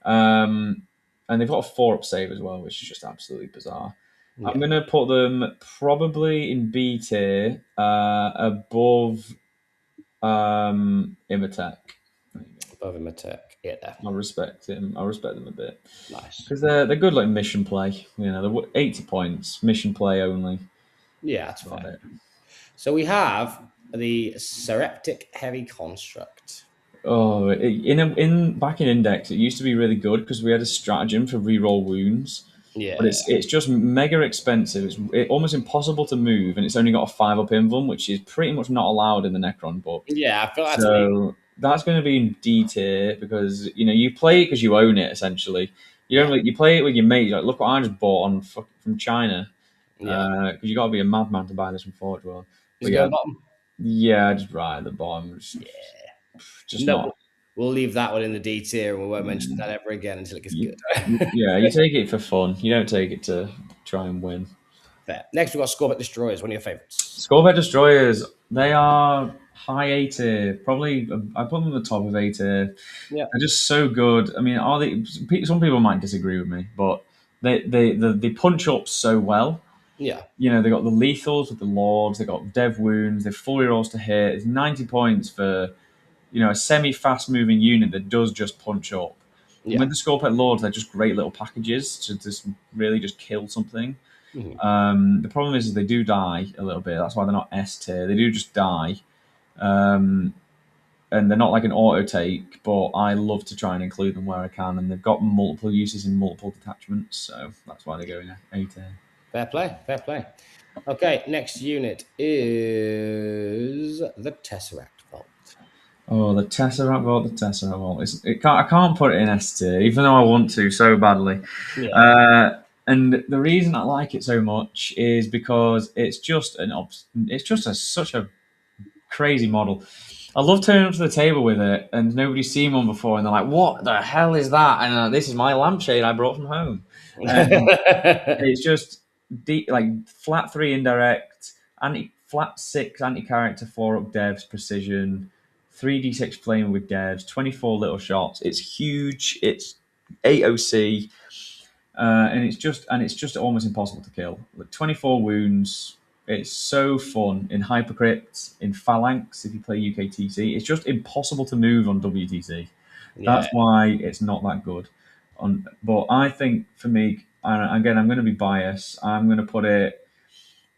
And they've got a 4-up save as well, which is just absolutely bizarre. I'm Yeah. gonna put them probably in B tier, above Imotekh. There you go. Above him attack. Yeah. I respect him. I respect them a bit Nice. because they're good like mission play. They're 80 points, mission play only. Yeah, that's About fair. it. So we have the Sereptic Heavy Construct. Oh, in back in Index, it used to be really good because we had a stratagem for reroll wounds, but Yeah. it's just mega expensive. It's almost impossible to move, and it's only got a 5-up invuln, which is pretty much not allowed in the Necron book. Yeah, I feel that's me. So that's going to be in D tier because you play it because you own it essentially. You don't Yeah. like, you play it with your mates. Like, look what I just bought from China. Yeah. Because you got to be a madman to buy this from Forge World. Is But it yeah, going bottom? yeah, just right at the bottom. Yeah. Just No, not. we'll leave that one in the D tier and we won't mention that ever again until it gets You, good. yeah, you take it for fun. You don't take it to try and win. Fair. Next, we've got Scorpion Destroyers, one of your favorites. Scorpio Destroyers, they are high A tier. Probably, I put them at the top of A tier. Yeah. They're just so good. I mean, are they? Some people might disagree with me, but they punch up so well. Yeah. They got the lethals with the lords. They got dev wounds. They fully rolls to hit. It's 90 points for a semi-fast moving unit that does just punch up. And Yeah. with the Scorpio Lords, they're just great little packages to just really just kill something. The problem is they do die a little bit. That's why they're not S tier. They do just die. And they're not like an auto take, but I love to try and include them where I can. And they've got multiple uses in multiple detachments, so that's why they go in A tier. Fair play. Fair play. Okay, next unit is the Tesseract Vault. Oh, the Tesseract Vault, the Tesseract Vault. I can't put it in S tier, even though I want to so badly. Yeah. And the reason I like it so much is because it's just such a crazy model. I love turning up to the table with it, and nobody's seen one before, and they're like, "What the hell is that?" And this is my lampshade I brought from home. And it's just like flat 3 indirect, flat 6 anti character 4-up devs precision, 3d6 flame with devs, 24 little shots. It's huge. It's 8 OC. And it's just almost impossible to kill. Like 24 wounds. It's so fun in Hypercrypt, in Phalanx. If you play UKTC, it's just impossible to move on WTC. Yeah. That's why it's not that good. But I think for me, and again, I'm going to be biased. I'm going to put it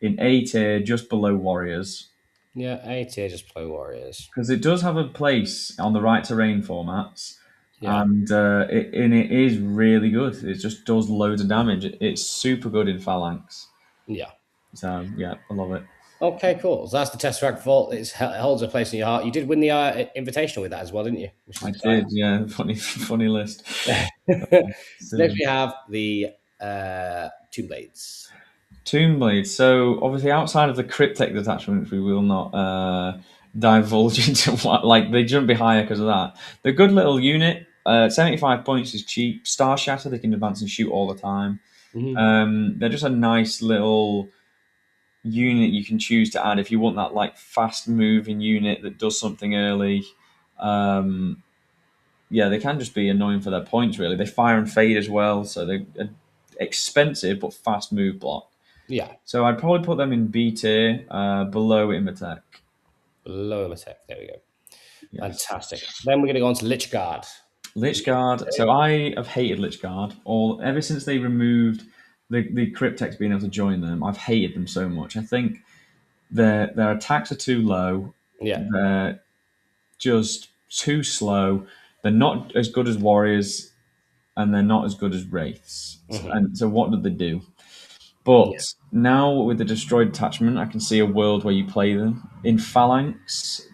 in A tier, just below Warriors, Yeah, A tier just play Warriors. because it does have a place on the right terrain formats. Yeah. And it is really good. It just does loads of damage. It's super good in Phalanx. Yeah. So yeah, I love it. Okay, cool. So that's the Tesseract Vault. It holds a place in your heart. You did win the Invitational with that as well, didn't you? I did, yeah. Funny list. Next we have the Two Blades. Toonblade. So obviously, outside of the Cryptek detachment, which we will not divulge into, what like they shouldn't be higher because of that. They're a good little unit. 75 points is cheap. Starshatter, they can advance and shoot all the time. They're just a nice little unit you can choose to add if you want that like fast moving unit that does something early. Um, yeah, they can just be annoying for their points. Really, they fire and fade as well, so they're expensive but fast move block. Yeah. So I'd probably put them in B tier, below Imotekh. Lower tech. There we go. Yes. Fantastic. Then we're going to go on to Lich Guard. Lichguard. So I have hated Lichguard all ever since they removed the Cryptex being able to join them. I've hated them so much. I think their attacks are too low. Yeah. They're just too slow. They're not as good as warriors, and they're not as good as wraiths. And so what did they do? Yeah. But now with the destroyed detachment, I can see a world where you play them in phalanx.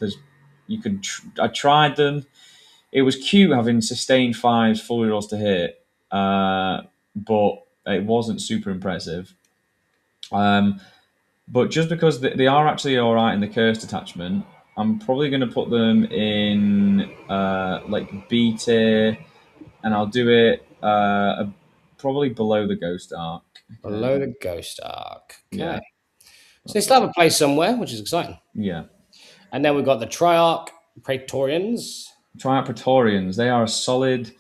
I tried them. It was cute having sustained fives, full rolls to hit, but it wasn't super impressive. But just because they are actually all right in the cursed detachment, I'm probably going to put them in like B tier, and I'll do it probably below the Ghost Arc. Okay. Below the Ghost Arc. Okay. Yeah. So they still have a place somewhere, which is exciting. Yeah. And then we've got the Triarch Praetorians. Try out Praetorians. They are a solid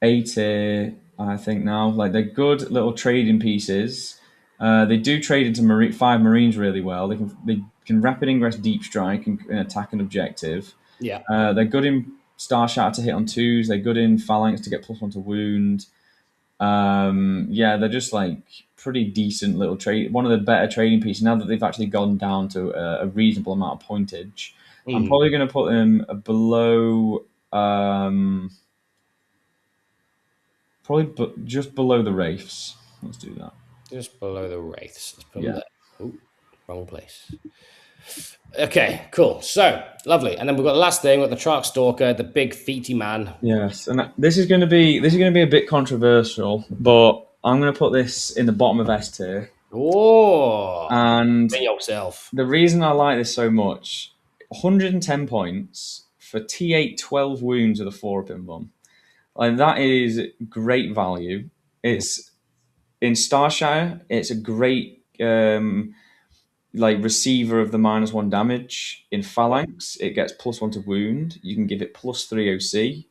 A tier, I think now. Like they're good little trading pieces. They do trade into five Marines really well. They can rapid ingress, deep strike, and attack an objective. Yeah. They're good in Star Shatter to hit on twos. They're good in Phalanx to get +1 to wound. Yeah, they're just like pretty decent little trade. One of the better trading pieces now that they've actually gone down to a reasonable amount of pointage. I'm probably going to put them below, probably just below the Wraiths. Let's do that. Just below the Wraiths. Let's put them Yeah. there. Ooh, wrong place. Okay, cool. So lovely. And then we've got the last thing, we've got the Triarch Stalker, the big feety man. Yes, and this is going to be a bit controversial, but I'm going to put this in the bottom of S tier. Oh, And bring yourself. the reason I like this so much, 110 points for T8 12 wounds with a 4-pin bomb. Like that is great value. It's in Starshire, it's a great like receiver of the -1 damage. In Phalanx, it gets +1 to wound. You can give it +3 OC.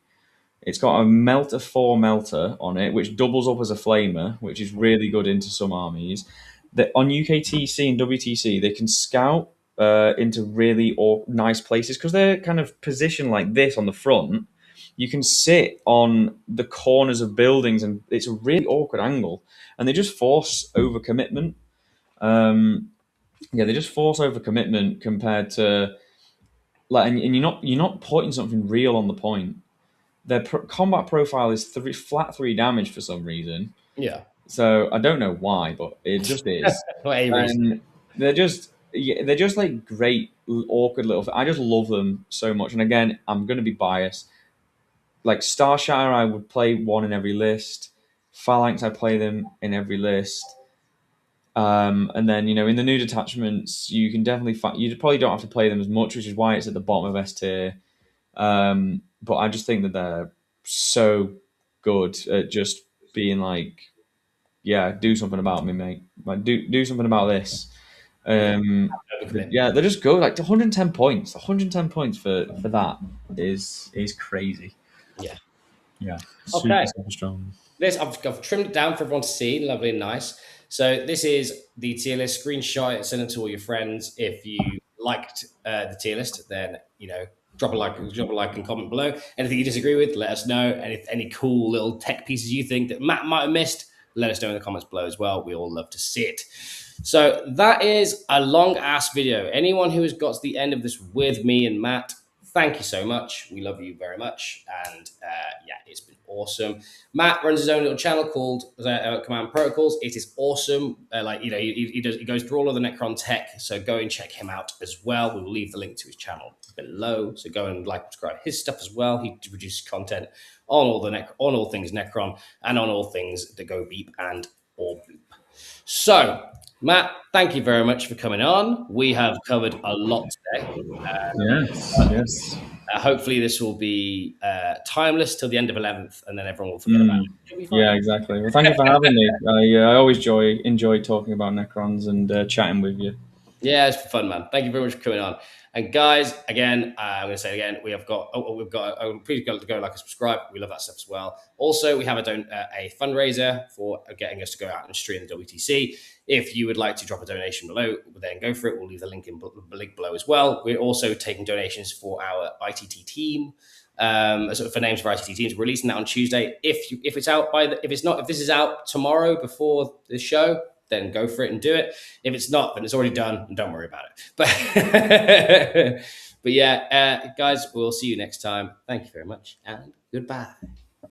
It's got a melter 4 melter on it, which doubles up as a flamer, which is really good into some armies. That on UKTC and WTC, they can scout into really nice places because they're kind of positioned like this on the front. You can sit on the corners of buildings, and it's a really awkward angle. And they just force overcommitment. Yeah, they just force overcommitment compared to like, and you're not putting something real on the point. Their combat profile is flat 3 damage for some reason. Yeah. So I don't know why, but it just is. For a reason. And they're just like great awkward little. I just love them so much. And again, I'm going to be biased. Like Starshatter, I would play one in every list. Phalanx, I play them in every list. And then in the new detachments, you can definitely you probably don't have to play them as much, which is why it's at the bottom of S tier. But I just think that they're so good at just being like, yeah, do something about me, mate. Like, do something about this. Yeah, they're just good. Like 110 points. 110 points for that is crazy. Yeah. Yeah. Okay. Super strong. This I've trimmed it down for everyone to see, lovely and nice. So this is the tier list. Screenshot it, send it to all your friends. If you liked the tier list, then drop a like and comment below. Anything you disagree with, let us know. And if any cool little tech pieces you think that Matt might have missed, let us know in the comments below as well. We all love to see it. So that is a long ass video. Anyone who has got to the end of this with me and Matt, thank you so much. We love you very much. And yeah, it's been awesome. Matt runs his own little channel called Command Protocols. It is awesome. He goes through all of the Necron tech. So go and check him out as well. We will leave the link to his channel below. So go and subscribe his stuff as well. He produces content on all things Necron and on all things that go beep and or boop. So, Matt, thank you very much for coming on. We have covered a lot today. Yes. Hopefully, this will be timeless till the end of 11th, and then everyone will forget about it. Yeah, exactly. Well, thank you for having me. I always enjoy talking about Necrons and chatting with you. Yeah, it's fun, man. Thank you very much for coming on. And guys, again, I'm going to say it again, please go like and subscribe. We love that stuff as well. Also, we have a fundraiser for getting us to go out and stream the WTC. If you would like to drop a donation below, then go for it. We'll leave the link below as well. We're also taking donations for our ITT team. For names for ITT teams, we're releasing that on Tuesday. If this is out tomorrow before the show, then go for it and do it. If it's not, then it's already done and don't worry about it. But yeah, guys, we'll see you next time. Thank you very much and goodbye.